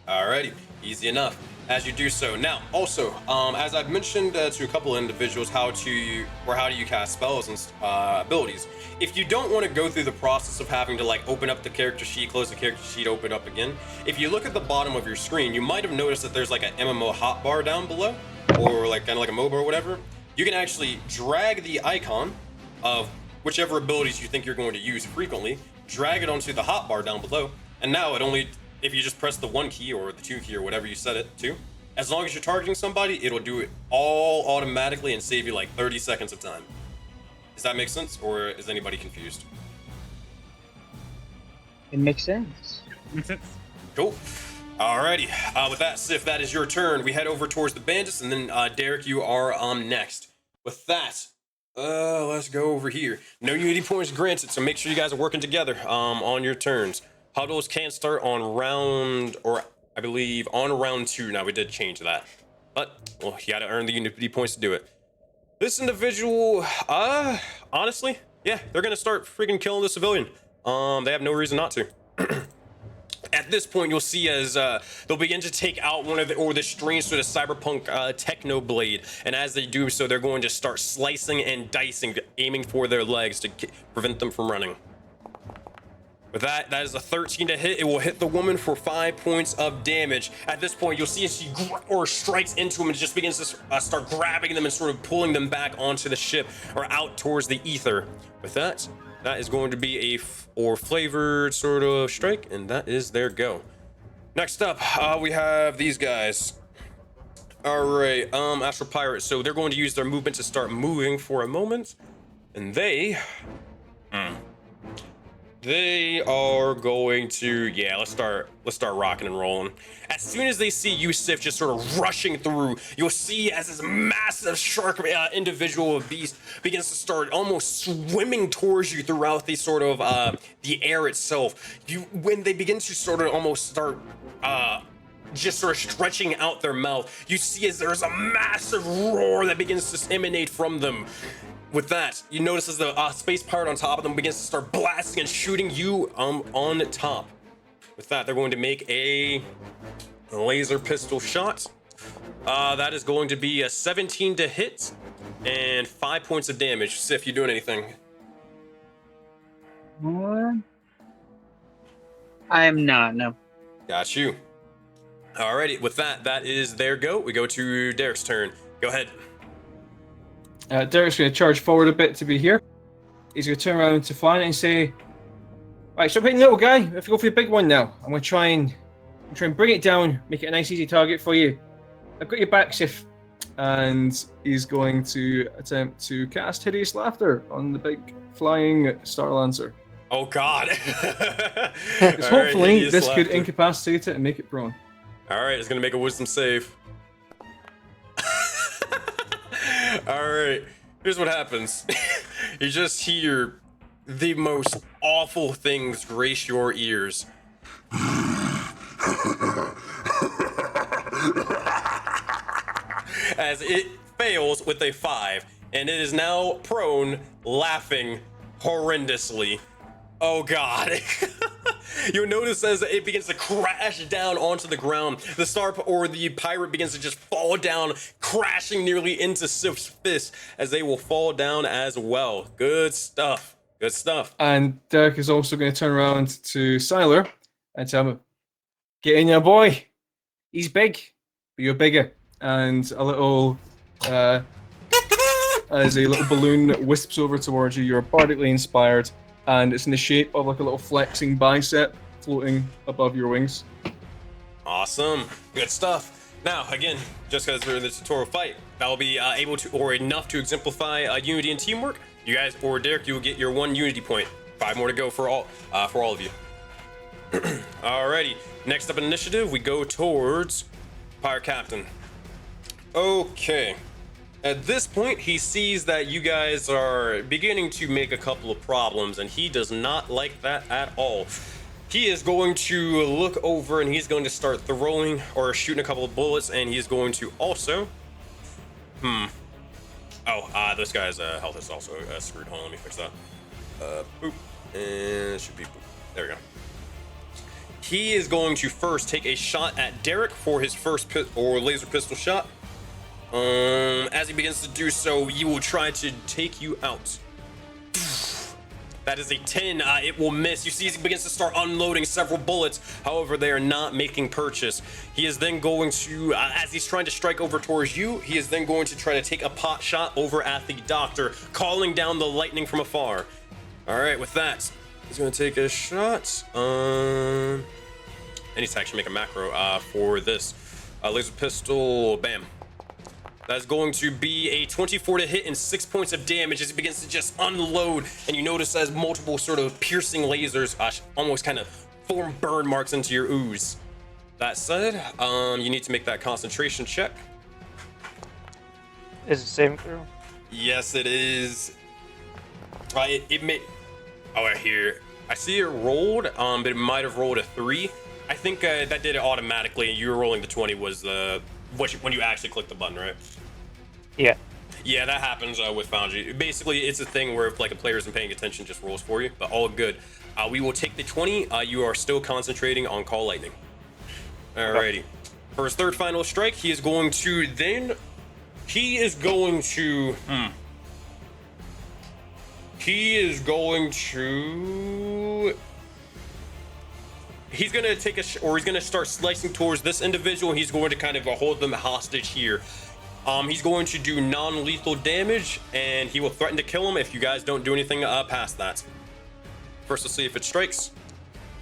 Alrighty, easy enough. As you do so. Now, also, as I've mentioned to a couple of individuals how do you cast spells and abilities. If you don't want to go through the process of having to like open up the character sheet, close the character sheet, open up again, if you look at the bottom of your screen, you might have noticed that there's like an MMO hotbar down below, or like kind of like a MOBA or whatever. You can actually drag the icon of whichever abilities you think you're going to use frequently, drag it onto the hotbar down below, and now it only, if you just press the 1 key or the 2 key or whatever you set it to, as long as you're targeting somebody, it'll do it all automatically and save you like 30 seconds of time. Does that make sense, or is anybody confused? It makes sense. Makes sense. Cool. Alrighty. With that, Sif, that is your turn. We head over towards the bandits, and then Derek, you are next. With that, Let's go over here. No unity points granted, so make sure you guys are working together on your turns. Huddles can start on round, or I believe on round 2. Now we did change that, but well, you gotta earn the unity points to do it. This individual, honestly, yeah, they're gonna start freaking killing the civilian. They have no reason not to. At this point, you'll see as they'll begin to take out one of the strange sort of cyberpunk techno blade, and as they do so, they're going to start slicing and dicing, aiming for their legs to prevent them from running. With that is a 13 to hit. It will hit the woman for 5 points of damage. At this point, you'll see as she strikes into him and just begins to start grabbing them and sort of pulling them back onto the ship or out towards the ether. With that is going to be a flavored sort of strike, and that is their go. Next up, we have these guys. All right, Astral Pirates. So they're going to use their movement to start moving for a moment, and they are going to, yeah, let's start rocking and rolling. As soon as they see Yusuf just sort of rushing through, you'll see as this massive shark individual beast begins to start almost swimming towards you throughout the sort of the air itself. When they begin to sort of almost start just sort of stretching out their mouth, you see as there's a massive roar that begins to emanate from them. With that, you notice as the space pirate on top of them begins to start blasting and shooting you on top. With that, they're going to make a laser pistol shot. That is going to be a 17 to hit and 5 points of damage. Sif, you doing anything? I am not, no. Got you. Alrighty, with that is their go. We go to Derek's turn. Go ahead. Derek's going to charge forward a bit to be here. He's going to turn around to Flan and say, "Right, stop hitting little guy. We have to go for the big one now. I'm going to try and bring it down, make it a nice easy target for you. I've got your back, Sif." And he's going to attempt to cast Hideous Laughter on the big flying Star Lancer. Oh God. Because hopefully this could incapacitate it and make it prone. Alright, it's going to make a wisdom save. Alright, here's what happens. You just hear the most awful things grace your ears. As it fails with a 5, and it is now prone, laughing horrendously. Oh God. You'll notice as it begins to crash down onto the ground, the the pirate begins to just fall down, crashing nearly into Sif's fist, as they will fall down as well. Good stuff. Good stuff. And Derek is also going to turn around to Siler and tell him, "Get in there, boy. He's big, but you're bigger." And a little, as a little balloon wisps over towards you, you're bardically inspired. And it's in the shape of like a little flexing bicep floating above your wings. Awesome. Good stuff. Now, again, just because we're in the tutorial fight, that'll be able to, or enough to exemplify unity and teamwork. You guys, or Derek, you will get your 1 unity point. 5 more to go for all of you. Alrighty. Next up in initiative, we go towards Pirate Captain. Okay. At this point, he sees that you guys are beginning to make a couple of problems, and he does not like that at all. He is going to look over and he's going to start throwing or shooting a couple of bullets, and he's going to also... this guy's health is also screwed. Hold on, let me fix that. Boop. And it should be boop. There we go. He is going to first take a shot at Derek for his first laser pistol shot. As he begins to do so, he will try to take you out. That is a 10. It will miss. You see he begins to start unloading several bullets. However, they are not making purchase. He is then going to, as he's trying to strike over towards you, he is then going to try to take a pot shot over at the doctor, calling down the lightning from afar. All right, with that, he's going to take a shot. And he's actually make a macro for this laser pistol. Bam. That's going to be a 24 to hit and 6 points of damage as he begins to just unload. And you notice as multiple sort of piercing lasers almost kind of form burn marks into your ooze. That said, you need to make that concentration check. Is it saving throw? Yes, it is. It may. Oh, right here. I see it rolled, but it might have rolled a 3. I think that did it automatically. You were rolling the 20 was when you actually click the button, right? Yeah. Yeah, that happens with Foundry. Basically, it's a thing where if like a player isn't paying attention, just rolls for you. But all good. We will take the 20. You are still concentrating on Call Lightning. Alrighty. For his third final strike, he is going to then. He is going to. He is going to. He's gonna take he's gonna start slicing towards this individual. He's going to kind of hold them hostage here. He's going to do non-lethal damage, and he will threaten to kill him if you guys don't do anything past that. First, let's see if it strikes.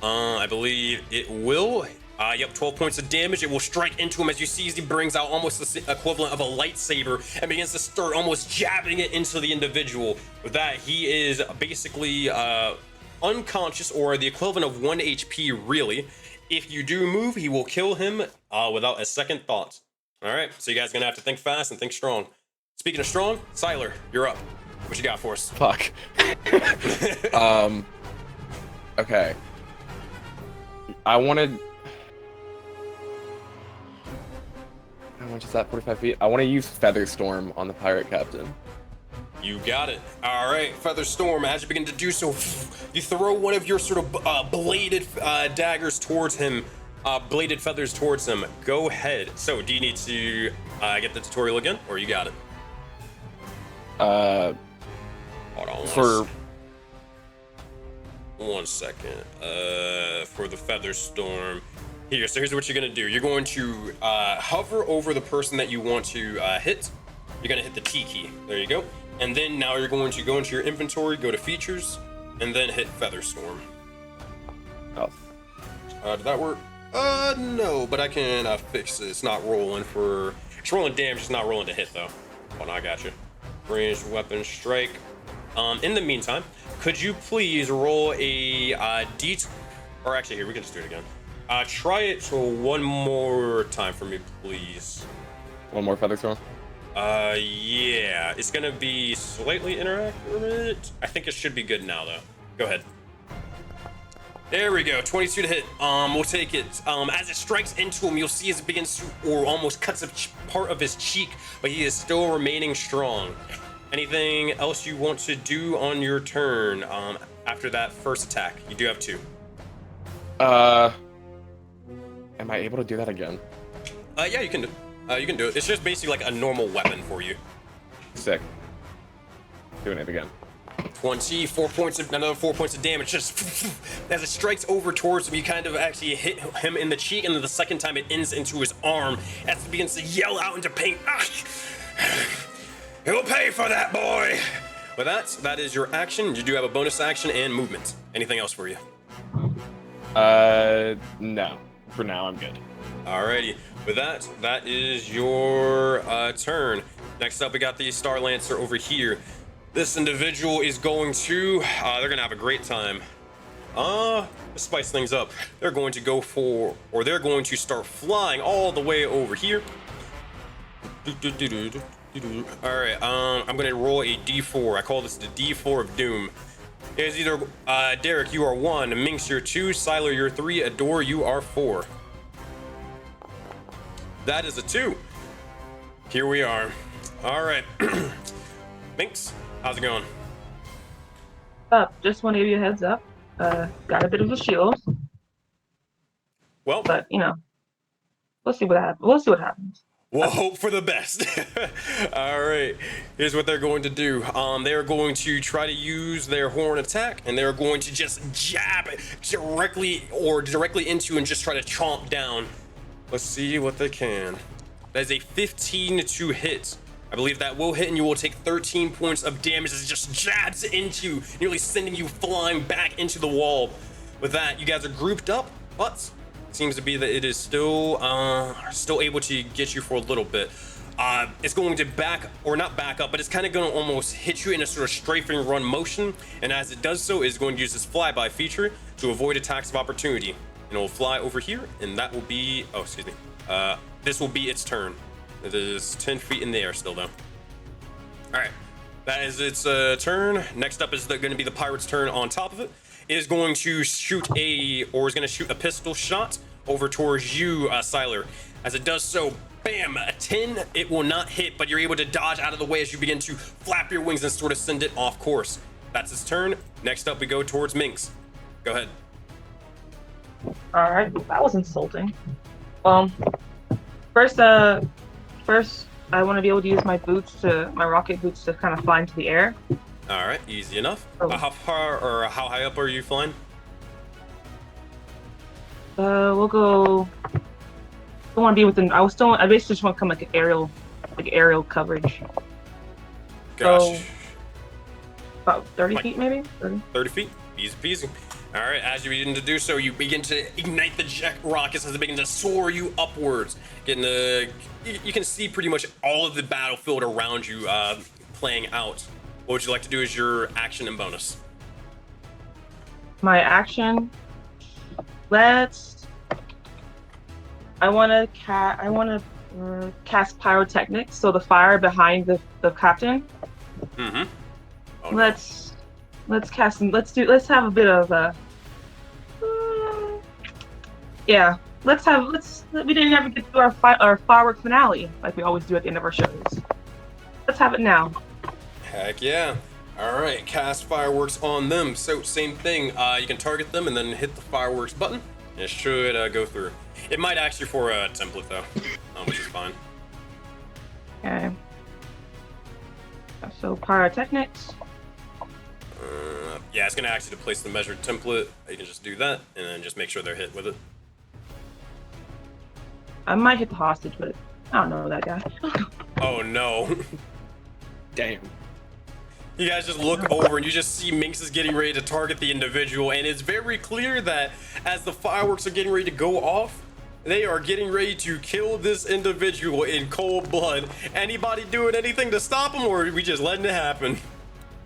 I believe it will. Yep, 12 points of damage. It will strike into him as you see as he brings out almost the equivalent of a lightsaber and begins to start almost jabbing it into the individual. With that, he is basically unconscious, or the equivalent of 1 HP, really. If you do move, he will kill him without a second thought. All right, so you guys are gonna have to think fast and think strong. Speaking of strong, Siler, you're up. What you got for us? Fuck. Okay. I wanted. How much is that? 45 feet? I want to use Featherstorm on the pirate captain. You got it. All right, Featherstorm, as you begin to do so, you throw one of your sort of bladed daggers towards him, bladed feathers towards him. Go ahead. So, do you need to get the tutorial again, or you got it? Hold on. One second. For the Featherstorm. Here, so here's what you're gonna do. You're going to hover over the person that you want to hit. You're gonna hit the T key. There you go. And then now you're going to go into your inventory, go to features, and then hit Featherstorm. Oh. Did that work? No, but I can fix it. It's not rolling for. It's rolling damage. It's not rolling to hit though. Hold on, I got you. Ranged weapon strike. In the meantime, could you please roll a D? Or actually, here we can just do it again. Try it one more time for me, please. One more Featherstorm? Yeah. It's gonna be slightly inaccurate. I think it should be good now, though. Go ahead. There we go, 22 to hit. We'll take it. As it strikes into him, you'll see as it begins to, or almost cuts a part of his cheek, but he is still remaining strong. Anything else you want to do on your turn after that first attack? You do have 2. Am I able to do that again? Yeah, you can do. You can do it. It's just basically like a normal weapon for you. Sick. Doing it again. 24 points of another 4 points of damage. Just as it strikes over towards him, you kind of actually hit him in the cheek, and then the second time it ends into his arm as he begins to yell out into pain. He'll pay for that, boy. With that is your action. You do have a bonus action and movement. Anything else for you? No. For now, I'm good. Alrighty. With that is your turn. Next up, we got the Star Lancer over here. This individual is going to, they're gonna have a great time. To spice things up, they're going to go for, or they're going to start flying all the way over here. Alright, I'm gonna roll a D4. I call this the D4 of Doom. It's either, Derek, you are 1, Minx, you're 2, Siler, you're 3, Adore, you are 4. That is a 2. Here we are. Alright. Minx, how's it going? Just want to give you a heads up. Got a bit of a shield, Well, but we'll see what happens. We'll see what happens. we'll hope for the best. Alright, here's what they're going to do. They're going to try to use their horn attack, and they're going to just jab directly into and just try to chomp down. Let's see what they can. That is a 15 to hit. I believe that will hit, and you will take 13 points of damage as it just jabs into, nearly sending you flying back into the wall. With that, you guys are grouped up, but it seems to be that it is still able to get you for a little bit. It's going to not back up, but it's kind of going to almost hit you in a sort of strafing run motion. And as it does so, it's going to use this flyby feature to avoid attacks of opportunity. And it will fly over here, and that will be, oh, excuse me. This will be its turn. It is 10 feet in the air still, though. All right, That is its turn. Next up is going to be the pirate's turn on top of it. It is going to shoot a pistol shot over towards you, Siler. As it does so, bam, a 10. It will not hit, but you're able to dodge out of the way as you begin to flap your wings and sort of send it off course. That's its turn. Next up, we go towards Minx. Go ahead. All right, that was insulting. First, I want to be able to use my rocket boots to kind of fly into the air. All right, easy enough. Oh. How far or how high up are you flying? We'll go. Don't want to be within. I basically just want to come like aerial coverage. Gosh. So, about 30 feet, maybe. 30 feet, easy peasy. All right, as you begin to do so, you begin to ignite the jet rockets as they begin to soar you upwards. You can see pretty much all of the battlefield around you playing out. What would you like to do as your action and bonus? My action. I want to cast pyrotechnics, so the fire behind the captain. Mm-hmm. Oh, Let's have a bit of a. Yeah. We didn't ever get to our firework finale like we always do at the end of our shows. Let's have it now. Heck yeah. All right, cast fireworks on them. So same thing, you can target them and then hit the fireworks button. It should go through. It might ask you for a template though, which is fine. Okay. So pyrotechnics. Yeah, it's gonna ask you to place the measured template. You can just do that and then just make sure they're hit with it. I might hit the hostage, but I don't know that guy. Oh no. Damn. You guys just look over and you just see Minx is getting ready to target the individual, and it's very clear that as the fireworks are getting ready to go off, they are getting ready to kill this individual in cold blood. Anybody doing anything to stop them, or are we just letting it happen?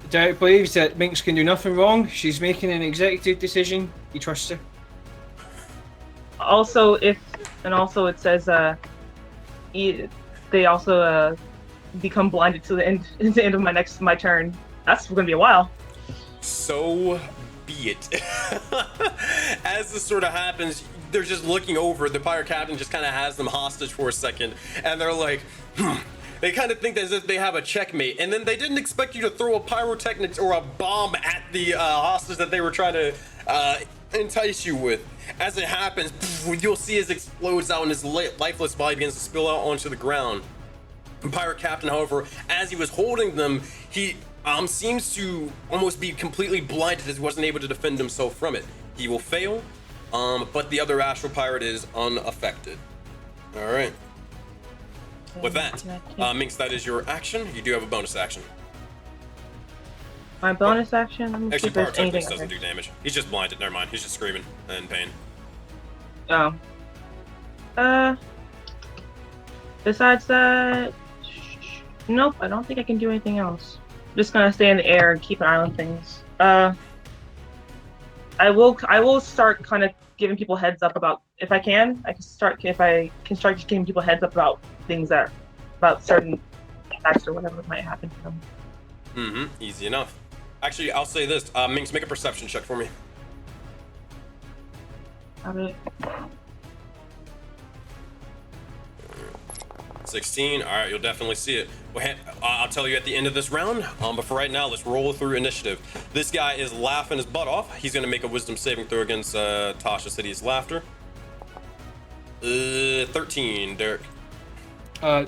Derek believes that Minx can do nothing wrong. She's making an executive decision. He trusts her. Also, it says they also become blinded to the end of my turn. That's gonna be a while. So be it. As this sort of happens, they're just looking over. The pirate captain just kind of has them hostage for a second, and they're like, They kind of think as if they have a checkmate, and then they didn't expect you to throw a pyrotechnics or a bomb at the hostage that they were trying to entice you with. As it happens, you'll see as it explodes out and his lifeless body begins to spill out onto the ground. The pirate captain, however, as he was holding them, he seems to almost be completely blinded as he wasn't able to defend himself from it. He will fail, but the other astral pirate is unaffected. All right. With that, Minx, that is your action. You do have a bonus action. My bonus action? Let me see Actually, if there's anything pyrotechnics doesn't do damage. He's just blinded. Never mind. He's just screaming in pain. Oh. Besides that, nope. I don't think I can do anything else. I'm just gonna stay in the air and keep an eye on things. I will start kind of giving people heads up about if I can start just giving people heads up about things about certain attacks or whatever might happen to them. Mm-hmm. Easy enough. Actually, I'll say this. Minx, make a perception check for me. Have it. 16. All right, you'll definitely see it. Well, I'll tell you at the end of this round. But for right now, let's roll through initiative. This guy is laughing his butt off. He's gonna make a wisdom saving throw against Tasha City's laughter. 13, Derek.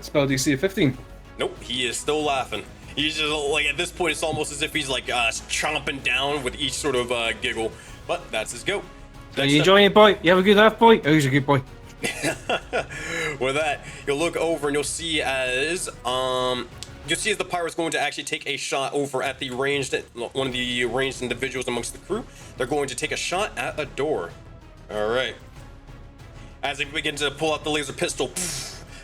Spell DC of 15. Nope, he is still laughing. He's just like, at this point, it's almost as if he's like chomping down with each sort of giggle. But that's his go. Are you enjoying it, boy? You have a good laugh, boy? Oh, he's a good boy. With that, you'll look over and you'll see as the pirate's going to actually take a shot over at the one of the ranged individuals amongst the crew. They're going to take a shot at a door. All right. As they begin to pull out the laser pistol,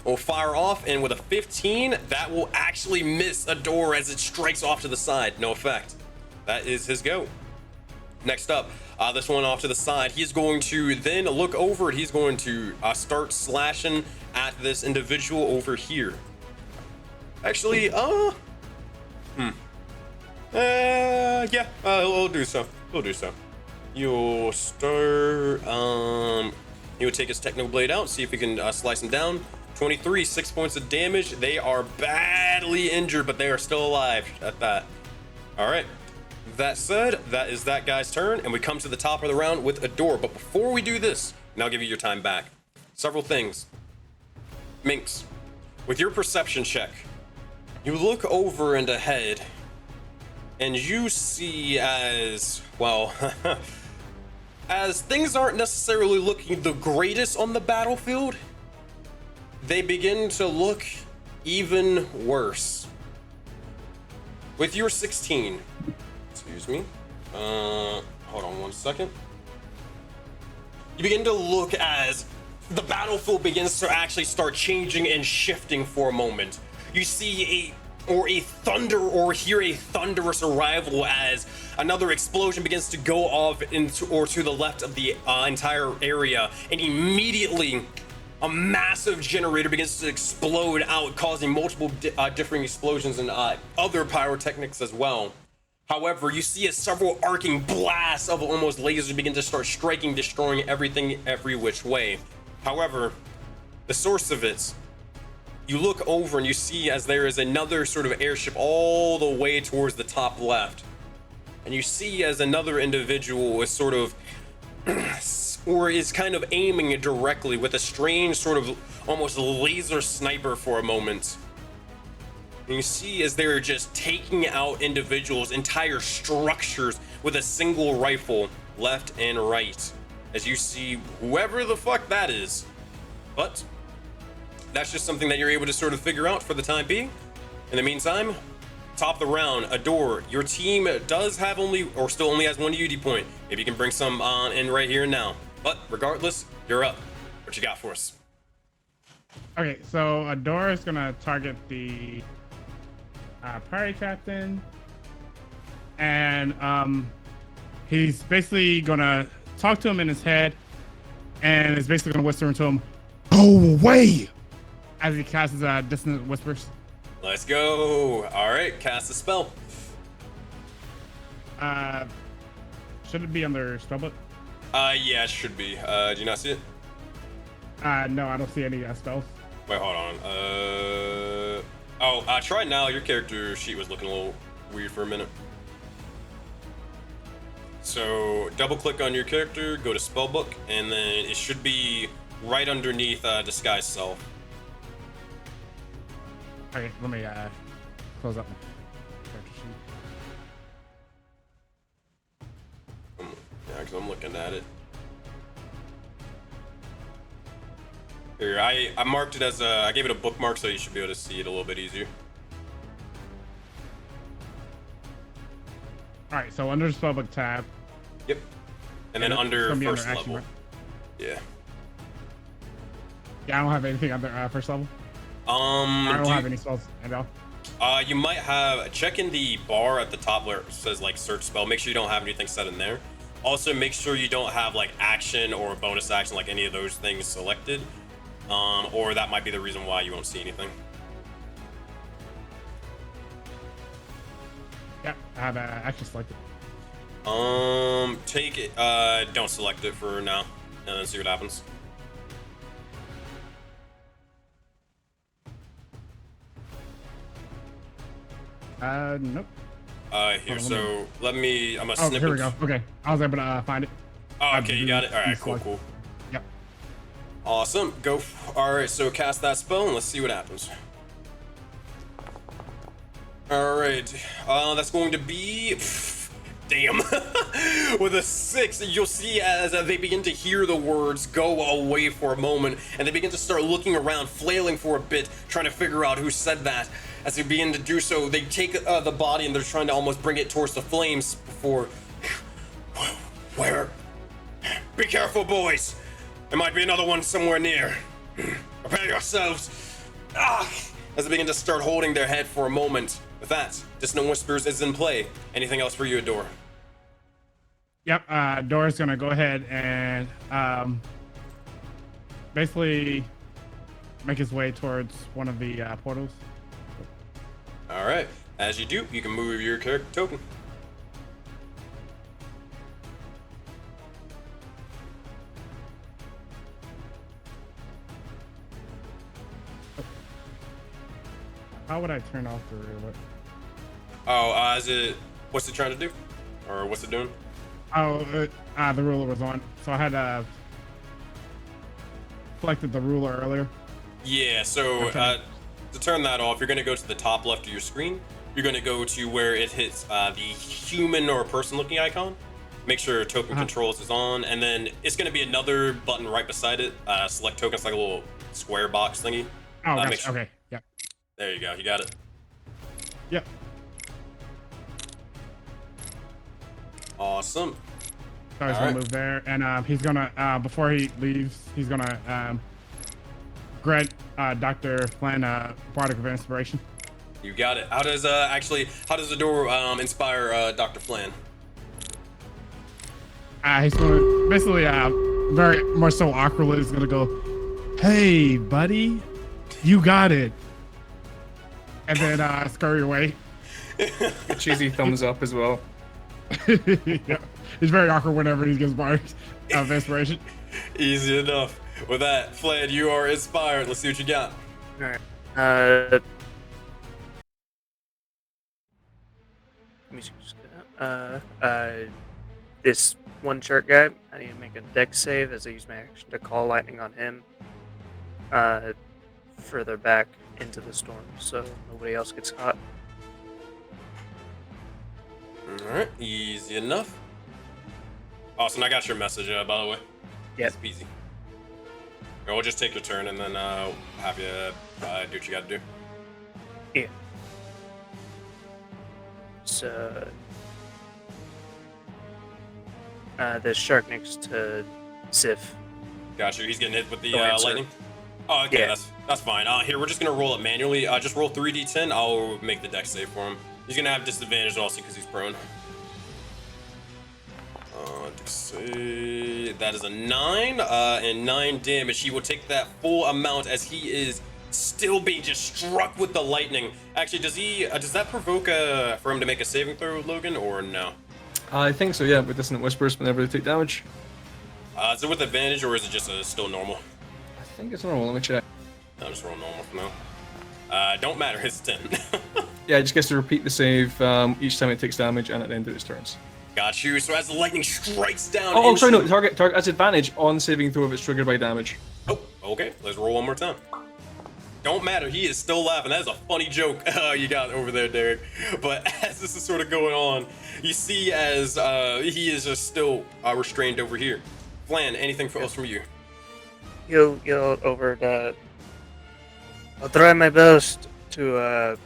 will fire off, and with a 15, that will actually miss a door as it strikes off to the side. No effect. That is his go. Next up, this one off to the side. He's going to then look over and he's going to start slashing at this individual over here. Actually, Yeah, we'll do so. We'll do so. You'll start, you'll take his techno blade out, see if you can slice him down. 23, 6 points of damage. They are badly injured, but they are still alive at that. All right. That said, that is that guy's turn, and we come to the top of the round with Adora. But before we do this, and I'll give you your time back, several things. Minx, with your perception check, you look over and ahead, and you see as, well, as things aren't necessarily looking the greatest on the battlefield, they begin to look even worse. With your 16, excuse me, hold on 1 second. You begin to look as the battlefield begins to actually start changing and shifting for a moment. You see a thunder or hear a thunderous arrival as another explosion begins to go off into or to the left of the entire area, and immediately a massive generator begins to explode out, causing multiple differing explosions and other pyrotechnics as well. However, you see several arcing blasts of almost lasers begin to start striking, destroying everything every which way. However, the source of it, you look over and you see as there is another sort of airship all the way towards the top left. And you see as another individual is sort of, or is kind of aiming it directly with a strange sort of almost laser sniper for a moment. And you see as they're just taking out individuals, entire structures with a single rifle, left and right. As you see whoever the fuck that is. But that's just something that you're able to sort of figure out for the time being. In the meantime, top of the round, Adore, your team does have still only has 1 UD point. Maybe you can bring some on in right here and now. But regardless, you're up. What you got for us? Okay, so Adore is gonna target the party captain, and he's basically gonna talk to him in his head, and is basically gonna whisper into him, "Go away!" as he casts dissonant whispers. Let's go. All right, cast a spell. Should it be under spellbook? Yeah, it should be. Do you not see it? No, I don't see any spells. Wait, hold on. Try now. Your character sheet was looking a little weird for a minute. So double click on your character, go to spellbook, and then it should be right underneath disguise self. Okay, let me close up my character sheet. Yeah, because I'm looking at it. Here, I marked it as I gave it a bookmark, so you should be able to see it a little bit easier. All right, so under the spellbook tab. Yep. And then under first action, level. right? Yeah. Yeah, I don't have anything under first level. I don't have any spells at all. You might have check in the bar at the top where it says like search spell. Make sure you don't have anything set in there. Also, make sure you don't have like action or bonus action, like any of those things selected. Or that might be the reason why you won't see anything. Yeah, I have action selected. Take it. Don't select it for now, and then see what happens. Nope. Here. So let me. I'm gonna Oh, snip here it. we go. Okay, I was able to find it. Oh, okay, you got it. All right, cool, select. cool. Yep. Awesome. Go. All right, so cast that spell and let's see what happens. All right. That's going to be. Damn. With a 6, you'll see as they begin to hear the words go away for a moment, and they begin to start looking around, flailing for a bit, trying to figure out who said that. As they begin to do so, they take the body and they're trying to almost bring it towards the flames before. Where? Be careful, boys. There might be another one somewhere near. Prepare yourselves. As they begin to start holding their head for a moment. With that, Dissonant Whispers is in play. Anything else for you, Adore? Yep, Dora's gonna go ahead and basically make his way towards one of the portals. All right. As you do, you can move your character token. How would I turn off the ruler? Oh, what's it trying to do? Or what's it doing? Oh, the ruler was on, so I had selected the ruler earlier. Yeah, so to turn that off, you're going to go to the top left of your screen. You're going to go to where it hits the human or person looking icon. Make sure token controls is on, and then it's going to be another button right beside it. Select tokens, like a little square box thingy. Oh, gotcha. Make sure. Okay, yeah. There you go, you got it. Yep. Awesome. Sorry, so I'll move there, and he's gonna before he leaves, he's gonna grant Dr. Flynn Bardic of Inspiration. You got it. How does the door inspire Dr. Flan? He's gonna basically very much so awkwardly he's gonna go, "Hey, buddy, you got it," and then scurry away. A cheesy thumbs up as well. Yeah. He's very awkward whenever he gets Bardic of Inspiration. Easy enough. With that, Flan, you are inspired. Let's see what you got. Alright. Let me just this one shark guy, I need to make a dex save as I use my action to call lightning on him further back into the storm so nobody else gets caught. Alright, easy enough. Awesome, I got your message, by the way. Yep. It's easy. We'll just take your turn and then have you do what you gotta do. Yeah. So, the shark next to Sif. Got you. He's getting hit with the Answer. lightning. Oh, okay, Yeah. that's fine. Here, we're just gonna roll it manually. Just roll 3d10. I'll make the dex save for him. He's gonna have disadvantage also because he's prone. Dex save. That is a 9, and 9 damage. He will take that full amount as he is still being just struck with the lightning. Actually, does that provoke for him to make a saving throw, Logan, or no? I think so, yeah, with Dissonant Whispers whenever they take damage. Is it with advantage or is it just still normal? I think it's normal, let me check. I'll just roll normal for now. Don't matter, it's 10. Yeah, it just gets to repeat the save each time it takes damage and at the end of its turns. Got you. So as the lightning strikes down. Oh, sorry, no. Target has advantage on saving throw if it's triggered by damage. Oh, okay. Let's roll one more time. Don't matter. He is still laughing. That is a funny joke you got over there, Derek. But as this is sort of going on, you see as he is just still restrained over here. Flan, anything else from you? He'll yell over to. I'll try my best to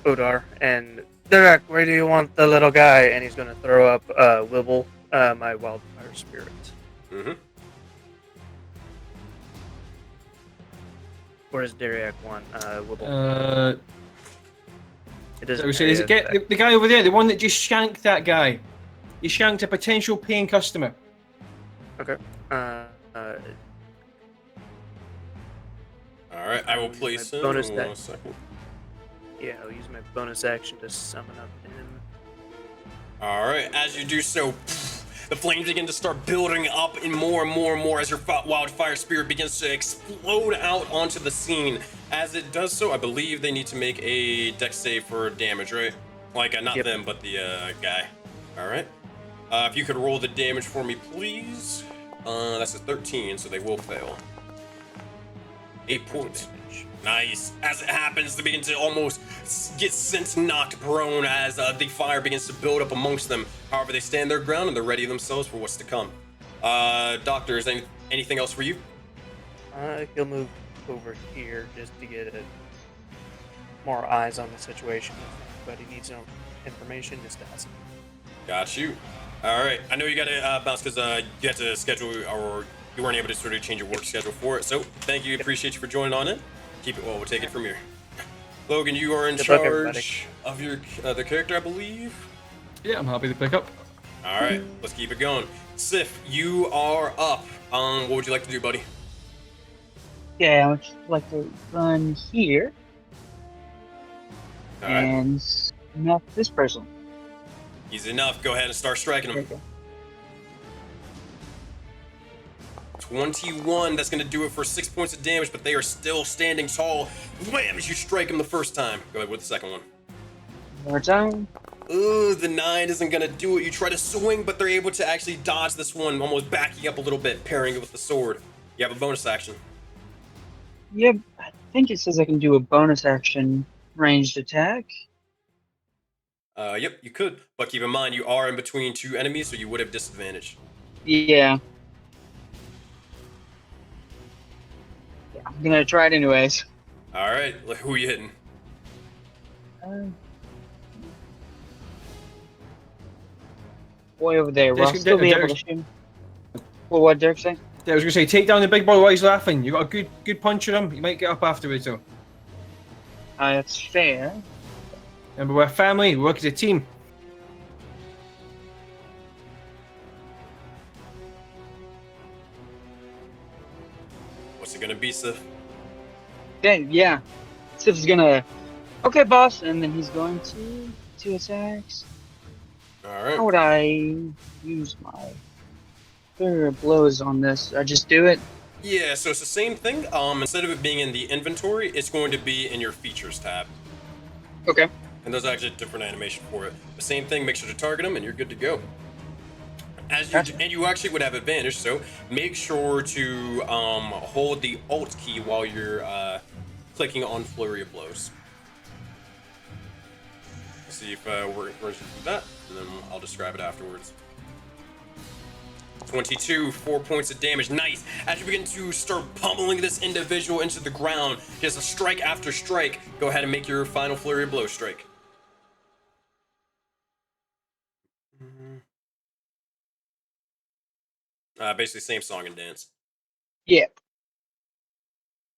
Odar and Derek, where do you want the little guy? And he's gonna throw up Wibble, my wildfire spirit. Mm-hmm. Where's Derek one? Wibble. It doesn't. Is it get the guy over there, the one that just shanked that guy? He shanked a potential paying customer. Okay. All right, I will place him. Bonus One deck. second. Yeah, I'll use my bonus action to summon up him. All right, as you do so, the flames begin to start building up and more as your wildfire spirit begins to explode out onto the scene. As it does so, I believe they need to make a dex save for damage, right? Like, not them, but the guy. All right. If you could roll the damage for me, please. That's a 13, so they will fail. 8 points. Nice. As it happens, they begin to almost get sent knocked prone as the fire begins to build up amongst them. However, they stand their ground and they're ready themselves for what's to come. Doctor, is anything else for you? He'll move over here just to get more eyes on the situation. If anybody needs no information, just ask. Got you. All right. I know you got to bounce because you had to schedule, or you weren't able to sort of change your work schedule for it. So thank you. Appreciate you for joining on in. Keep it well. We'll take it from here. Logan, you are in charge of your the character, I believe. Yeah, I'm happy to pick up. All right. Let's keep it going. Sif, you are up. What would you like to do, buddy? Yeah, I would like to run here. All right. And smack this person. Easy enough. Go ahead and start striking There him. you go. 21, that's going to do it for 6 points of damage, but they are still standing tall. Wham, as you strike him the first time. Go ahead with the second one. More time. Ooh, the 9 isn't going to do it. You try to swing, but they're able to actually dodge this one, almost backing up a little bit, parrying it with the sword. You have a bonus action. Yep, I think it says I can do a bonus action ranged attack. Yep, you could. But keep in mind, you are in between 2 enemies, so you would have disadvantage. Yeah. I'm gonna try it anyways. All right, who are you hitting? Boy over there. Will I Derek- still be able to Derek- shoot him? Well, what Derek say? Yeah, I was gonna say, take down the big boy while he's laughing. You got a good punch on him. You might get up afterwards though. That's fair. Remember, we're a family. We work as a team. What's it going to be, Sif? Then yeah, Sif's gonna. Okay, boss, and then he's going to 2 attacks. All How right. would I use my flurry of blows on this? I just do it. Yeah, so it's the same thing. Instead of it being in the inventory, it's going to be in your features tab. Okay. And there's actually a different animation for it. The same thing, make sure to target them and you're good to go. And you actually would have advantage, so make sure to hold the Alt key while you're clicking on Flurry of Blows. Let's see if we're going to do that, and then I'll describe it afterwards. 22, 4 points of damage. Nice. As you begin to start pummeling this individual into the ground, just a strike after strike, go ahead and make your final Flurry of Blows strike. Basically same song and dance. Yeah.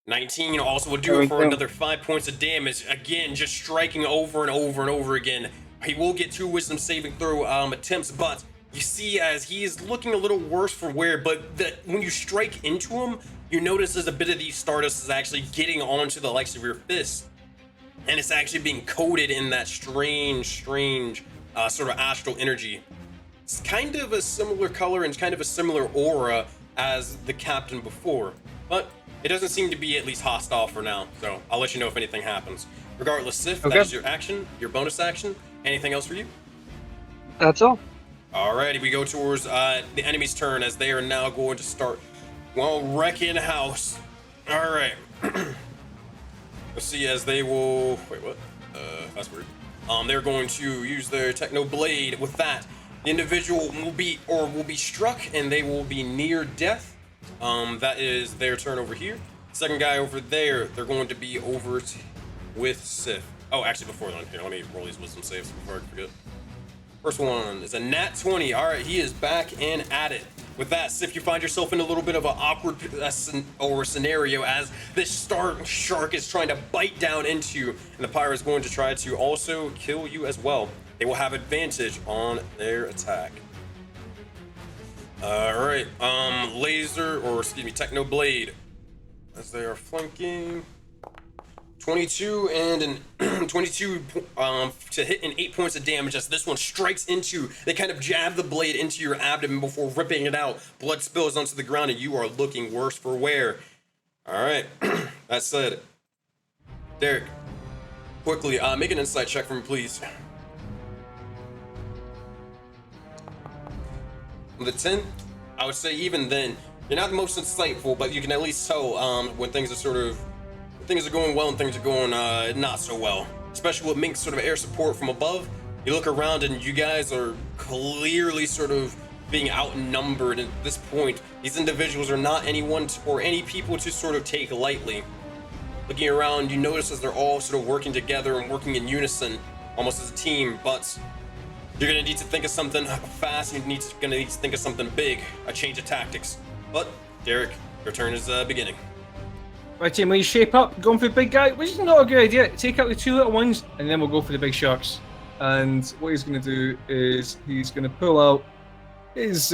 19 also will do There it we for go. another 5 points of damage. Again, just striking over and over and over again. He will get 2 wisdom saving throw attempts, but you see as he is looking a little worse for wear, but when you strike into him, you notice there's a bit of the Stardust is actually getting onto the likes of your fist. And it's actually being coated in that strange sort of astral energy. It's kind of a similar color and kind of a similar aura as the captain before, but it doesn't seem to be at least hostile for now, so I'll let you know if anything happens. Regardless, Sif, Okay. that is your action, your bonus action. Anything else for you? That's all. Alrighty, we go towards the enemy's turn as they are now going to start, well, wrecking house. Alright. Let's see as they will, wait, what? That's weird. They're going to use their Techno Blade. With that, the individual will be struck and they will be near death. That is their turn over here. Second guy over there, they're going to be over with Sif. Oh, actually before then, here, let me roll these wisdom saves before I forget. First one is a nat 20. All right, he is back and at it. With that, Sif, you find yourself in a little bit of an awkward scenario as this shark is trying to bite down into you, and the pirate is going to try to also kill you as well. They will have advantage on their attack. All right, Techno Blade, as they are flanking. 22 and an 22 to hit in 8 points of damage as this one strikes into. They kind of jab the blade into your abdomen before ripping it out. Blood spills onto the ground and you are looking worse for wear. All right, that said, Derek, quickly make an insight check for me, please. With a 10, I would say even then, you're not the most insightful, but you can at least tell when things are going well and things are going not so well. Especially with Mink's sort of air support from above. You look around and you guys are clearly sort of being outnumbered at this point. These individuals are not anyone or any people to sort of take lightly. Looking around, you notice as they're all sort of working together and working in unison, almost as a team, but you're gonna need to think of something fast and you're gonna need to think of something big, a change of tactics. But, Derek, your turn is beginning. Right, team, will you shape up, going for the big guy, which is not a good idea. Take out the 2 little ones, and then we'll go for the big sharks. And what he's going to do is he's going to pull out his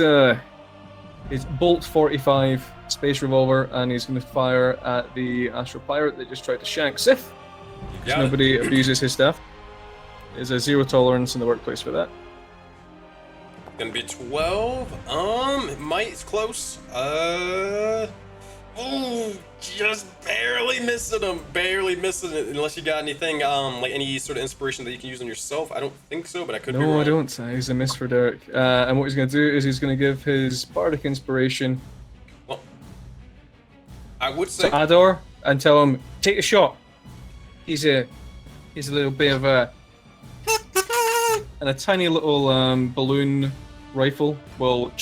Bolt 45 space revolver, and he's going to fire at the Astral Pirate that just tried to shank Sif. So nobody abuses his stuff. There's a 0 tolerance in the workplace for that. Gonna be 12. It's close. Ooh, just barely missing him. Barely missing it. Unless you got anything, like any sort of inspiration that you can use on yourself. I don't think so, but I could be wrong. No, I don't. He's a miss for Derek. And what he's going to do is he's going to give his bardic inspiration Well, I would say. to Ador and tell him, take a shot. He's a little bit of a... And a tiny little balloon rifle will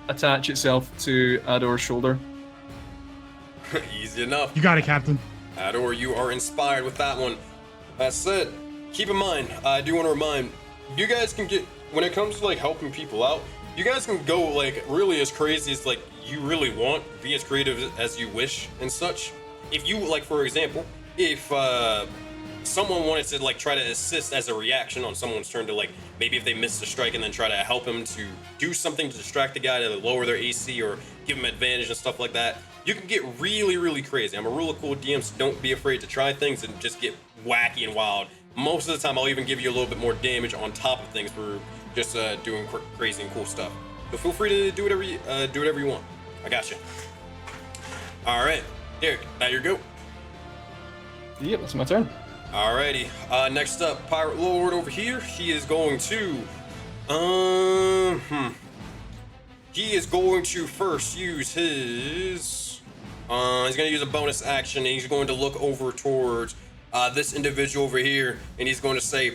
attach itself to Ador's shoulder. Easy enough. You got it, Captain. Ador, you are inspired with that one. That said, keep in mind, I do want to remind, you guys can get, when it comes to like helping people out, you guys can go like really as crazy as like you really want, be as creative as you wish and such. If you, like for example, if someone wanted to like try to assist as a reaction on someone's turn to like, maybe if they missed a strike and then try to help him to do something to distract the guy to lower their AC or give him advantage and stuff like that, you can get really, really crazy. I'm a really cool DM, so don't be afraid to try things and just get wacky and wild. Most of the time, I'll even give you a little bit more damage on top of things for just doing crazy and cool stuff. So feel free to do whatever you want. I got you. All right, Derek, now your go. Yep, that's my turn. Alrighty. Next up, Pirate Lord over here. He is going to, he is going to first use his, he's going to use a bonus action, and he's going to look over towards this individual over here, and he's going to say,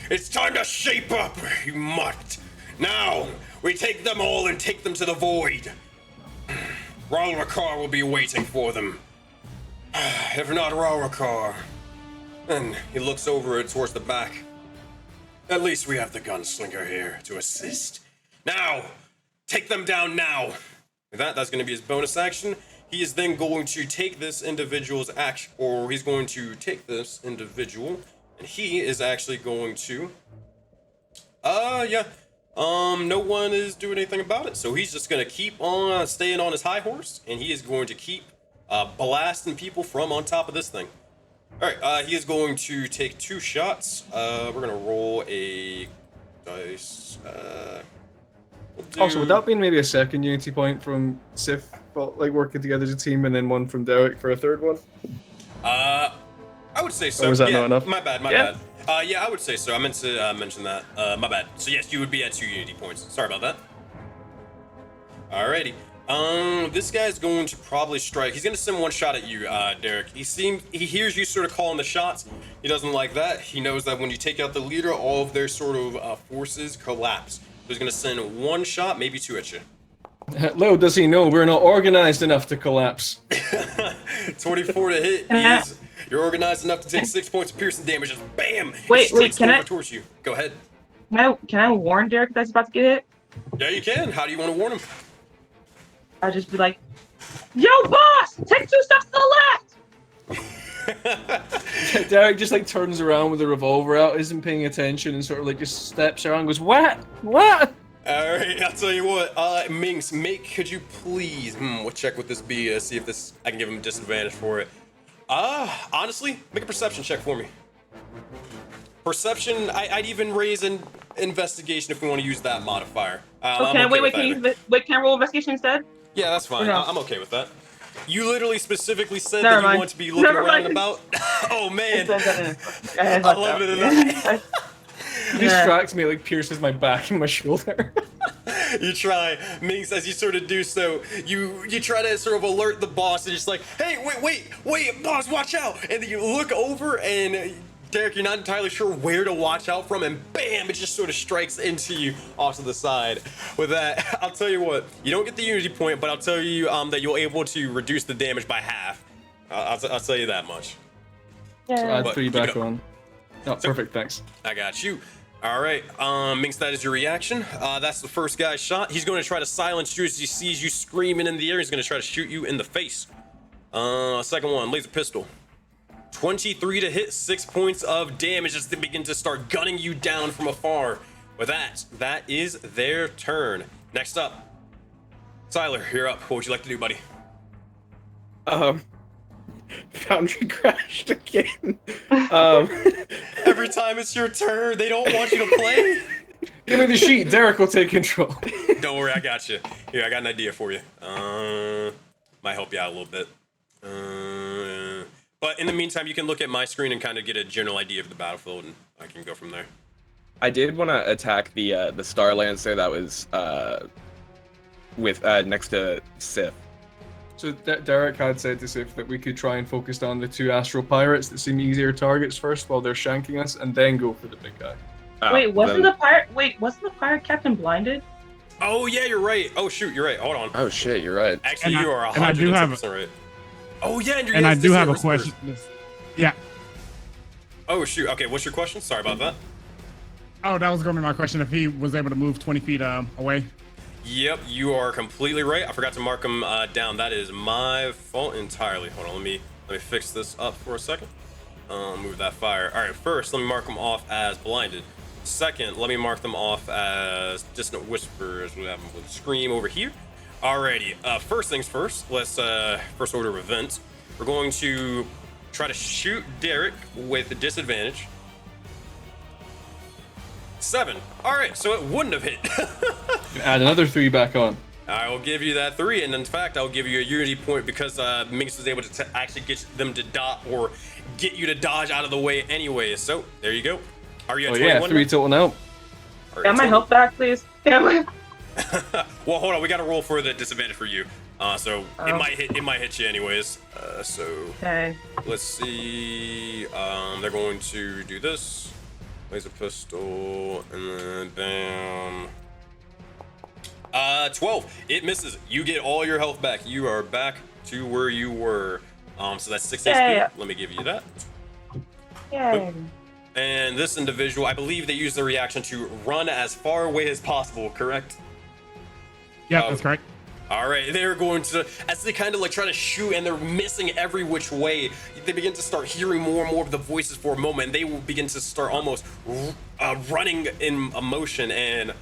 it's time to shape up, you mutt. Now, we take them all and take them to the void. Auroraverse will be waiting for them. If not Auroraverse, then he looks over towards the back. At least we have the gunslinger here to assist. Now, take them down now. With that, that's going to be his bonus action. He is then going to take this individual's action, or he's going to take this individual, and he is actually going to, no one is doing anything about it, so he's just going to keep on staying on his high horse, and he is going to keep blasting people from on top of this thing. Alright, he is going to take 2 shots. We're going to roll a dice. Also, would that be maybe a second unity point from Sif, like working together as a team, and then one from Derek for a third one? I would say so. Or was that yeah, not enough? My bad. Yeah, I would say so. I meant to mention that. My bad. So yes, you would be at 2 unity points. Sorry about that. Alrighty. This guy's going to probably strike. He's going to send one shot at you, Derek. He hears you sort of calling the shots. He doesn't like that. He knows that when you take out the leader, all of their sort of forces collapse. So he's going to send 1 shot, maybe 2 at you. Little does he know, we're not organized enough to collapse. 24 to hit. You're organized enough to take 6 points of piercing damage. Just bam! Wait, can I? Towards you. Go ahead. Can I warn Derek that he's about to get hit? Yeah, you can. How do you want to warn him? I'll just be like, yo, boss! Take 2 steps to the left! Derek just like turns around with the revolver out, isn't paying attention, and sort of like just steps around and goes, what? Alright, I'll tell you what, Minx, could you please, what check would this be, see if this, I can give him a disadvantage for it. Honestly, make a perception check for me. Perception, I'd even raise an investigation if we want to use that modifier. Okay, wait, can I roll investigation instead? Yeah, that's fine, No. I'm okay with that. You literally specifically said Never that mind. you want to be looking Never around mind. about. Oh man, I love it enough. He distracts me, like pierces my back and my shoulder. You try, Minx, as you sort of do so, you try to sort of alert the boss and just like, hey, wait, boss, watch out! And then you look over and Derek, you're not entirely sure where to watch out from, and bam, it just sort of strikes into you off to the side. With that, I'll tell you what, you don't get the unity point, but I'll tell you that you're able to reduce the damage by half. I'll tell you that much. So add But 3 keep back it up. on. Oh, perfect, thanks. I got you. All right, Minx, that is your reaction. That's the first guy's shot. He's going to try to silence you as he sees you screaming in the air. He's going to try to shoot you in the face. Second one, laser pistol. 23 to hit, 6 points of damage as they begin to start gunning you down from afar. With that is their turn. Next up, Siler, you're up. What would you like to do, buddy? Foundry crashed again. Every time it's your turn, they don't want you to play. Give me the sheet. Derek will take control. Don't worry, I got you. Here, I got an idea for you. Might help you out a little bit. But in the meantime, you can look at my screen and kind of get a general idea of the battlefield, and I can go from there. I did want to attack the Star Lancer that was with next to Sif. So Derek had said to Sif that we could try and focus on the 2 astral pirates that seem easier targets first while they're shanking us, and then go for the big guy. Wait, wasn't the pirate captain blinded? Oh yeah, you're right. Oh shoot, you're right. Hold on. Oh shit, you're right. Actually, And you are and I do have 110% right. Oh yeah, and I do have a question. Yeah. Oh shoot. Okay, what's your question? Sorry about that. Oh, that was going to be my question. If he was able to move 20 feet away. Yep, you are completely right. I forgot to mark him down. That is my fault entirely. Hold on, let me fix this up for a second. Move that fire. All right, first let me mark them off as blinded. Second, let me mark them off as distant whisper, as we have them with scream over here. Alrighty. First things first. Let's first order of events. We're going to try to shoot Derek with a disadvantage. 7. All right, so it wouldn't have hit. Add another 3 back on. I will give you that 3, and in fact, I'll give you a unity point because Minx was able to actually get them to dot or get you to dodge out of the way anyway. So there you go. Are you at 21? Yeah, 3 total now. Got my health back, please. Well, hold on. We got to roll for the disadvantage for you. So it might hit. It might hit you anyways. So Okay. let's see. They're going to do this. Laser pistol, and then bam. 12. It misses. You get all your health back. You are back to where you were. So that's 6 Yeah. HP. Let me give you that. Yay. And this individual, I believe they use the reaction to run as far away as possible, correct? Yeah, that's correct. All right, they're going to, as they kind of like try to shoot and they're missing every which way, they begin to start hearing more and more of the voices for a moment. And they will begin to start almost running in motion. And,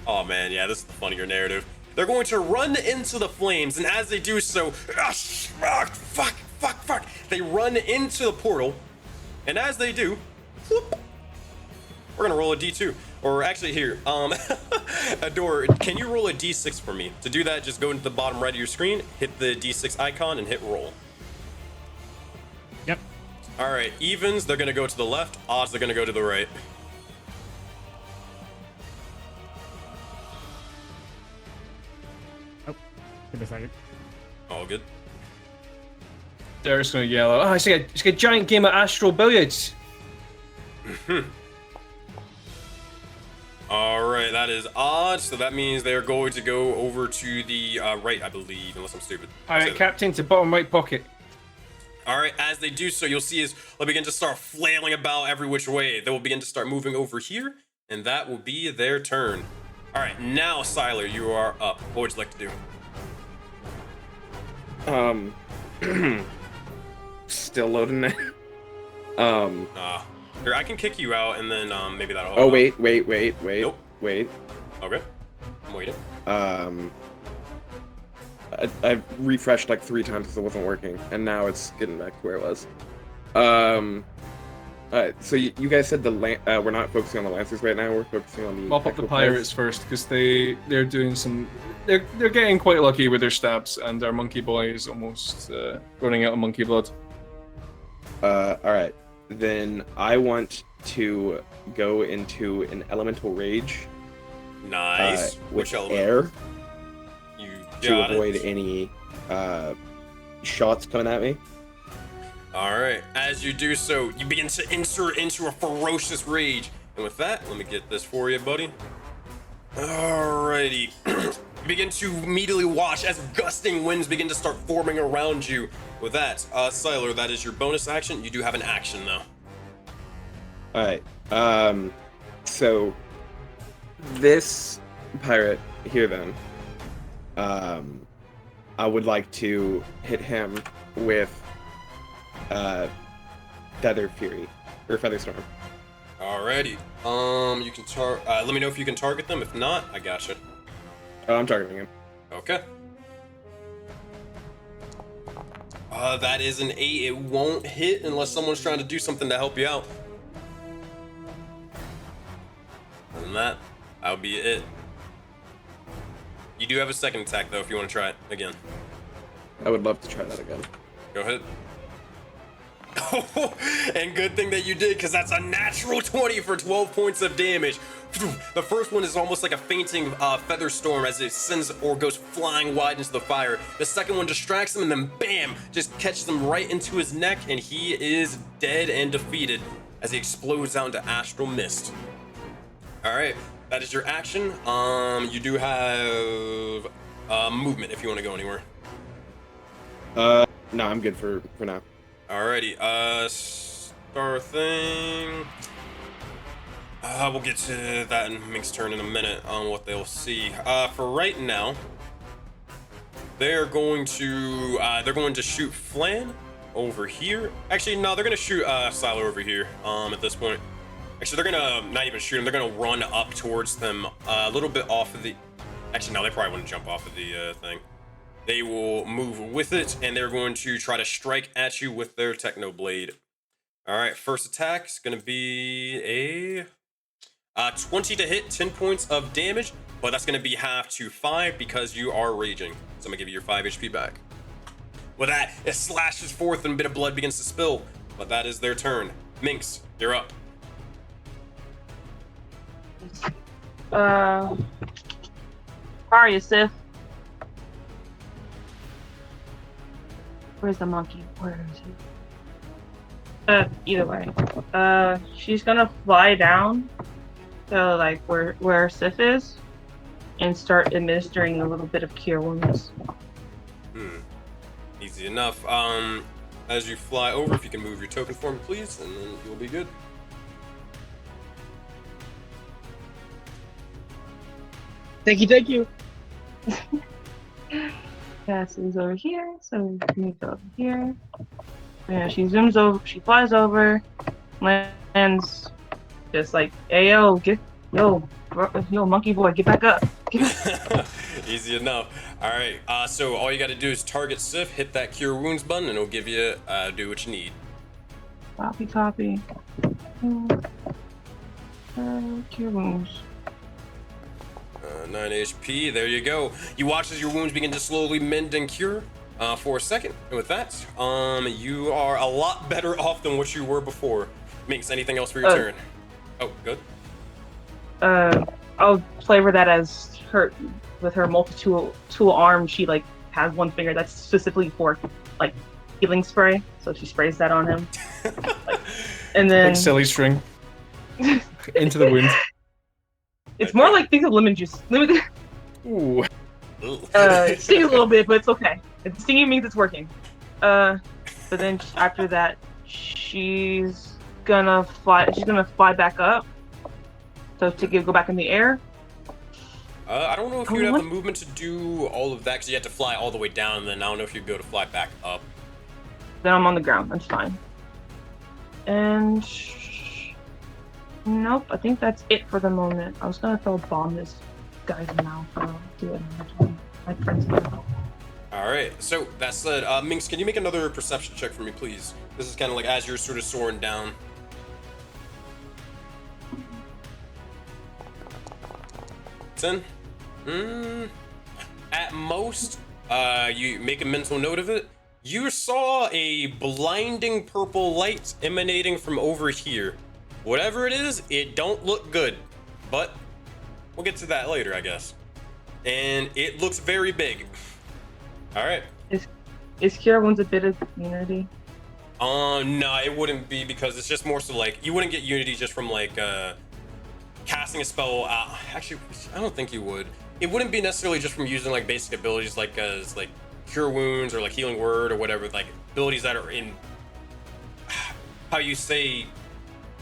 oh man, yeah, this is the funnier narrative. They're going to run into the flames. And as they do so, fuck, they run into the portal. And as they do, whoop, we're gonna roll a D2. Or actually here, Adore, can you roll a D6 for me? To do that, just go into the bottom right of your screen, hit the D6 icon, and hit roll. Yep. All right, evens, they're gonna go to the left. Odds, they're gonna go to the right. Oh, give me a second. All good. Derek's gonna yell out, it's like a giant game of Astral Billiards. All right, that is odd. So that means they're going to go over to the right, I believe, unless I'm stupid. Alright, Captain, to bottom right pocket. All right, as they do so, you'll see as they'll begin to start flailing about every which way. They will begin to start moving over here, and that will be their turn. All right, now, Siler, you are up. What would you like to do? Still loading it. Here, I can kick you out, and then maybe that'll help. Oh, out. wait. Nope. Wait. Okay, I'm waiting. I've refreshed like 3 times because it wasn't working, and now it's getting back to where it was. So you guys said we're not focusing on the Lancers right now. We're focusing on the Mop up the pirates first, because they're doing some. They're getting quite lucky with their stabs, and our monkey boy is almost running out of monkey blood. All right. Then I want to go into an elemental rage. Nice. Which with element? air You to got avoid it. any shots coming at me. All right. As you do so, you begin to enter into a ferocious rage. And with that, let me get this for you, buddy. Alrighty. You begin to immediately watch as gusting winds begin to start forming around you. With that, Siler, that is your bonus action. You do have an action, though. All right. So this pirate here, then, I would like to hit him with Feather Fury or Feather Storm. Alrighty. You can let me know if you can target them. If not, I gotcha. Oh, I'm targeting him. Okay. That is an 8. It won't hit unless someone's trying to do something to help you out. Other than that, that'll be it. You do have a second attack, though, if you want to try it again. I would love to try that again. Go ahead. And good thing that you did, because that's a natural 20 for 12 points of damage. The first one is almost like a fainting feather storm as it sends or goes flying wide into the fire. The second one distracts him and then bam, just catches him right into his neck, and he is dead and defeated as he explodes out into astral mist. All right, that is your action. You do have movement if you want to go anywhere. No, I'm good for now. Alrighty, star thing. We'll get to that in Mink's turn in a minute on what they'll see. For right now, they're going to shoot Flan over here. Actually, no, they're gonna shoot Silo over here. At this point, actually, they're gonna not even shoot him. They're gonna run up towards them a little bit off of the. Actually, no, they probably wouldn't jump off of the thing. They will move with it, and they're going to try to strike at you with their Techno Blade. All right, first attack is going to be a 20 to hit, 10 points of damage, but that's going to be half to 5 because you are raging. So I'm going to give you your 5 HP back. With that, it slashes forth and a bit of blood begins to spill, but that is their turn. Minx, you're up. How are you, Sif? Where's the monkey? Where is he? Either way. She's gonna fly down to like where Sif is and start administering a little bit of cure wounds. Easy enough. As you fly over, if you can move your token form, please, and then you'll be good. Thank you. Cassie's over here, so we go over here. Yeah, she zooms over, she flies over, lands just like, hey yo, monkey boy, get back up. Easy enough. All right, so all you got to do is target Sif, hit that cure wounds button, and it'll give you do what you need. Copy. Cure wounds. 9 HP, there you go. You watch as your wounds begin to slowly mend and cure for a second. And with that, you are a lot better off than what you were before. Minx, anything else for your turn? Oh, good. I'll flavor that as her, with her multi-tool arm, she like has one finger that's specifically for like healing spray. So she sprays that on him. And then... Like silly string. Into the wound. It's more like think of lemon juice. Ooh. It stings a little bit, but it's okay. It's stinging means it's working. But then after that, she's gonna fly. She's gonna fly back up. So to go back in the air. I don't know if you'd have the movement to do all of that because you have to fly all the way down. And then I don't know if you'd be able to fly back up. Then I'm on the ground. That's fine. And nope, I think that's it for the moment. I was gonna throw a bomb this guy's mouth. I'll do it another time. My friend's mouth. Alright, so that said, Minx, can you make another perception check for me, please? This is kind of like as you're sort of soaring down. 10? At most, you make a mental note of it. You saw a blinding purple light emanating from over here. Whatever it is, it don't look good, but we'll get to that later, I guess. And it looks very big. All right. Is Cure Wounds a bit of unity? No, it wouldn't be because it's just more so like you wouldn't get unity just from like casting a spell. Actually, I don't think you would. It wouldn't be necessarily just from using like basic abilities like like Cure Wounds or like Healing Word or whatever, like abilities that are in how you say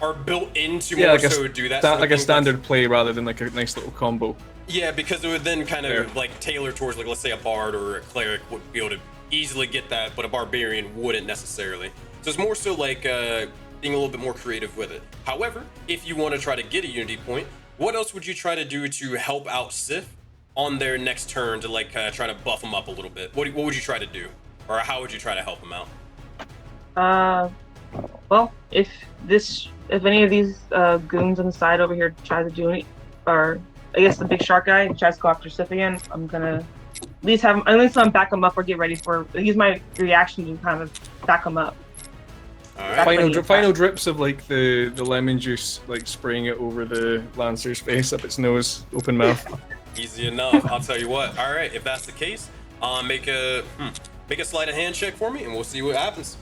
are built into more like so do that. Like a standard play rather than like a nice little combo. Yeah, because it would then kind of like tailor towards like let's say a bard or a cleric would be able to easily get that, but a barbarian wouldn't necessarily. So it's more so like being a little bit more creative with it. However, if you want to try to get a unity point, what else would you try to do to help out Sif on their next turn to like try to buff them up a little bit? What would you try to do? Or how would you try to help him out? Well, if any of these goons on the side over here try to do any, or I guess the big shark guy tries to go after Sif again, I'm gonna at least back him up or get ready for use my reaction to kind of back him up. All right. Final drips of like the lemon juice, like spraying it over the Lancer's face, up its nose, open mouth. Easy enough. I'll tell you what. All right, if that's the case, make a sleight of hand check for me, and we'll see what happens.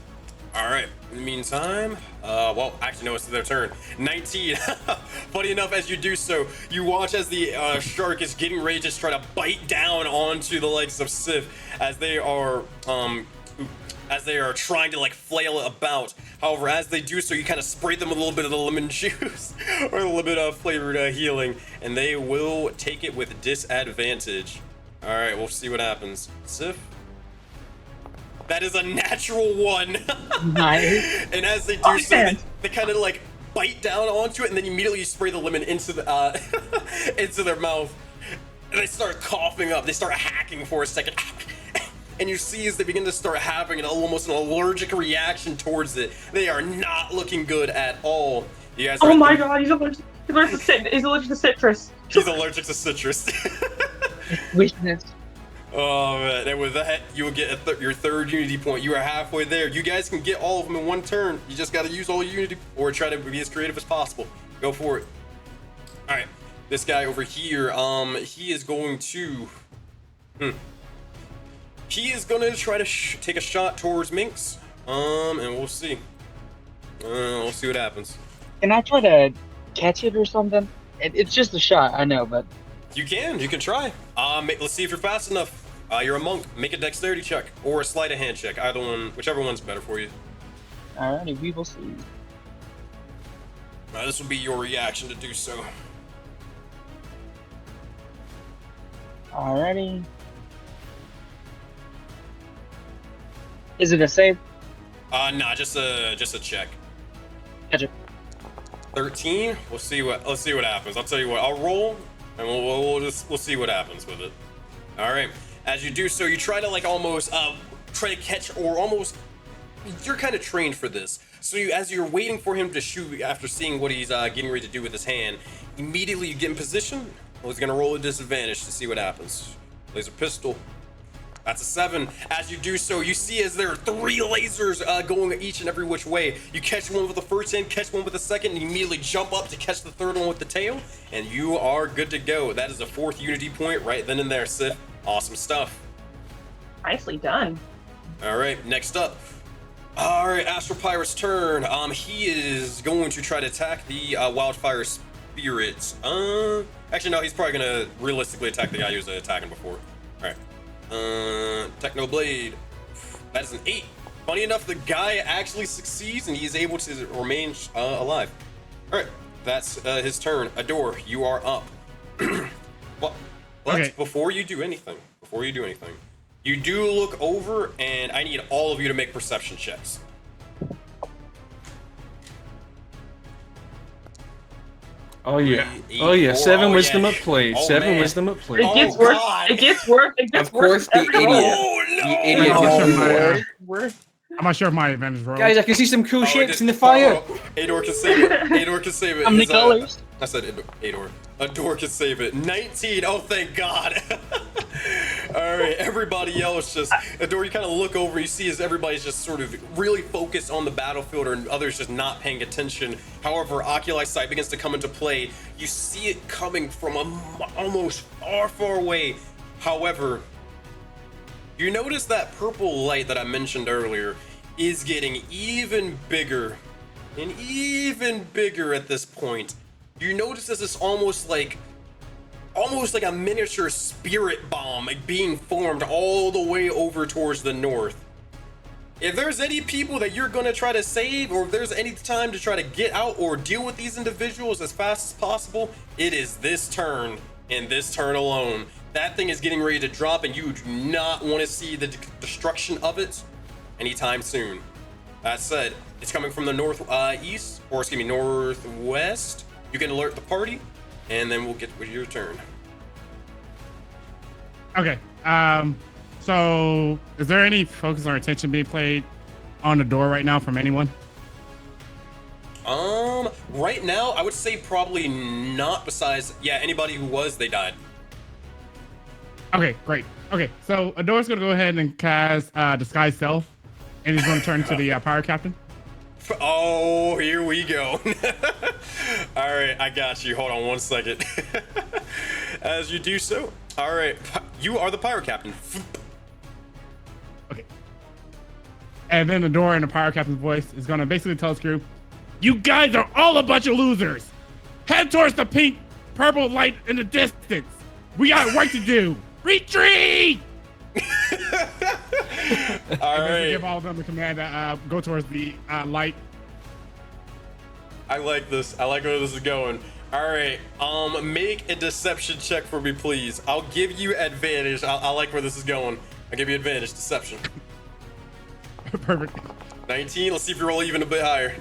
All right. In the meantime, well, actually, no, it's their turn. 19. Funny enough, as you do so, you watch as the shark is getting ready to try to bite down onto the legs of Sif as they are trying to like flail about. However, as they do so, you kind of spray them with a little bit of the lemon juice or a little bit of flavored healing, and they will take it with disadvantage. All right, we'll see what happens. Sif. That is a natural 1. Nice. And as they do so, they kind of like bite down onto it, and then immediately you spray the lemon into the into their mouth, and they start coughing up. They start hacking for a second. And you see as they begin to start having almost an allergic reaction towards it. They are not looking good at all. You guys. Oh my god, he's allergic to citrus. He's allergic to citrus. Weakness. Oh man, and with that, you will get your third unity point. You are halfway there. You guys can get all of them in one turn. You just got to use all unity, or try to be as creative as possible. Go for it. All right, this guy over here, he is going to, he is going to try to take a shot towards Minx. And we'll see. We'll see what happens. Can I try to catch it or something? It's just a shot, I know, but You can try. Let's see if you're fast enough. You're a monk. Make a dexterity check or a sleight of hand check. Either one, whichever one's better for you. alrighty, we will see. This will be your reaction to do so. Alrighty. Is it a save? Nah, just a check. Gotcha. 13. Let's see what happens. I'll tell you what. I'll roll, and we'll see what happens with it. All right. As you do so, you try to like almost try to catch, or almost you're kind of trained for this. So as you're waiting for him to shoot after seeing what he's getting ready to do with his hand, immediately you get in position. Well, he's gonna roll a disadvantage to see what happens. Laser pistol. That's a 7. As you do so, you see as there are 3 lasers going each and every which way. You catch one with the first hand, catch one with the second, and you immediately jump up to catch the third one with the tail, and you are good to go. That is a 4th unity point right then and there, Sif. Awesome stuff. Nicely done. All right, next up. All right, Astral Pirate's turn. He is going to try to attack the Wildfire Spirits. Actually, no, he's probably gonna realistically attack the guy he was attacking before. All right. Techno Blade. That is an 8. Funny enough, the guy actually succeeds and he's able to remain alive. Alright, that's his turn. Adore, you are up. Well, Okay. before you do anything, you do look over, and I need all of you to make perception checks. Oh yeah. 3, 8, Oh yeah. 4. 7 Oh, wisdom yeah. at play. Oh, 7 man. wisdom at play. It gets Oh, worse. God. It gets worse. It gets Of worse. course, the every roll. idiot. Oh no! The idiot Oh, is my- We're I'm not sure if my advantage roll. Guys, I can see some cool Oh, shapes it in the did- fire. oh, Ador can save it. Ador can save it. How many His, colors? I said Ador. Ador can save it. 19. Oh, thank God. All right, everybody else just Ador. You kind of look over. You see as everybody's just sort of really focused on the battlefield, or others just not paying attention. However, Oculi sight begins to come into play. You see it coming from almost far away. However, you notice that purple light that I mentioned earlier is getting even bigger and even bigger at this point. You notice this is almost like a miniature spirit bomb being formed all the way over towards the north. If there's any people that you're gonna try to save, or if there's any time to try to get out or deal with these individuals as fast as possible, it is this turn and this turn alone. That thing is getting ready to drop, and you do not want to see the destruction of it anytime soon. That said, it's coming from the northwest. You can alert the party, and then we'll get with your turn. Okay. So, is there any focus or attention being played on the door right now from anyone? Right now, I would say probably not. Besides, yeah, anybody who was, they died. Okay, great. Okay, so Ador's gonna go ahead and cast Disguise Self, and he's gonna turn to the Pirate Captain. Oh, here we go. All right, I got you. Hold on one second. As you do so. All right, you are the Pirate Captain. Okay. And then Ador in the Pirate Captain's voice is gonna basically tell his crew, "You guys are all a bunch of losers. Head towards the pink, purple light in the distance. We got work to do. Retreat!" All right. Give all of them the command to go towards the light. I like this. I like where this is going. All right. Make a deception check for me, please. I'll give you advantage. I like where this is going. I'll give you advantage. Deception. Perfect. 19. Let's see if you roll even a bit higher.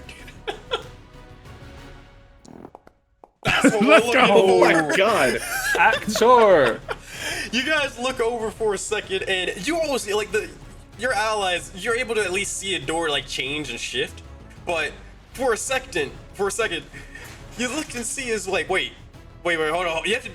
That's what we're Let's looking go. for. Oh my god. Actor. You guys look over for a second, and you almost like your allies. You're able to at least see a door like change and shift, but for a second, you look and see is like, wait, hold on. You have to.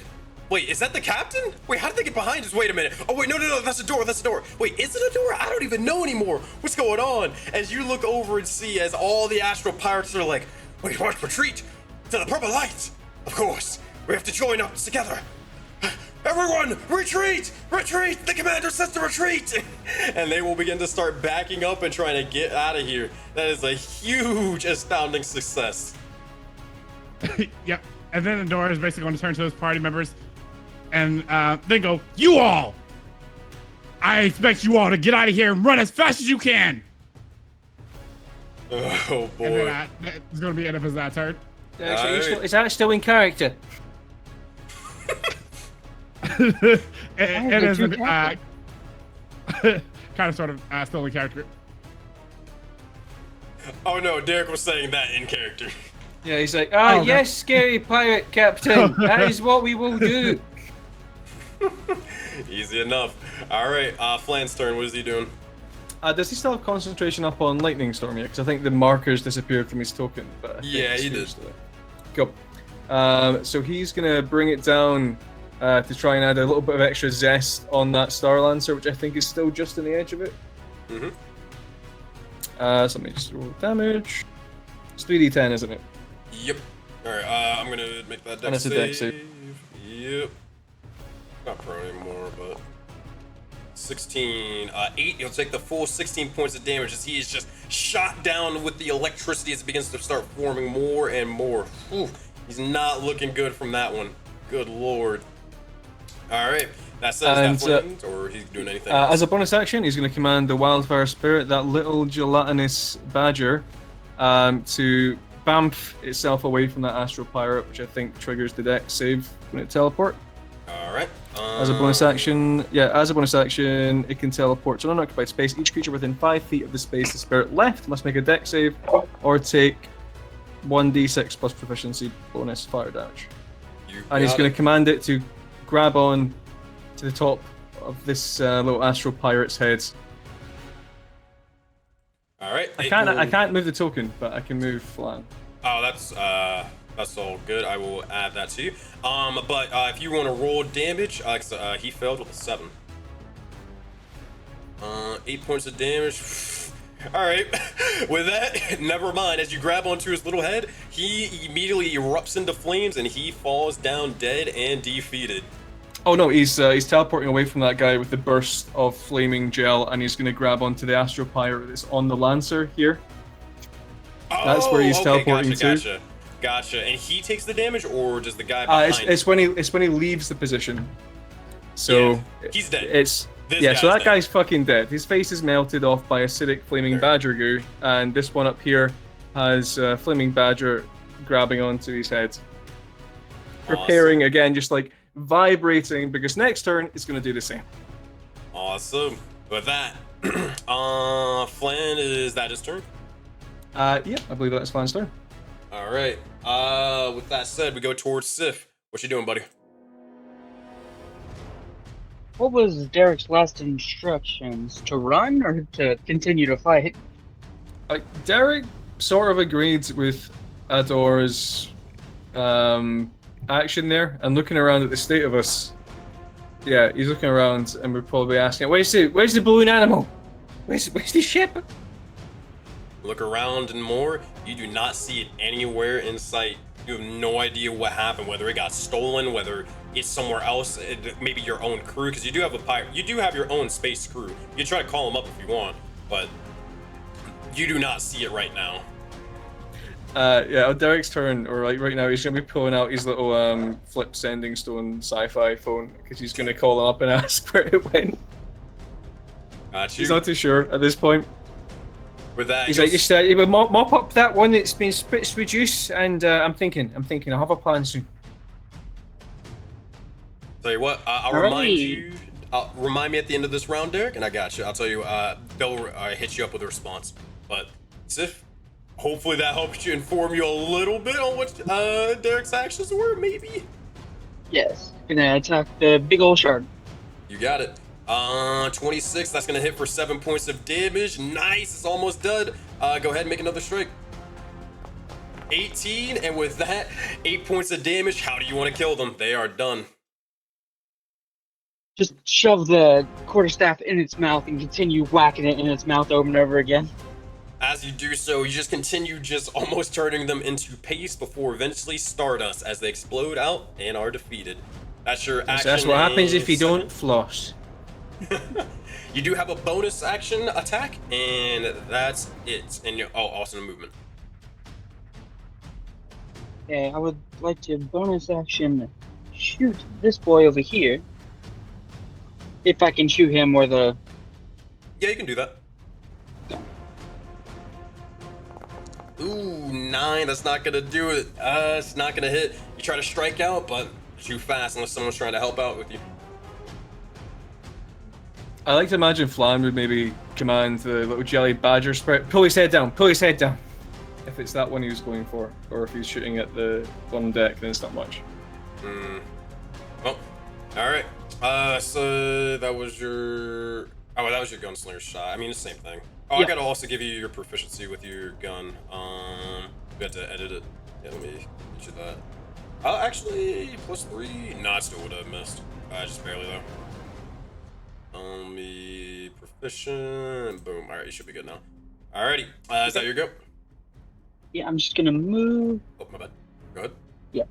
Wait, is that the captain? Wait, how did they get behind us? Wait a minute. Oh wait, no, that's a door. That's a door. Wait, is it a door? I don't even know anymore. What's going on? As you look over and see, as all the astral pirates are like, wait, what? Retreat to the purple light. Of course, we have to join up together. Everyone, retreat! Retreat! The commander says to retreat! And they will begin to start backing up and trying to get out of here. That is a huge, astounding success. Yep. And then Ador is basically going to turn to his party members and then go, "You all! I expect you all to get out of here and run as fast as you can!" Oh boy. And then it's going to be end of his turn. Is that still in character? and as kind of sort of still in character. Oh no, Derek was saying that in character. Yeah, he's like, okay. Yes, scary pirate captain. That is what we will do. Easy enough. Alright, Flan's turn. What is he doing? Does he still have concentration up on Lightning Storm yet? Because I think the markers disappeared from his token. But I think Yeah, it's he did. used to it. Cool. So he's going to bring it down to try and add a little bit of extra zest on that Star Lancer, which I think is still just on the edge of it. Mm-hmm. So let me just roll damage. It's 3d10, isn't it? Yep. Alright, I'm gonna make that dex And it's a dex save. Yep. Not pro anymore, but 16. 8, you'll take the full 16 points of damage as he is just shot down with the electricity as it begins to start forming more and more. Whew. He's not looking good from that one. Good lord. Alright. That says that flamed, or he's doing anything else? As a bonus action, he's going to command the Wildfire Spirit, that little gelatinous badger, to bamf itself away from that Astral Pirate, which I think triggers the dex save when it teleport. Alright. As a bonus action, it can teleport to an unoccupied space. Each creature within 5 feet of the space the spirit left must make a dex save or take 1d6 plus proficiency bonus fire damage. And he's going to command it to grab on to the top of this little Astral Pirate's head. Alright. I can't move the token, but I can move Flan. Oh, that's all good. I will add that to you. But if you want to roll damage, he failed with a 7. 8 points of damage. All right. With that, never mind. As you grab onto his little head, he immediately erupts into flames and he falls down dead and defeated. Oh no, he's teleporting away from that guy with the burst of flaming gel, and he's going to grab onto the Astral Pirate that's on the Lancer here. That's where he's teleporting to. Gotcha. And he takes the damage, or does the guy behind him? It's when he leaves the position. So yeah, he's dead. So that guy's fucking dead. His face is melted off by acidic flaming badger goo, and this one up here has flaming badger grabbing onto his head. Preparing again, just like vibrating, because next turn it's going to do the same. Awesome. With that, Flan, is that his turn? I believe that's Flan's turn. All right. With that said, we go towards Sif. What you doing, buddy? What was Derek's last instructions? To run or to continue to fight? Derek sort of agreed with Ador's action there, and looking around at the state of us. Yeah, he's looking around, and we're probably asking, where's the balloon animal? Where's the ship? Look around and more. You do not see it anywhere in sight. You have no idea what happened, whether it got stolen, whether it's somewhere else, maybe your own crew, because you do have your own space crew. You can try to call them up if you want, but you do not see it right now. Yeah, on Derek's turn, or like right now, he's gonna be pulling out his little flip sending stone sci-fi phone, because he's gonna call them up and ask where it went. Got you. He's not too sure at this point. With that, he's like, just mop up that one that's been spritzed with juice, and I'm thinking, I'll have a plan soon. Tell you what, I'll remind me at the end of this round, Derek, and I got you. I'll tell you, they'll hit you up with a response. But Sif, hopefully that helps you inform you a little bit on what Derek's actions were, maybe. Yes, gonna attack the big old shark. You got it. 26, that's gonna hit for 7 points of damage. Nice, it's almost done. Go ahead and make another strike. 18, and with that, 8 points of damage. How do you want to kill them? They are done. Just shove the quarterstaff in its mouth and continue whacking it in its mouth over and over again. As you do so, you just continue just almost turning them into paste before eventually Stardust as they explode out and are defeated. That's your action. That's what happens if you don't floss. You do have a bonus action attack, and that's it. And awesome movement. Okay, I would like to bonus action shoot this boy over here. If I can shoot him or the... Yeah, you can do that. Ooh, 9, that's not gonna do it. It's not gonna hit. You try to strike out, but too fast unless someone's trying to help out with you. I like to imagine Flan would maybe command the little jelly badger spirit, pull his head down, if it's that one he was going for, or if he's shooting at the one deck, then it's not much. Well, alright. So that was your gunslinger shot. I mean, it's the same thing. Oh, yeah. I gotta also give you your proficiency with your gun. We had to edit it. Yeah, let me get you that. Actually, +3. No, I still would have missed. Just barely though. Me proficient. Boom. Alright, you should be good now. Alrighty. Is that your go? Yeah, I'm just gonna move. Oh, my bad. Go ahead. Yep.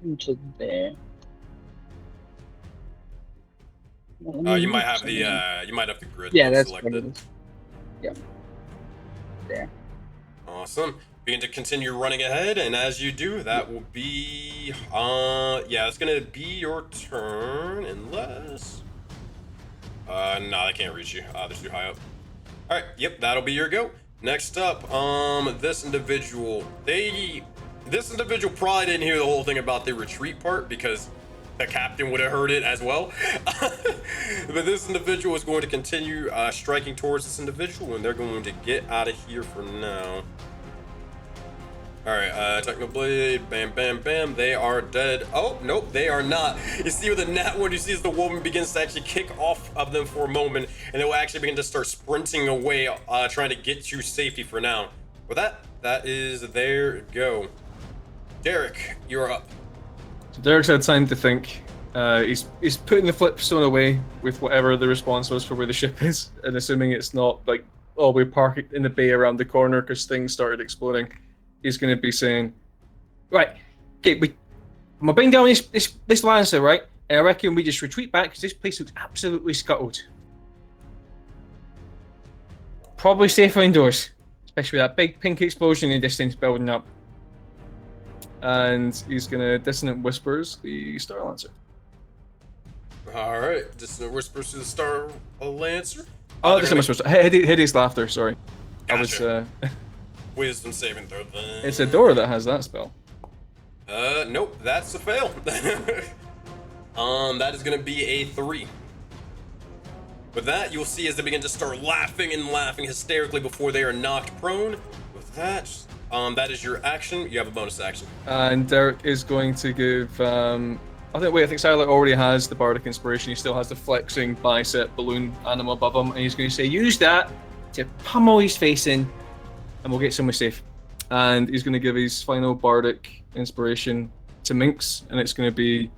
Into there. You might have the grid. Yeah, that's selected. what it is. Yep. There. Awesome. Begin to continue running ahead, and as you do, that will be yeah, it's gonna be your turn unless no, they can't reach you. They're too high up. Alright, yep, that'll be your go. Next up, this individual probably didn't hear the whole thing about the retreat part because the captain would have heard it as well. But this individual is going to continue striking towards this individual, and they're going to get out of here for now. Alright, Techno Blade, bam, bam, bam, they are dead. Oh, nope, they are not. You see with the nat one, you see as the woman begins to actually kick off of them for a moment, and they will actually begin to start sprinting away, trying to get to safety for now. With that is their go. Derek, you're up. So Derek's had time to think. He's putting the flipstone away with whatever the response was for where the ship is, and assuming it's not like, oh, we park it in the bay around the corner because things started exploding. He's going to be saying, right, okay, I'm going to bring down this Lancer, right? And I reckon we just retreat back because this place looks absolutely scuttled. Probably safer indoors, especially with that big pink explosion in the distance building up. And he's going to Dissonant Whispers the Star Lancer. Alright, Dissonant Whispers to the Star Lancer. Oh, Dissonant Whispers. Hideous Laughter, sorry. Gotcha. I was... Wisdom saving throw then. It's Adora that has that spell. Nope, that's a fail. That is gonna be a 3. With that, you'll see as they begin to start laughing and laughing hysterically before they are knocked prone. With that, that is your action. You have a bonus action. And Derek is going to give. I think Siler already has the Bardic Inspiration. He still has the flexing bicep balloon animal above him, and he's going to say, use that to pummel his face in, and we'll get somewhere safe. And he's going to give his final Bardic Inspiration to Minx, and it's going to be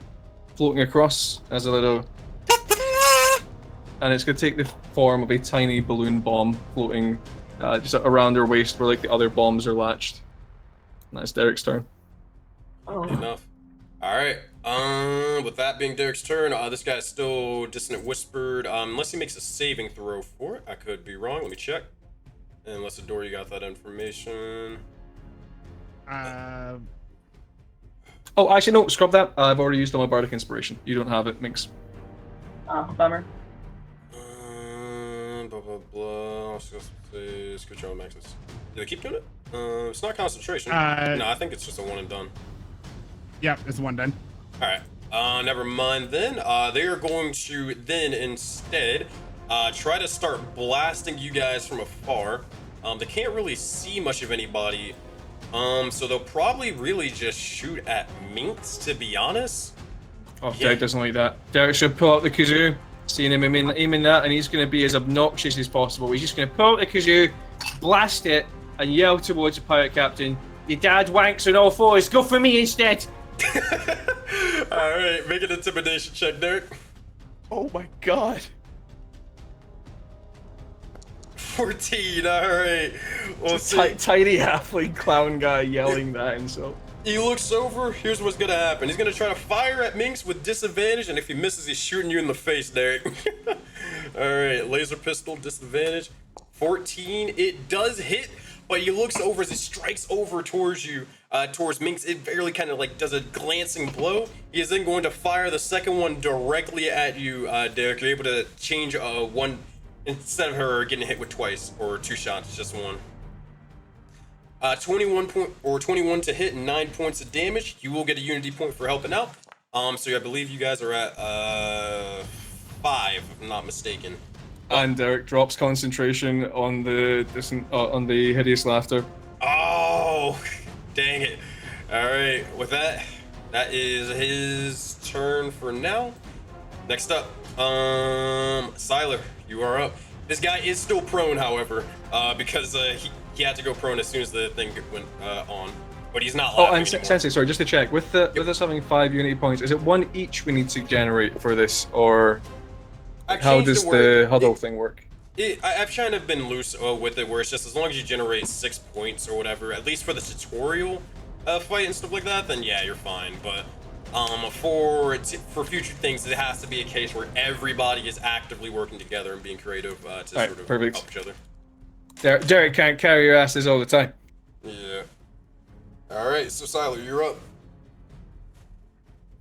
floating across as a little. And it's going to take the form of a tiny balloon bomb floating just around her waist where like the other bombs are latched. And that's Derek's turn. Enough. Alright, with that being Derek's turn, this guy's still Dissonant Whispered, unless he makes a saving throw for it. I could be wrong, let me check. Unless Adora, you got that information. Oh, actually, no, scrub that. I've already used all my Bardic Inspiration. You don't have it, Minx. Oh, bummer. Blah, blah, blah. Good job, Maxis. Do they keep doing it? It's not concentration. No, I think it's just a one and done. Yep, it's one done. Alright, never mind then. They are going to then instead try to start blasting you guys from afar. They can't really see much of anybody. So they'll probably really just shoot at Minx, to be honest. Oh, Derek doesn't like that. Derek should pull out the kazoo, seeing him aiming that, and he's going to be as obnoxious as possible. He's just going to pull out the kazoo, blast it, and yell towards the pirate captain, "Your dad wanks on all fours, go for me instead!" Alright, make an intimidation check, Derek. Oh my god. 14, alright. We'll see. Tiny halfling clown guy yelling that insult. He looks over, here's what's gonna happen. He's gonna try to fire at Minx with disadvantage, and if he misses, he's shooting you in the face, Derek. Alright, laser pistol, disadvantage. 14, it does hit, but he looks over as he strikes over towards you, towards Minx. It barely kind of like does a glancing blow. He is then going to fire the second one directly at you, Derek. You're able to change one, instead of her getting hit with twice, or two shots, just one. 21 to hit and 9 points of damage. You will get a unity point for helping out. So I believe you guys are at 5, if I'm not mistaken. And Derek drops concentration on the hideous laughter. Oh, dang it! All right, with that is his turn for now. Next up, Siler, you are up. This guy is still prone, however, because he had to go prone as soon as the thing went on. But he's not laughing anymore. Sensei, sorry, just to check, with us having 5 unity points, is it 1 each we need to generate for this, or how does the huddle thing work? I've kind of been loose with it, where it's just as long as you generate 6 points or whatever, at least for the tutorial fight and stuff like that, then yeah, you're fine. But for future things, it has to be a case where everybody is actively working together and being creative to sort of help each other. Derek can't carry your asses all the time. Yeah. All right, so Siler, you're up.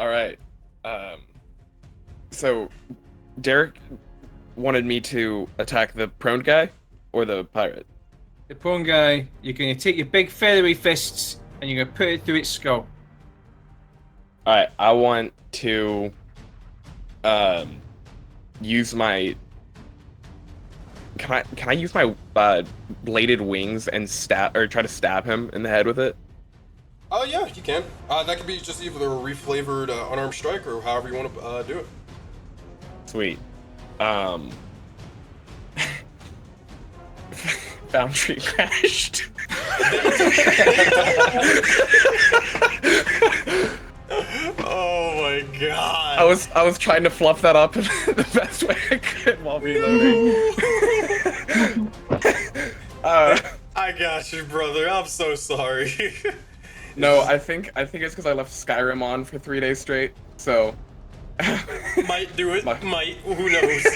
All right. So Derek wanted me to attack the prone guy or the pirate. The prone guy, you're going to take your big feathery fists and you're going to put it through its skull. All right, I want to use my. Can I use my bladed wings and try to stab him in the head with it? Oh yeah, you can. That could be just either a reflavored unarmed strike or however you want to do it. Sweet. Boundary crashed. Oh my god. I was trying to fluff that up in the best way I could while reloading. I got you, brother. I'm so sorry. No, I think it's because I left Skyrim on for 3 days straight. So might do it. Might. Who knows?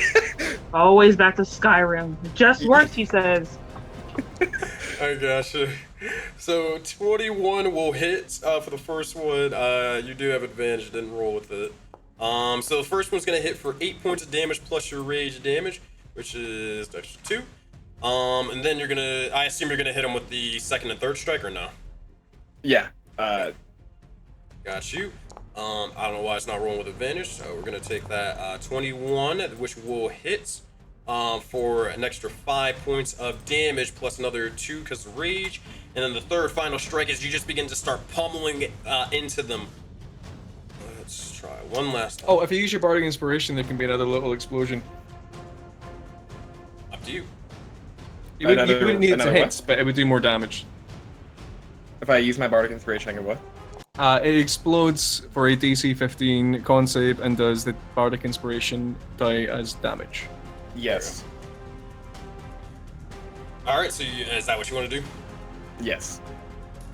Always back to Skyrim. Just works, he says. I gotcha. So 21 will hit for the first one. You do have advantage. Didn't roll with it. So the first one's gonna hit for 8 points of damage plus your rage damage, which is extra 2. And then I assume you're gonna hit him with the second and third strike, or no? Yeah. Got you. I don't know why it's not rolling with advantage, so we're gonna take that 21, which will hit. for an extra 5 points of damage plus another 2 because of rage. And then the third final strike is you just begin to start pummeling into them. Let's try one last time. Oh, if you use your Bardic Inspiration, there can be another little explosion. Up to you. You wouldn't need it to another hit, but it would do more damage. If I use my Bardic Inspiration, I can what? It explodes for a DC 15 con save and does the Bardic Inspiration die as damage. Yes. Alright, so is that what you want to do? Yes.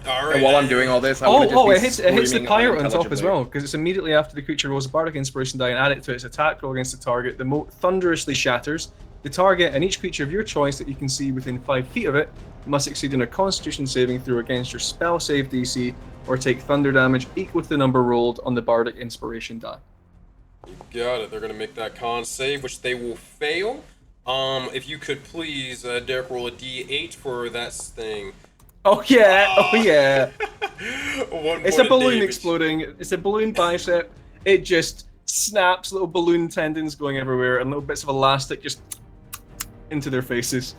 Alright. And while I'm doing all this, I want to just be it hits the screaming pirate on top as unintelligibly. well, because it's immediately after the creature rolls a Bardic Inspiration die and add it to its attack roll against the target. The moat thunderously shatters. The target and each creature of your choice that you can see within 5 feet of it must succeed in a Constitution saving throw against your spell save DC or take thunder damage equal to the number rolled on the Bardic Inspiration die. You got it. They're going to make that con save, which they will fail. If you could please, Derek, roll a d8 for that thing. Oh yeah, oh yeah. 1 It's point a of balloon damage. exploding. It's a balloon bicep. It just snaps, little balloon tendons going everywhere, and little bits of elastic just into their faces.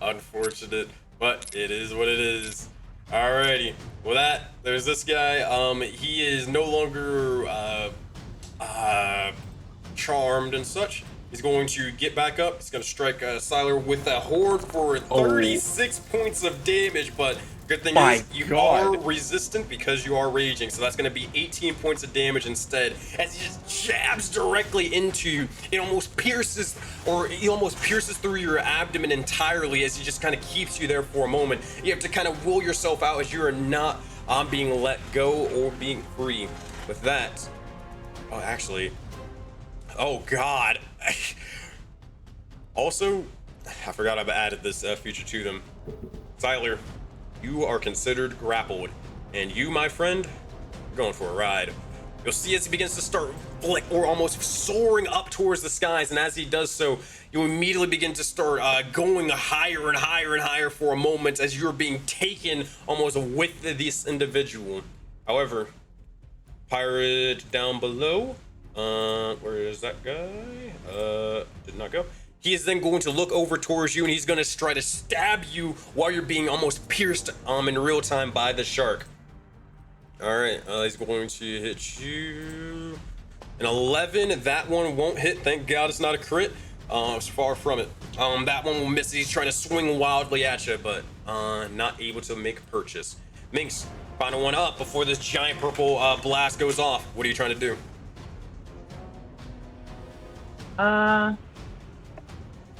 Unfortunate, but it is what it is. Alrighty. Well, there's this guy. He is no longer charmed and such. He's going to get back up. He's going to strike Siler with a horde for 36 points of damage, but good thing is you are resistant because you are raging, so that's going to be 18 points of damage instead. As he just jabs directly into you, he almost pierces through your abdomen entirely as he just kind of keeps you there for a moment. You have to kind of will yourself out as you are not being let go or being free. With that, oh god. Also, I forgot I've added this feature to them. Tyler, you are considered grappled, and you, my friend, are going for a ride. You'll see as he begins to start or almost soaring up towards the skies, and as he does so, you immediately begin to start going higher and higher and higher for a moment as you're being taken almost with this individual. However, pirate down below, where is that guy? Did not go. He is then going to look over towards you, and he's going to try to stab you while you're being almost pierced in real time by the shark. All right, he's going to hit you. An 11. That one won't hit. Thank God it's not a crit. It's far from it. That one will miss. He's trying to swing wildly at you, but not able to make a purchase. Minx, final one up before this giant purple blast goes off. What are you trying to do? Can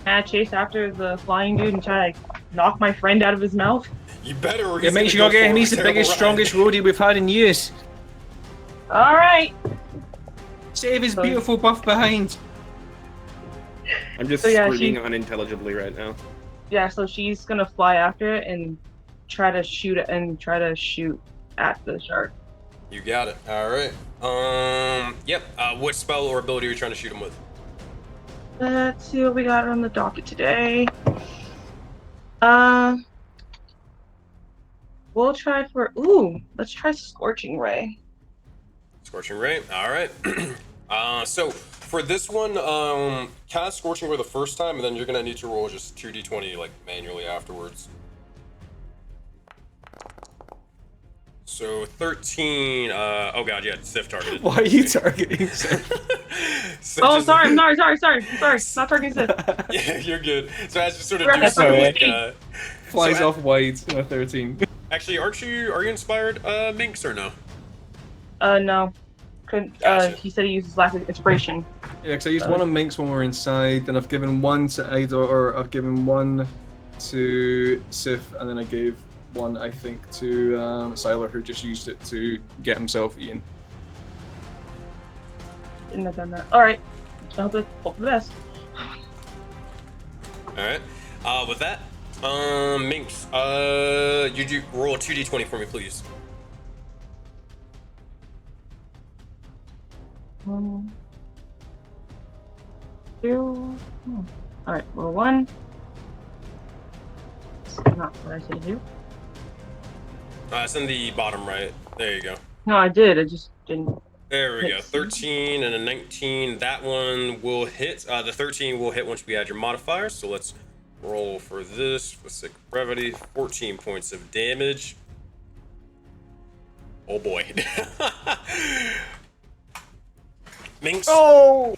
I chase after the flying dude and try to knock my friend out of his mouth? You better. Or Yeah, make sure you go get him. He's the biggest, strongest roadie we've had in years. All right. Save his beautiful buff behind. I'm just So, yeah, screaming unintelligibly right now. Yeah, so she's gonna fly after it and try to shoot at the shark. You got it. All right. Yep. What spell or ability are you trying to shoot him with? Let's see what we got on the docket today. We'll try let's try Scorching Ray. Scorching Ray. All right. So for this one, cast Scorching Ray the first time, and then you're gonna need to roll just 2d20 like manually afterwards. So 13. Oh god, yeah, Sif targeted. Why are you targeting Sif? So Oh, just- sorry. Not targeting Sif. Yeah, you're good. So as you sort of Right, do so, sorry. like, Flies So- off wide in a 13. actually, are you inspired, Minx, or no? No. Couldn't. Gotcha. He said he uses lack of inspiration. Yeah, because I used one on Minx when we were inside, then I've given one to Idor, or I've given one to Sif, and then I gave one, I think, to Siler, who just used it to get himself eaten. Shouldn't have done that. All right. Hope the best. All right. With that, Minx, you do roll a 2d20 for me, please. 1, 2. All right. Roll 1. It's not what I said to do. It's in the bottom right. There you go. No, I did. I just didn't. There we go. Let's see. 13 and a 19. That one will hit. The 13 will hit once we add your modifiers. So let's roll for this for sake of brevity. 14 points of damage. Oh boy. Minx. Oh!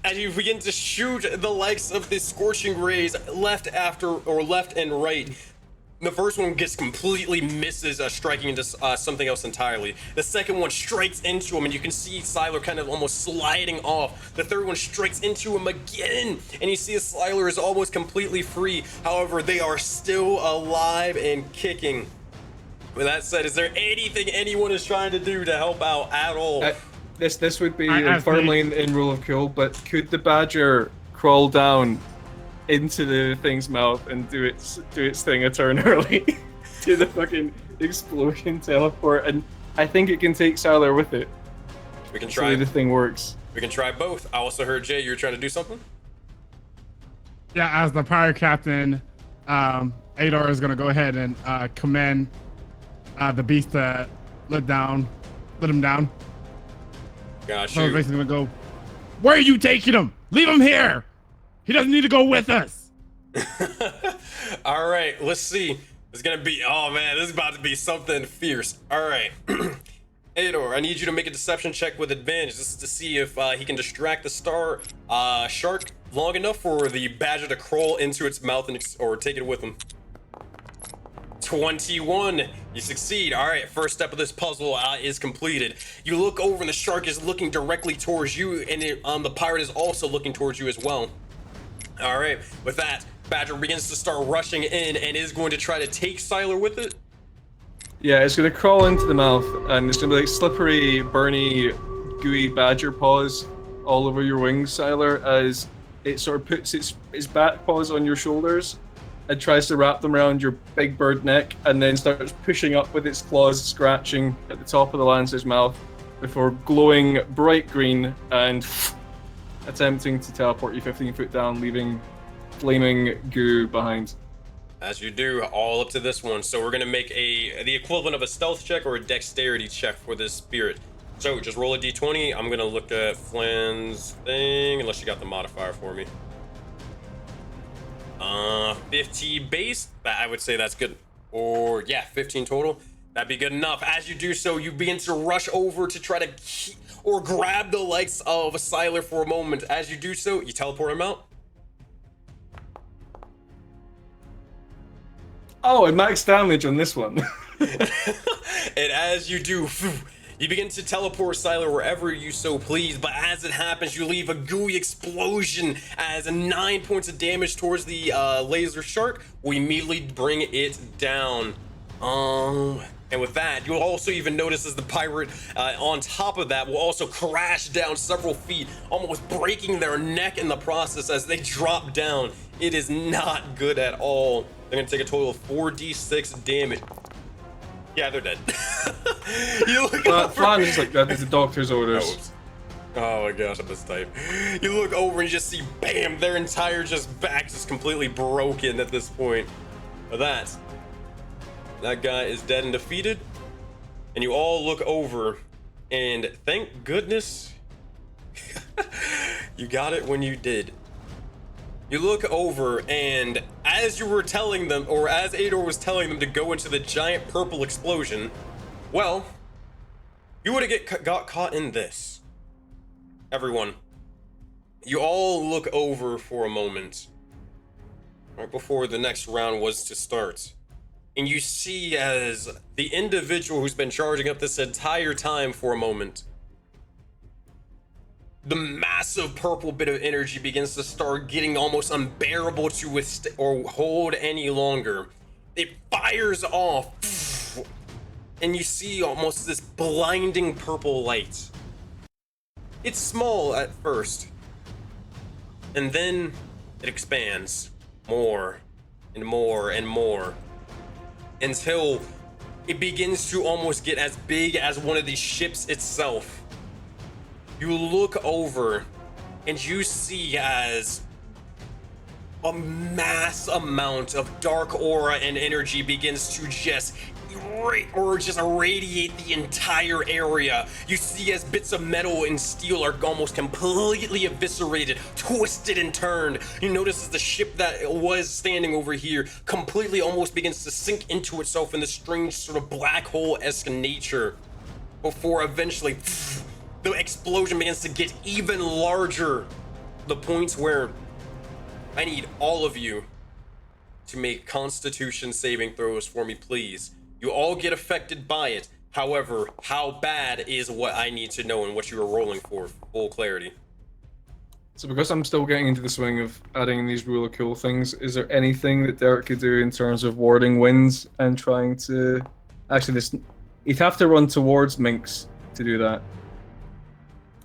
As you begin to shoot the likes of the scorching rays left and right, the first one gets completely misses, striking into something else entirely. The second one strikes into him, and you can see Siler kind of almost sliding off. The third one strikes into him again, and you see Siler is almost completely free. However, they are still alive and kicking. With that said, is there anything anyone is trying to do to help out at all? This would be I firmly in rule of cool, but could the badger crawl down into the thing's mouth and do its thing a turn early to the fucking explosion teleport? And I think it can take Siler with it. We can So try. the thing works. We can try both. I also heard Jay, you were trying to do something. Yeah, as the pirate captain, Ador is gonna go ahead and command the beast to let him down. Gosh, So he's basically gonna go, where are you taking him? Leave him here. He doesn't need to go with us. All right, let's see. It's gonna be. Oh man, this is about to be something fierce. All right, Ador, I need you to make a deception check with advantage. This is to see if he can distract the shark long enough for the badger to crawl into its mouth or take it with him. 21. You succeed. All right, first step of this puzzle is completed. You look over and the shark is looking directly towards you, and the pirate is also looking towards you as well. All right, with that, badger begins to start rushing in and is going to try to take Siler with it. Yeah, it's gonna crawl into the mouth, and it's gonna be like slippery, burny, gooey badger paws all over your wings, Siler, as it sort of puts its back paws on your shoulders and tries to wrap them around your big bird neck, and then starts pushing up with its claws, scratching at the top of the lancer's mouth before glowing bright green and attempting to teleport you 15 foot down, leaving flaming goo behind. As you do, all up to this one. So we're gonna make the equivalent of a stealth check or a dexterity check for this spirit. So just roll a d20. I'm gonna look at Flynn's thing, unless you got the modifier for me. 50 base, I would say that's good. Or yeah, 15 total. That'd be good enough. As you do so, you begin to rush over to try to grab the likes of Siler for a moment. As you do so, you teleport him out. Oh, and max damage on this one. And as you do, you begin to teleport Siler wherever you so please, but as it happens, you leave a gooey explosion as 9 points of damage towards the laser shark will immediately bring it down. And with that, you'll also even notice as the pirate on top of that will also crash down several feet, almost breaking their neck in the process as they drop down. It is not good at all. They're gonna take a total of 4d6 damage. Yeah, they're dead. You look over. Flan is like that. It's the doctor's orders. Oh my gosh, I'm this type. You look over and you just see, bam, their entire just back just completely broken at this point. But that guy is dead and defeated. And you all look over and thank goodness you got it when you did. You look over, and as you were telling them, or as Ador was telling them to go into the giant purple explosion, well, you would have got caught in this. Everyone, you all look over for a moment, right before the next round was to start, and you see as the individual who's been charging up this entire time for a moment, the massive purple bit of energy begins to start getting almost unbearable to withstand or hold any longer. It fires off, and you see almost this blinding purple light. It's small at first, and then it expands more and more and more until it begins to almost get as big as one of these ships itself. You look over and you see as a mass amount of dark aura and energy begins to just irradiate the entire area. You see as bits of metal and steel are almost completely eviscerated, twisted and turned. You notice as the ship that was standing over here completely almost begins to sink into itself in this strange sort of black hole-esque nature, before eventually the explosion begins to get even larger. The points where I need all of you to make Constitution saving throws for me, please. You all get affected by it. However, how bad is what I need to know and what you are rolling for full clarity. So because I'm still getting into the swing of adding in these really cool things, is there anything that Derek could do in terms of warding winds and trying to... Actually, he'd have to run towards Minx to do that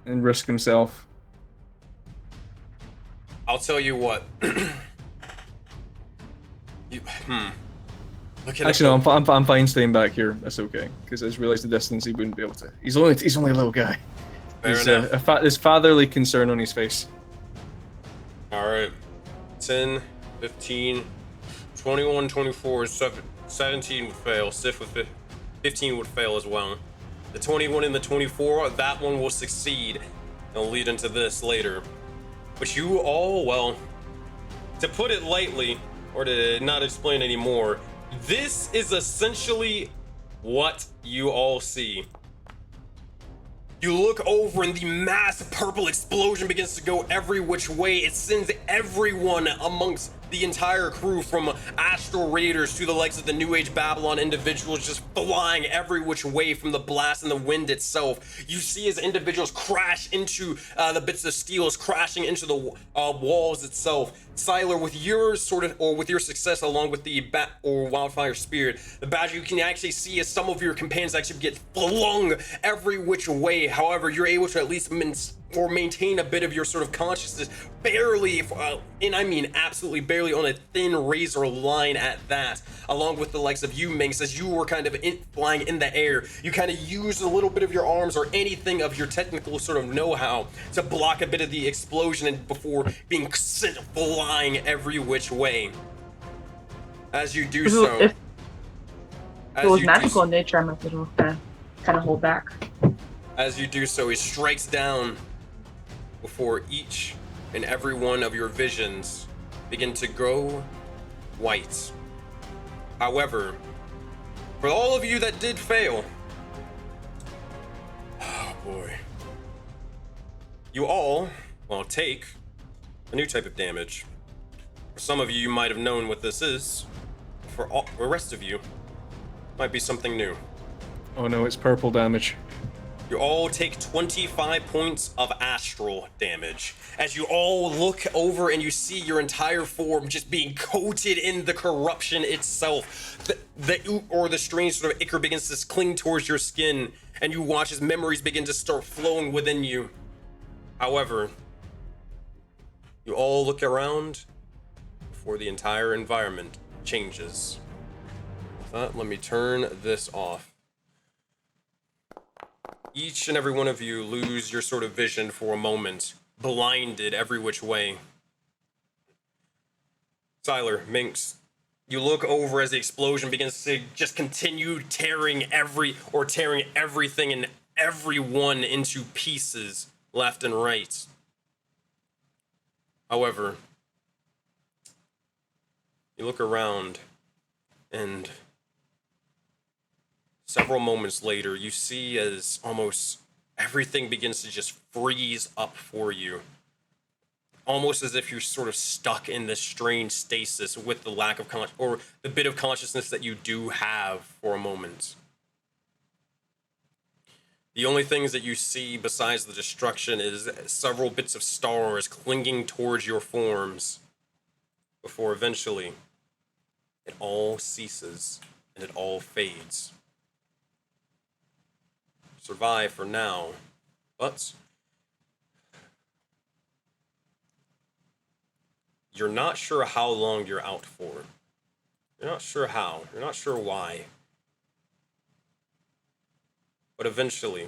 and risk himself. I'll tell you what. Actually, no, I'm fine staying back here. That's okay, because I just realized the distance he wouldn't be able to. He's only a little guy. Fair There's enough. this fatherly concern on his face. Alright. 10, 15, 21, 24, 17 would fail. Sif with 15 would fail as well. The 21 and the 24, that one will succeed. It'll lead into this later. But you all, well, to put it lightly, or to not explain anymore, this is essentially what you all see. You look over and the massive purple explosion begins to go every which way. It sends everyone amongst the entire crew, from Astral Raiders to the likes of the New Age Babylon individuals, just flying every which way from the blast and the wind itself. You see as individuals crash into the bits of steels, crashing into the walls itself. Siler, with your with your success along with the Wildfire Spirit, the badger, you can actually see as some of your companions actually get flung every which way. However, you're able to at least maintain a bit of your sort of consciousness, barely, and I mean absolutely barely, on a thin razor line at that, along with the likes of you, Minx, as you were kind of flying in the air. You kind of used a little bit of your arms or anything of your technical sort of know-how to block a bit of the explosion and before being sent flying every which way. As you do so, If it was magical in nature, I might be able to kind of hold back. As you do so, he strikes down before each and every one of your visions begin to go white. However, for all of you that did fail, oh boy, you all, well, take a new type of damage. For some of you, you might have known what this is. For all, the rest of you, might be something new. Oh no, it's purple damage. You all take 25 points of astral damage as you all look over and you see your entire form just being coated in the corruption itself. The strange sort of ichor begins to cling towards your skin, and you watch as memories begin to start flowing within you. However, you all look around before the entire environment changes. With that, let me turn this off. Each and every one of you lose your sort of vision for a moment, blinded every which way. Siler, Minx, you look over as the explosion begins to just continue tearing everything and everyone into pieces, left and right. However, you look around, and several moments later, you see as almost everything begins to just freeze up for you. Almost as if you're sort of stuck in this strange stasis with the lack of or the bit of consciousness that you do have for a moment. The only things that you see besides the destruction is several bits of stars clinging towards your forms, before eventually it all ceases and it all fades. Survive for now, but you're not sure how long you're out for. You're not sure how. You're not sure why. But eventually,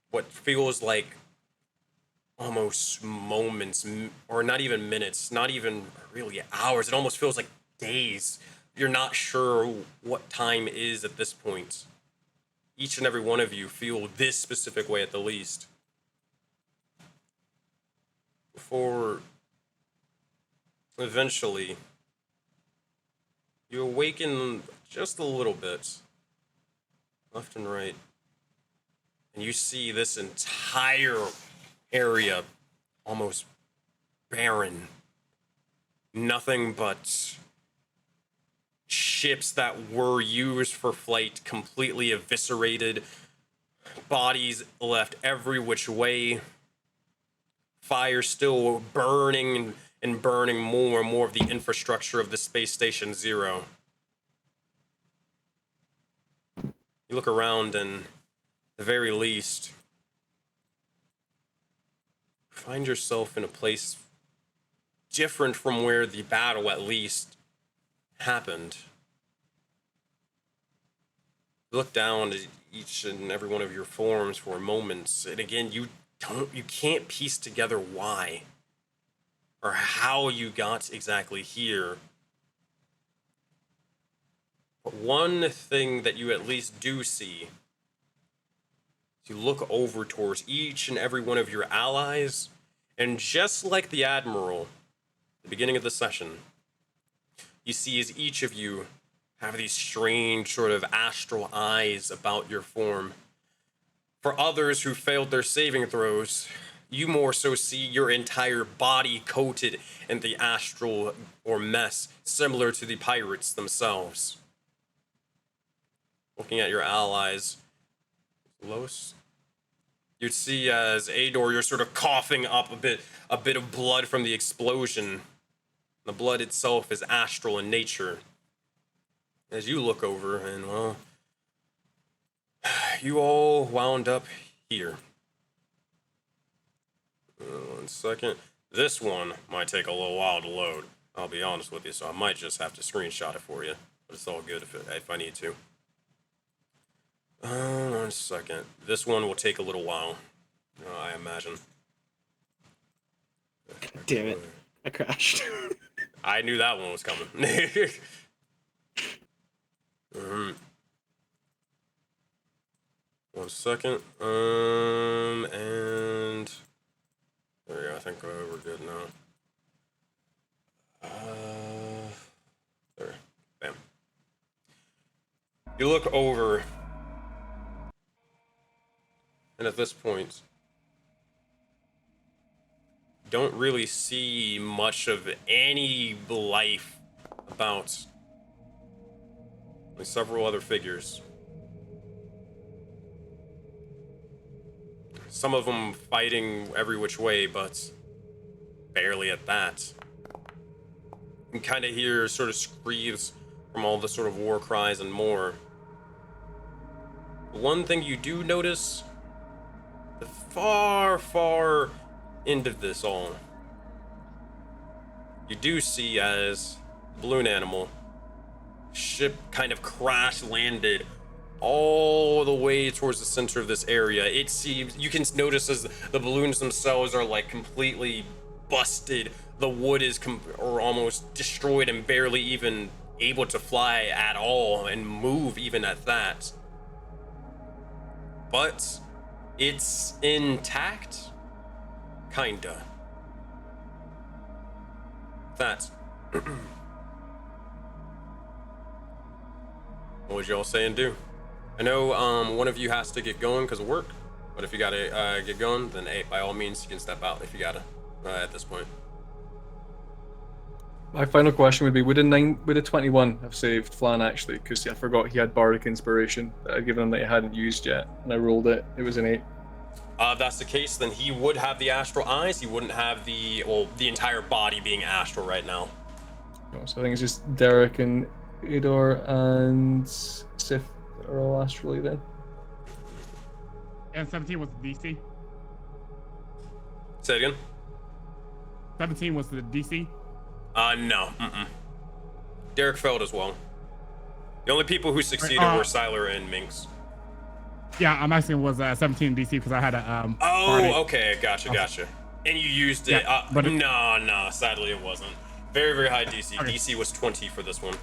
what feels like almost moments, or not even minutes, not even really hours. It almost feels like days. You're not sure what time is at this point. Each and every one of you feel this specific way at the least. Before eventually you awaken just a little bit, left and right, and you see this entire area almost barren. Nothing but ships that were used for flight completely eviscerated, bodies left every which way, fire still burning and burning more and more of the infrastructure of the Space Station Zero. You look around and, at the very least, find yourself in a place different from where the battle at least happened. Look down at each and every one of your forms for moments, and again, you can't piece together why or how you got exactly here. But one thing that you at least do see, you look over towards each and every one of your allies, and just like the Admiral at the beginning of the session, you see as each of you have these strange sort of astral eyes about your form. For others who failed their saving throws, you more so see your entire body coated in the astral or mess, similar to the pirates themselves. Looking at your allies, Lois, you'd see as Ador, you're sort of coughing up a bit of blood from the explosion. The blood itself is astral in nature. As you look over, and well, you all wound up here. 1 second. This one might take a little while to load. I'll be honest with you, so I might just have to screenshot it for you. But it's all good if I need to. 1 second. This one will take a little while, I imagine. Damn it. I crashed. I knew that one was coming. 1 second. And there we go. I think we're good now. There. Bam. You look over, and at this point, don't really see much of any life about. With several other figures. Some of them fighting every which way, but barely at that. You kind of hear sort of screams from all the sort of war cries and more. One thing you do notice, the far, far end of this all, you do see as the balloon animal ship kind of crash landed all the way towards the center of this area. It seems you can notice as the balloons themselves are like completely busted. The wood is or almost destroyed and barely even able to fly at all and move even at that. But it's intact, kinda. That. What would y'all say and do? I know one of you has to get going because of work, but if you gotta get going, then hey, by all means, you can step out if you gotta at this point. My final question would be: would a 21 have saved Flan actually? Because I forgot he had Bardic Inspiration that I'd given him that he hadn't used yet, and I rolled it. It was an 8. If that's the case, then he would have the astral eyes. He wouldn't have the entire body being astral right now. So I think it's just Derek and Ador and Sif are all astrally then. And 17 was the DC. Say it again. 17 was the DC. No. Derek failed as well. The only people who succeeded were Siler and Minx. Yeah, I'm asking was 17 DC because I had a. Oh, okay, gotcha. And you used it. Yeah, but no, sadly it wasn't. Very, very high DC. Okay. DC was 20 for this one.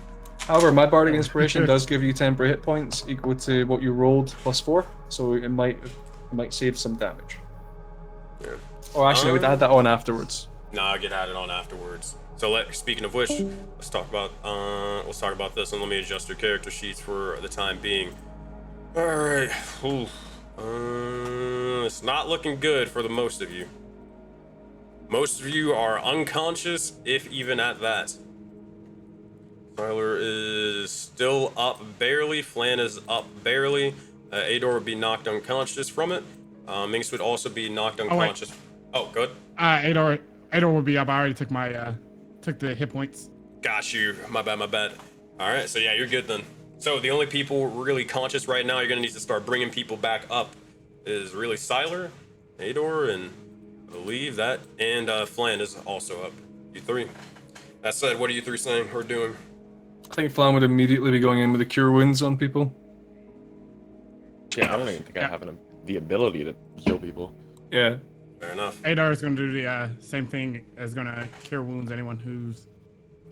However, my Bardic Inspiration does give you temporary hit points equal to what you rolled plus 4, so it might save some damage. Yeah. Or actually, I would add that on afterwards. No, I'll get added on afterwards. So speaking of which, let's talk about this, and let me adjust your character sheets for the time being. All right. It's not looking good for the most of you. Most of you are unconscious, if even at that. Tyler is still up barely. Flan is up barely. Ador would be knocked unconscious from it. Minx would also be knocked unconscious. Oh, good. Ador would be up. I already took my took the hit points. Got you. My bad. All right, so yeah, you're good then. So the only people really conscious right now, you're gonna need to start bringing people back up, is really Siler, Ador, and I believe that, and Flan is also up. You three. That said, what are you three saying or doing? I think Flan would immediately be going in with the cure wounds on people. Yeah, I don't even think I have the ability to heal people. Yeah. Fair enough. Adar is going to do the same thing as going to cure wounds anyone who's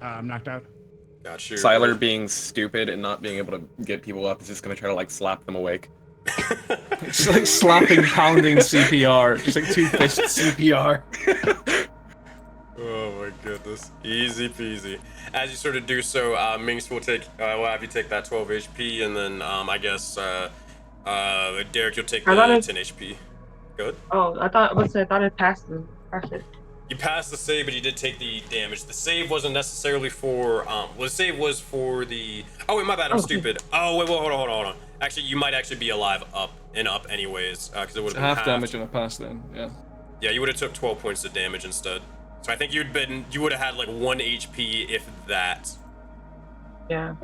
knocked out. Got you. Siler being stupid and not being able to get people up is just gonna try to like slap them awake. It's like slapping, pounding CPR. Just like two fist CPR. Oh my goodness. Easy peasy. As you sort of do so, Minx will will have you take that 12 HP, and then I guess Derek, you'll take the 10 HP. Good. Oh, I thought I passed it. You passed the save, but you did take the damage. The save wasn't necessarily for the save was for the. Oh wait, my bad. I'm stupid. Oh wait, hold on. Actually, you might actually be alive up anyways, because it would have been half damage on a pass then. Yeah. Yeah, you would have took 12 points of damage instead. So I think you would have had like 1 HP if that. Yeah.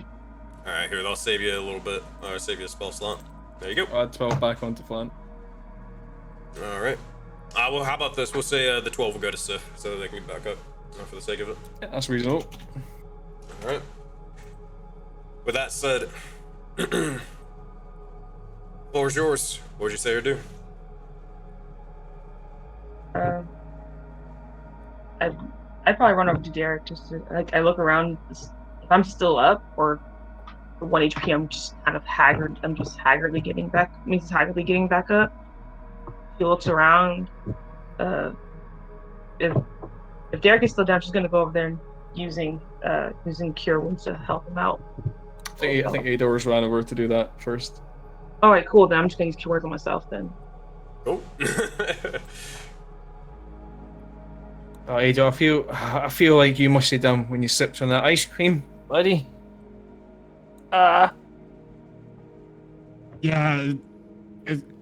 All right, here, I'll save you a little bit. Or save you a spell slot. There you go. I'll add 12 back onto Flan. All right. Well, how about this? We'll say the 12 will go to Sif, so that they can get back up, for the sake of it. Yeah, that's reasonable. All right. With that said, floor's yours. What would you say or do? I'd probably run over to Derek just to, like, I look around. If I'm still up or 1 HP, I'm just kind of haggard. I'm just haggardly getting back. Haggardly getting back up. He looks around. If Derek is still down, she's gonna go over there and using cure wounds to help him out. I think Ador's ran over to do that first. All right, cool. Then I'm just gonna use cure wounds on myself then. Oh. Ador, I feel like you must have done when you sipped on that ice cream, buddy. Yeah,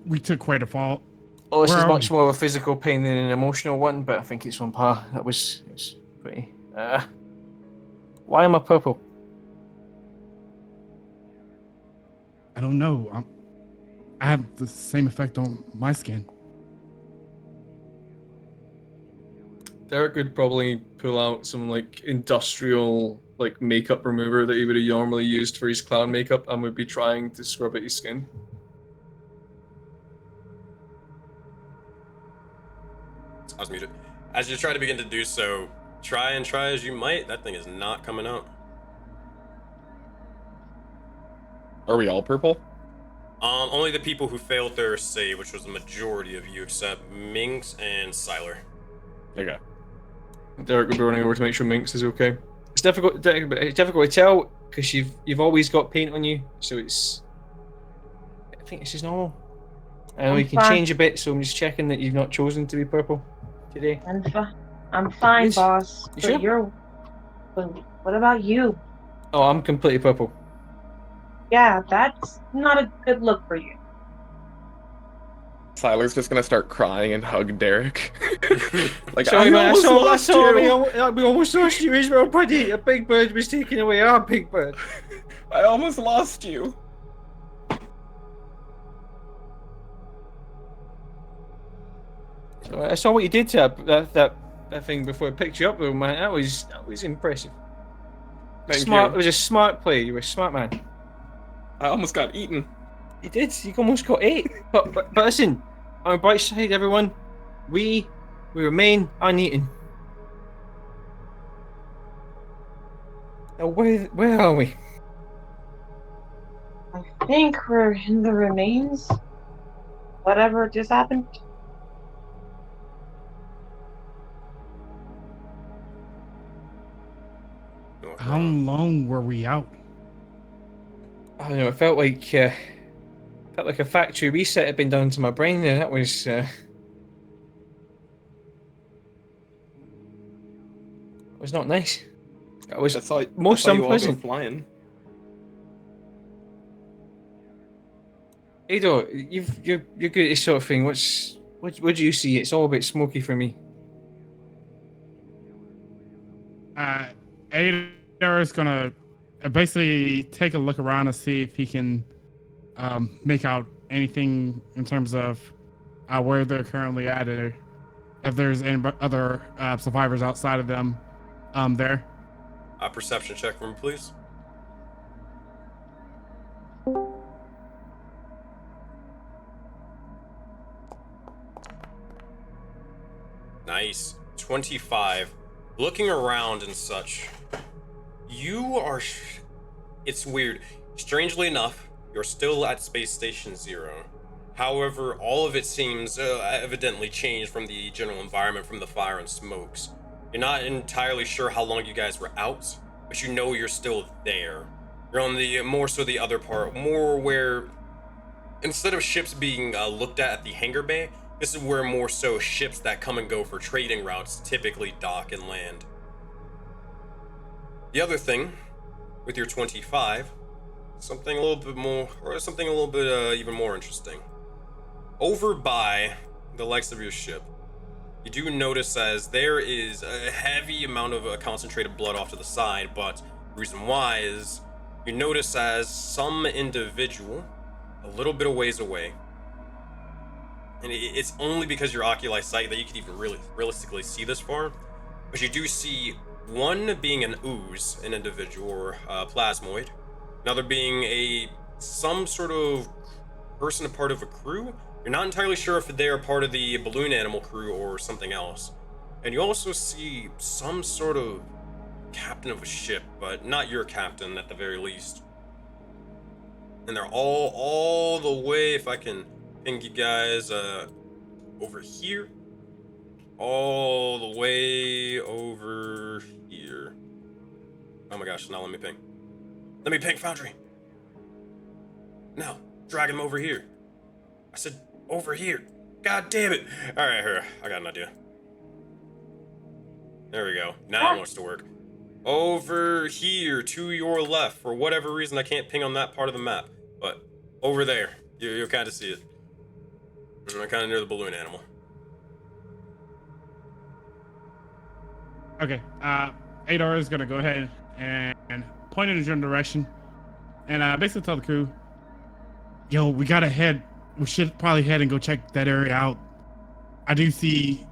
we took quite a fall. Oh, this Where is are much we? more of a physical pain than an emotional one, but I think it's on par. It's pretty. Why am I purple? I don't know. I have the same effect on my skin. Derek could probably pull out some like industrial like makeup remover that he would have normally used for his clown makeup and would be trying to scrub at his skin. I was muted. As you try to begin to do so, try as you might, that thing is not coming out. Are we all purple? Only the people who failed their save, which was the majority of you, except Minx and Siler. Okay. Derek would be running over to make sure Minx is okay. It's difficult to tell because you've always got paint on you, so I think this is normal. I know you can change a bit, so I'm just checking that you've not chosen to be purple today. I'm fine, Yes. boss. You sure? But what about you? Oh, I'm completely purple. Yeah, that's not a good look for you. Siler's just gonna start crying and hug Derek. Like, Sorry, man, almost lost you. we almost lost you as well, buddy. A big bird was taken away. Our big bird. I almost lost you. So I saw what you did to that thing before I picked you up, though, man. That was impressive. Thank Smart. you. It was a smart play. You were a smart man. I almost got eaten. You did. You almost got 8. But listen, on the bright side, everyone, we We remain uneaten. Now, where are we? I think we're in the remains. Whatever just happened. How long were we out? I don't know. It felt like a factory reset had been done to my brain there. That was not nice. That was most you all go unpleasant. flying. Ado, you're good at this sort of thing. What do you see? It's all a bit smoky for me. Adar is gonna basically take a look around to see if he can make out anything in terms of where they're currently at, or if there's any other survivors outside of them there. A perception check for me, please. Nice. 25. Looking around and such, you are... It's weird. Strangely enough, you're still at Space Station Zero. However, all of it seems evidently changed from the general environment, from the fire and smokes. You're not entirely sure how long you guys were out, but you know you're still there. You're on the more so the other part, more where instead of ships being looked at the hangar bay, this is where more so ships that come and go for trading routes typically dock and land. The other thing, with your 25, something a little bit more, or something a little bit even more interesting. Over by the likes of your ship, you do notice as there is a heavy amount of concentrated blood off to the side, but the reason why is you notice as some individual a little bit of ways away, and it's only because your oculi sight that you can even really realistically see this far, but you do see one being an ooze, an individual, or plasmoid, another being some sort of person, a part of a crew. You're not entirely sure if they are part of the balloon animal crew or something else. And you also see some sort of captain of a ship, but not your captain at the very least. And they're all the way, if I can ping you guys over here, all the way over here. Oh my gosh, now let me ping Foundry. No, drag him over here. I said over here. God damn it. All right, here, I got an idea. There we go. Now it wants to work. Over here to your left. For whatever reason, I can't ping on that part of the map. But over there, you'll kind of see it. Kind of near the balloon animal. Okay, Adar is gonna go ahead and point in a general direction, and basically tell the crew, "Yo, we gotta head. We should probably head and go check that area out. I do see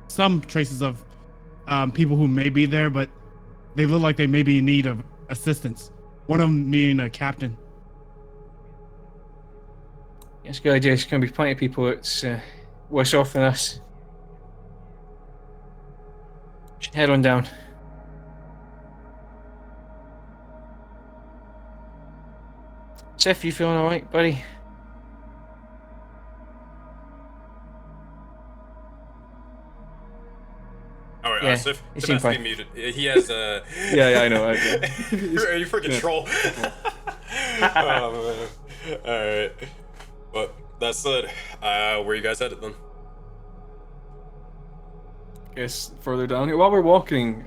some traces of people who may be there, but they look like they may be in need of assistance. One of them being a captain." It's a good idea. There's going to be plenty of people that's worse off than us. Should head on down. Seth, you feeling alright, buddy? Alright, Yeah, Sif he has seemed to be fine. muted. He has Yeah, I know. you freaking troll. Oh man. Alright. But that said, where you guys headed then? Guess further down here. While we're walking,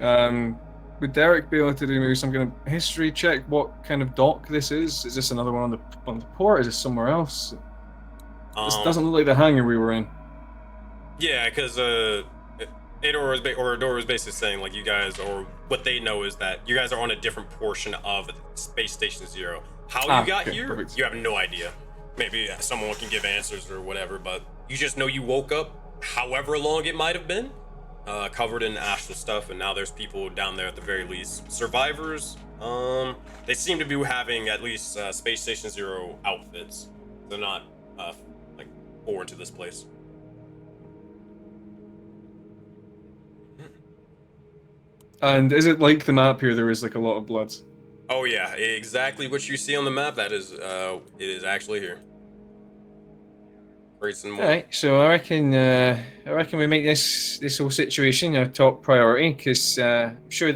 would Derek be able to do maybe some kind of history check? What kind of dock this is? Is this another one on the port? Is this somewhere else? This doesn't look like the hangar we were in. Yeah, because Auroraverse is basically saying like you guys, or what they know is that you guys are on a different portion of Space Station Zero. How you got here, perfect. you have no idea. Maybe someone can give answers or whatever, but you just know you woke up, however long it might have been, covered in astral stuff, and now there's people down there at the very least. Survivors, they seem to be having at least Space Station Zero outfits. They're not like foreign to this place. And is it like the map here? There is like a lot of blood. Oh yeah, exactly what you see on the map. That is, it is actually here. Great and more. All right, so I reckon we make this whole situation a top priority because I'm sure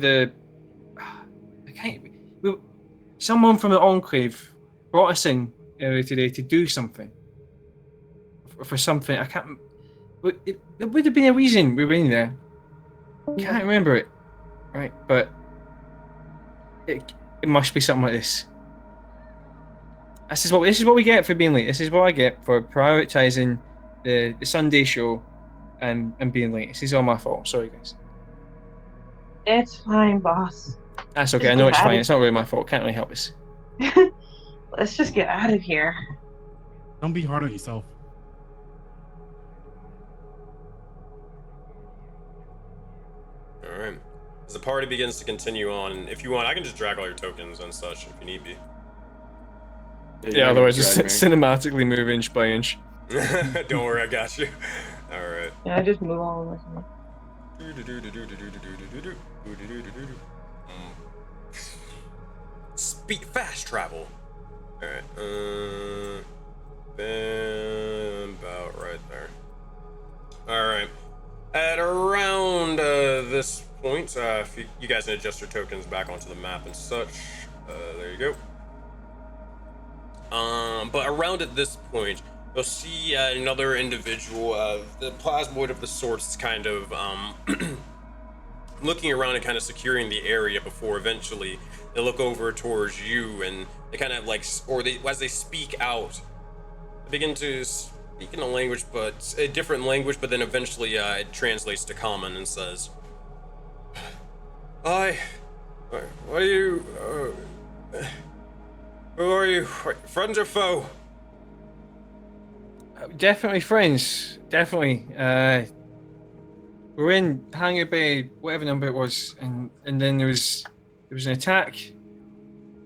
someone from the Enclave brought us in earlier today to do something. For something I can't. There would have been a reason we were in there. Can't remember it, right? But it must be something like this. This is what we get for being late. This is what I get for prioritizing the Sunday show and being late. This is all my fault. Sorry, guys. It's fine, boss. That's okay. I know it's fine. It's not really my fault. Can't really help this. Let's just get out of here. Don't be hard on yourself. All right. As the party begins to continue on, and if you want, I can just drag all your tokens and such if you need be. Yeah, otherwise just cinematically move inch by inch. Don't worry, I got you. All right. Yeah, I just move all over. Speed fast travel. All right. About right there. All right. At around this point, if you guys can adjust your tokens back onto the map and such. There you go. But around at this point, you'll see another individual. The plasmoid of the sorts, kind of looking around and kind of securing the area before eventually they look over towards you, and they kind of like, as they speak out, they begin to speak in a language, but a different language. But then eventually it translates to common and says, "What are you? Who are you? Friends or foe?" Definitely friends. Definitely. We're in Hangar Bay, whatever number it was, and then there was an attack,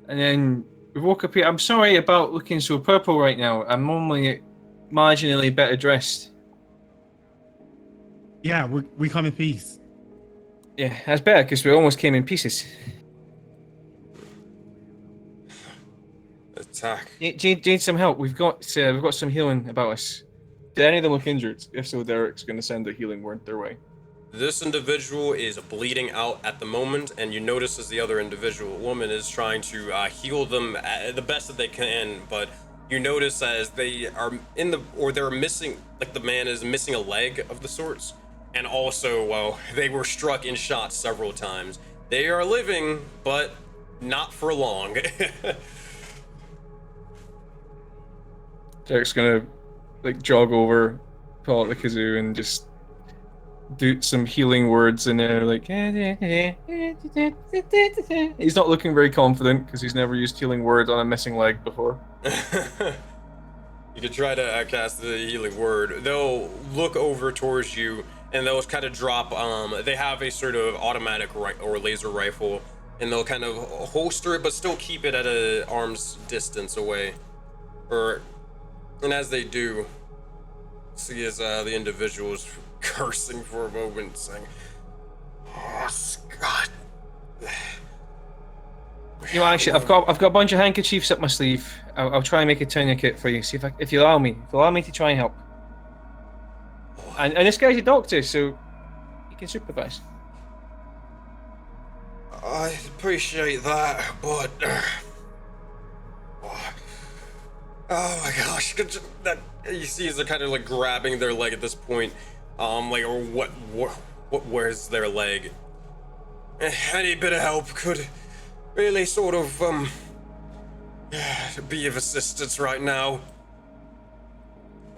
and then we woke up here. I'm sorry about looking so purple right now. I'm only marginally better dressed. Yeah, we come in peace. Yeah, that's better because we almost came in pieces. Attack. Do you need some help? We've got some healing about us. Did any of them look injured? If so, Derek's going to send a healing word their way. This individual is bleeding out at the moment, and you notice as the other woman is trying to heal them the best that they can, but you notice as they are they're missing, like the man is missing a leg of the sorts, and also, well, they were struck in shot several times. They are living, but not for long. Derek's going to jog over, pull out the kazoo, and just do some healing words in there, like. He's not looking very confident because he's never used healing word on a missing leg before. You could try to cast the healing word. They'll look over towards you, and they'll kind of drop. They have a sort of automatic or laser rifle, and they'll kind of holster it, but still keep it at an arm's distance away. And as they do, see as the individual's cursing for a moment, saying, "Oh, God." You know, actually, I've got a bunch of handkerchiefs up my sleeve. I'll try and make a tourniquet for you. See if you allow me. To try and help. And this guy's a doctor, so he can supervise. I appreciate that, but oh my gosh, that you see as they're kind of like grabbing their leg at this point, or where's their leg? Any bit of help could really sort of be of assistance right now.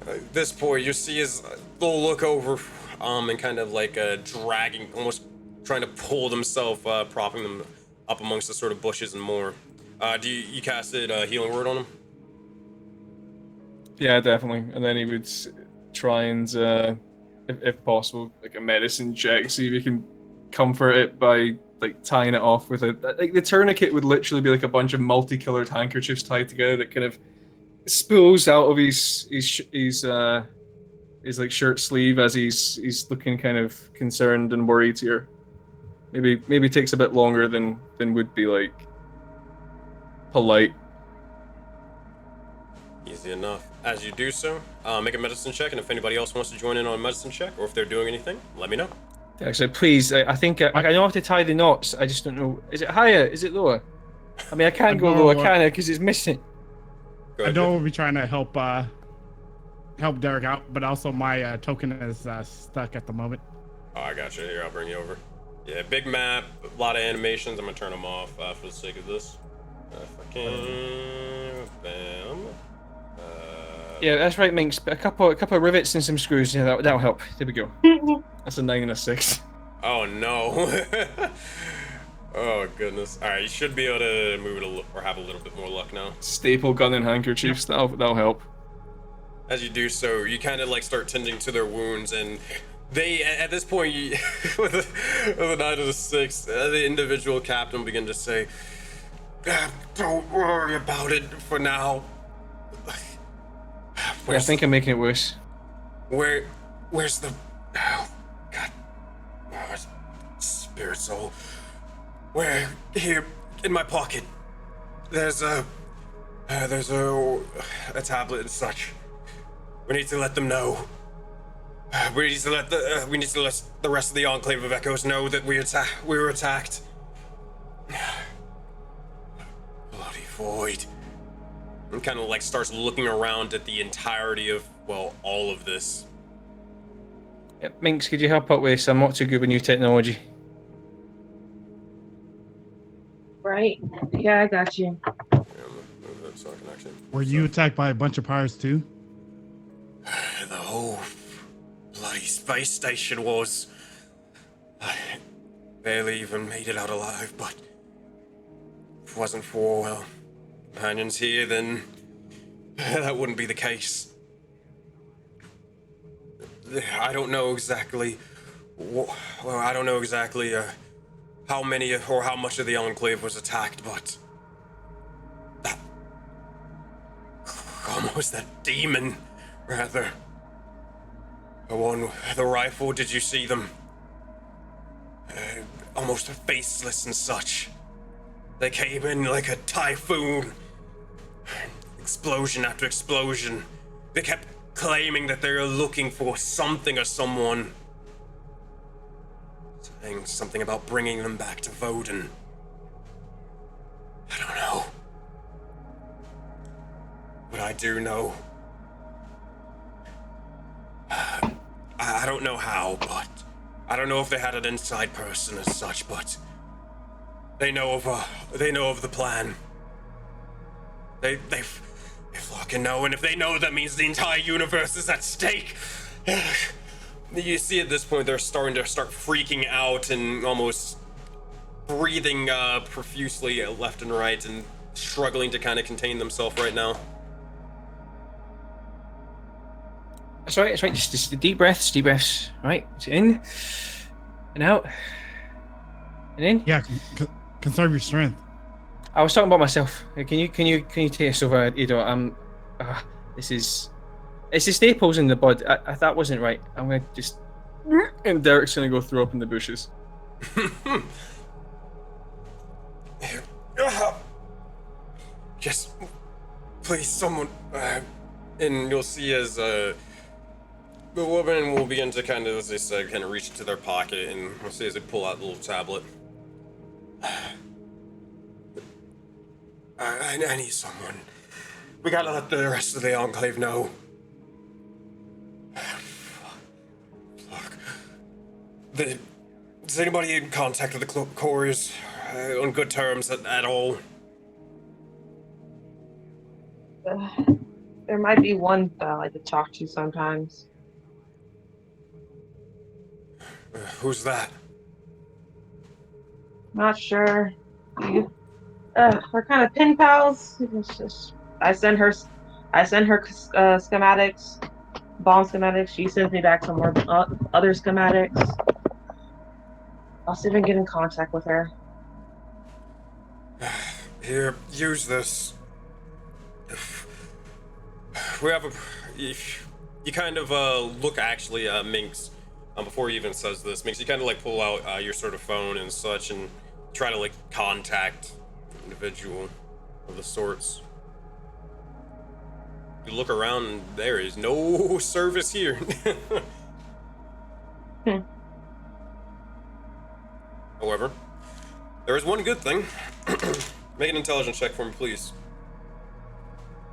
At this point, you see as they'll look over, and kind of like dragging, almost trying to pull themselves, propping them up amongst the sort of bushes and more. Do you casted a healing word on them? Yeah, definitely. And then he would try and, if possible, like a medicine check, see if he can comfort it by like tying it off with the tourniquet would literally be like a bunch of multicolored handkerchiefs tied together that kind of spills out of his like shirt sleeve as he's looking kind of concerned and worried here. Maybe takes a bit longer than would be like polite. Easy enough. As you do so, make a medicine check, and if anybody else wants to join in on a medicine check, or if they're doing anything, let me know. Actually, please, I think I know how to tie the knots. I just don't know. Is it higher? Is it lower? I mean, I can't go lower, can I? Because it's missing. I will be trying to help Derek out, but also my token is stuck at the moment. Oh, I got you. Here, I'll bring you over. Yeah, big map, a lot of animations. I'm gonna turn them off for the sake of this. If I can, bam. Yeah, that's right, Minx. A couple of rivets and some screws. Yeah, that'll help. There we go. That's a 9 and a 6. Oh no. Oh goodness. All right, you should be able to move it or have a little bit more luck now. Staple gun and handkerchiefs. That'll help. As you do so, you kind of like start tending to their wounds, and they, at this point, with a 9 and a 6, the individual captain begin to say, "Don't worry about it for now." I think I'm making it worse. Where's the... Oh, God. Oh, spirit soul. Where? Here, in my pocket. There's a tablet and such. We need to let them know. We need to let the rest of the Enclave of Echoes know that we were attacked. Bloody void. And kind of like starts looking around at the entirety of, well, all of this. Yeah, Minx, could you help out with some not too good with new technology? Right. Yeah, I got you. Yeah, move that so I can actually... Were you attacked by a bunch of pirates too? The whole bloody space station was. I barely even made it out alive, but if it wasn't for, well, companions here, then that wouldn't be the case. I don't know exactly how many or how much of the Enclave was attacked, but that almost that demon, rather. The one with the rifle, did you see them? Almost faceless and such. They came in like a typhoon. Explosion after explosion. They kept claiming that they were looking for something or someone. Saying something about bringing them back to Voden. I don't know. But I do know. I don't know how, but I don't know if they had an inside person as such, but they know of the plan. They fucking know, and if they know, that means the entire universe is at stake. You see at this point they're starting to freaking out and almost breathing profusely left and right and struggling to kind of contain themselves right now. That's right, just deep breaths, right? It's in and out and in. Yeah, conserve your strength. I was talking about myself. Can you take us over, Edo? It's the staples in the bud. That wasn't right. I'm gonna just, and Derek's gonna go throw up in the bushes. Yes, please, someone. And you'll see as the woman will begin to kind of, as they said, kind of reach into their pocket, and we'll see as they pull out the little tablet. I need someone. We gotta let the rest of the Enclave know. Fuck. Is anybody in contact with the Couriers on good terms at all? There might be one that I like to talk to sometimes. Who's that? Not sure. We're kind of pen pals. I send her schematics, bomb schematics. She sends me back some more other schematics. I'll see if I can get in contact with her. Here, use this. We have you kind of look actually, Minx. before he even says this, makes you kind of like pull out your sort of phone and such and try to like contact an individual of the sorts. You look around and there is no service here. However, there is one good thing. Make an intelligence check for me, please.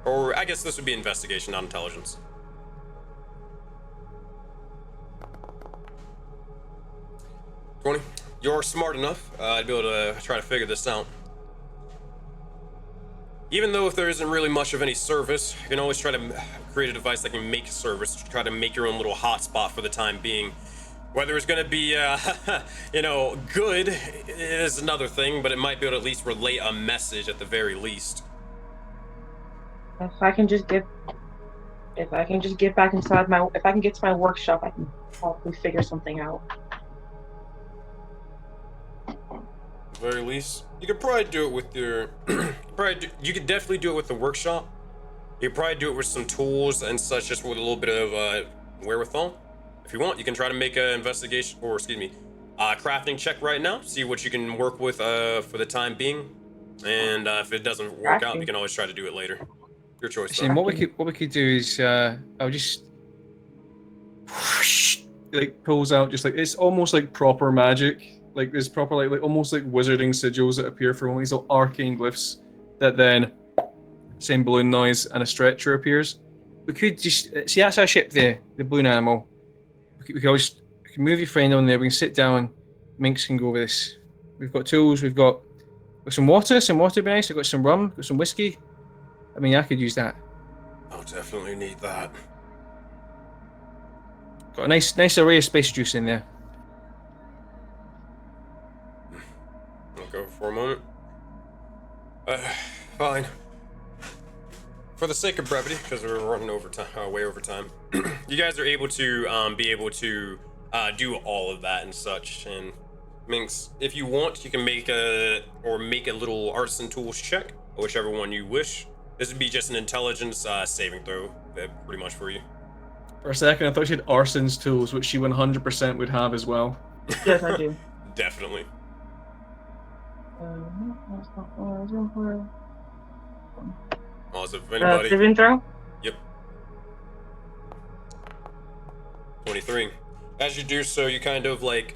Or I guess this would be investigation, not intelligence. 20. You're smart enough to be able to try to figure this out. Even though if there isn't really much of any service, you can always try to create a device that can make service, try to make your own little hotspot for the time being. Whether it's going to be, you know, good is another thing, but it might be able to at least relay a message at the very least. If I can just get back inside if I can get to my workshop, I can probably figure something out. At the very least, you could probably do it with your, you could definitely do it with the workshop. You could probably do it with some tools and such, just with a little bit of wherewithal. If you want, you can try to make an investigation, or excuse me, crafting check right now. See what you can work with for the time being, and if it doesn't work out, you can always try to do it later. Your choice. And what we could do is I'll just like pulls out just like it's almost like proper magic. Like there's proper like almost like wizarding sigils that appear from these little arcane glyphs that then same balloon noise and a stretcher appears. We could just see that's our ship there, the balloon animal. We can always move your friend on there. We can sit down. Minx can go with this. We've got tools. We've got some water. Some water would be nice. I've got some rum. Got some whiskey. I mean, I could use that. I'll definitely need that. Got a nice array of space juice in there. I'll go for a moment. Fine. For the sake of brevity, because we're running over time, way over time, you guys are able to do all of that and such. And Minx, if you want, you can make a little artisan tools check, whichever one you wish. This would be just an intelligence saving throw, pretty much for you. For a second, I thought she had arson's tools, which she 100% would have as well. Yes, I do. Definitely. Also, if anybody. Saving throw? Yep. 23. As you do so, you kind of like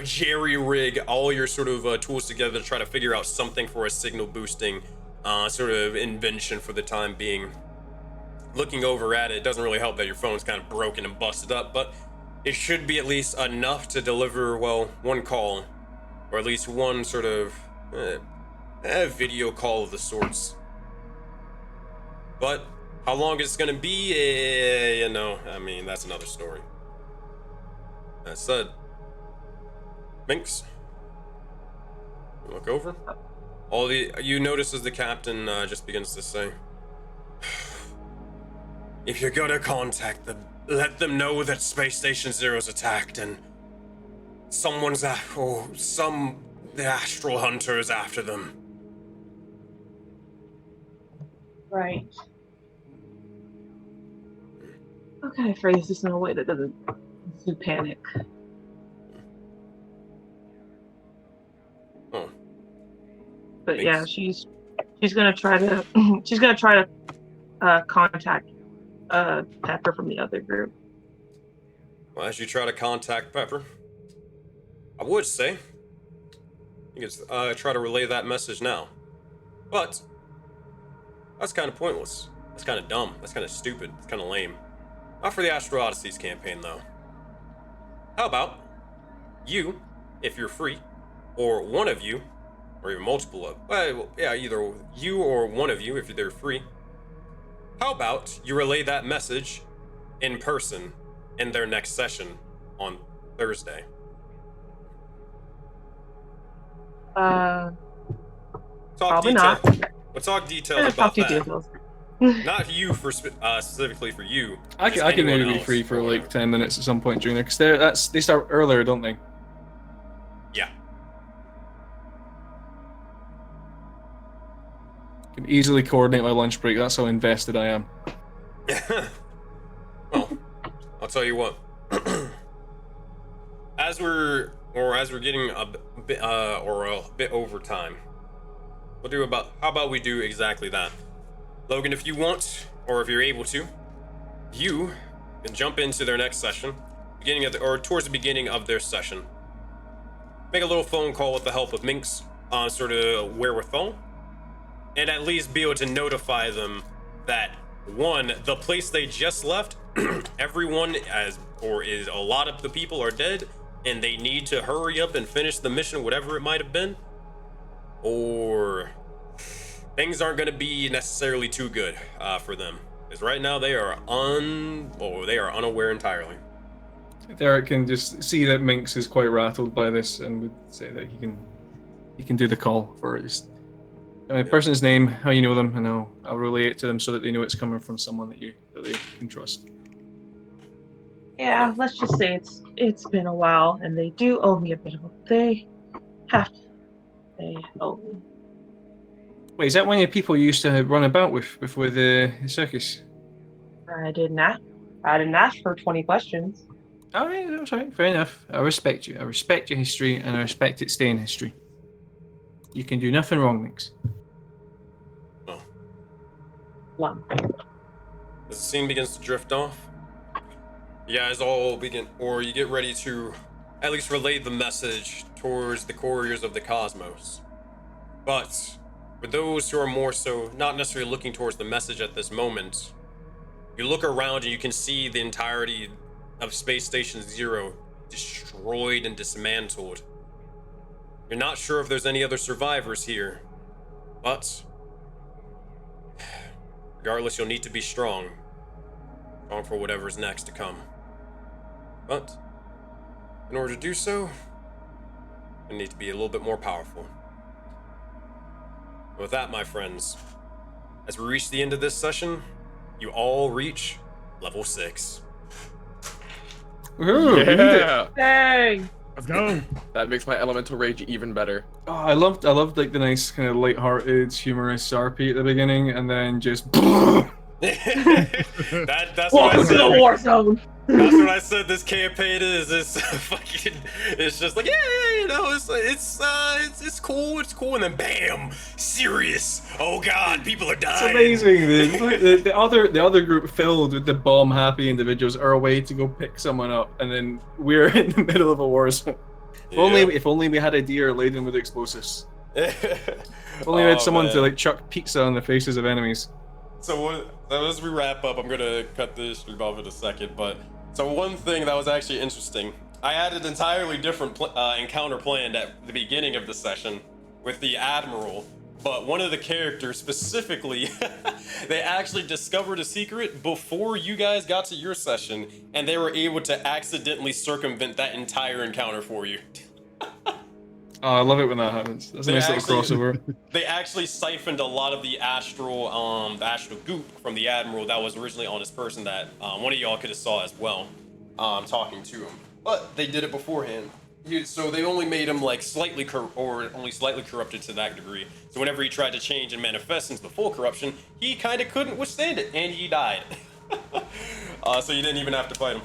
jerry rig all your sort of tools together to try to figure out something for a signal boosting sort of invention for the time being. Looking over at it, it doesn't really help that your phone's kind of broken and busted up, but it should be at least enough to deliver, well, one call, or at least one sort of video call of the sorts. But how long it's gonna be, you know, I mean, that's another story. That said, Minx, you look over. You notice as the captain just begins to say, if you're gonna contact them, let them know that Space Station Zero's attacked and the Astral Hunter is after them. Right. Okay, phrase this in a way that doesn't panic. Oh. But thanks. Yeah, she's gonna try to contact Pepper from the other group. Well, as you try to contact Pepper, I would say you can try to relay that message now. But that's kind of pointless. That's kind of dumb. That's kind of stupid. It's kind of lame. Not for the Astral Odysseys campaign, though. How about you, if you're free, or one of you, or even multiple of, well, yeah, either you or one of you, if they're free. How about you relay that message in person in their next session on Thursday? Probably not. We'll talk details about that. Details. Not you specifically for you. I can maybe be free for like 10 minutes at some point during there, because they start earlier, don't they? Yeah. Can easily coordinate my lunch break. That's how invested I am. Well, I'll tell you what. as we're getting a bit over time, how about we do exactly that? Logan, if you want, or if you're able to, you can jump into their next session, towards the beginning of their session. Make a little phone call with the help of Mink's sort of wherewithal, and at least be able to notify them that, one, the place they just left, everyone a lot of the people are dead, and they need to hurry up and finish the mission, whatever it might have been, or things aren't going to be necessarily too good for them, because right now they are unaware entirely. Derek can just see that Minx is quite rattled by this and would say that he can do the call for it. Just a person's name, how you know them, and I'll relay it to them so that they know it's coming from someone that they can trust. Yeah, let's just say it's been a while, and they do owe me a bit of they owe me. Wait, is that one of the people you used to run about with before the circus? I didn't ask for 20 questions. All right, that's right. Fair enough. I respect you. I respect your history, and I respect it staying history. You can do nothing wrong, Nix. Oh. One. As the scene begins to drift off, you guys all you get ready to at least relay the message towards the couriers of the cosmos. But for those who are more so not necessarily looking towards the message at this moment, you look around and you can see the entirety of Space Station Zero destroyed and dismantled. You're not sure if there's any other survivors here, but regardless, you'll need to be strong for whatever's next to come. But in order to do so, you need to be a little bit more powerful. With that, my friends, as we reach the end of this session, you all reach level 6. Ooh, we need it. Yeah, Dang! Let's go. that makes my elemental rage even better. Oh, I loved like the nice kind of light-hearted, humorous RP at the beginning, and then just. That's what I Welcome to the said. war zone. That's what I said. This campaign is. It's fucking. It's just like, yeah, you know, it's cool. It's cool, and then bam, serious. Oh God, people are It's dying. amazing. The other group filled with the bomb-happy individuals are away to go pick someone up, and then we're in the middle of a war zone. If only we had a deer laden with explosives. If only we had someone to like chuck pizza on the faces of enemies. So as we wrap up, I'm gonna cut this stream off in a second, but so one thing that was actually interesting, I had an entirely different encounter planned at the beginning of the session with the Admiral, but one of the characters specifically, they actually discovered a secret before you guys got to your session, and they were able to accidentally circumvent that entire encounter for you. Oh, I love it when that happens. That's a nice little crossover. They actually siphoned a lot of the astral goop from the Admiral that was originally on his person that one of y'all could have saw as well, talking to him. But they did it beforehand. So they only made him like slightly corrupted to that degree. So whenever he tried to change and manifest into the full corruption, he kind of couldn't withstand it, and he died. So you didn't even have to fight him.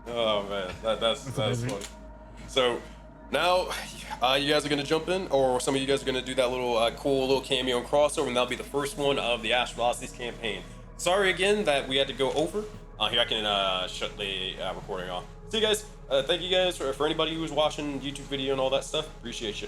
Oh man, that's funny. So now you guys are gonna jump in, or some of you guys are gonna do that little cool little cameo and crossover, and that'll be the first one of the Astral Odysseys campaign. Sorry again that we had to go over. Here, I can shut the recording off. See you guys. Thank you guys for anybody who's watching YouTube video and all that stuff. Appreciate you.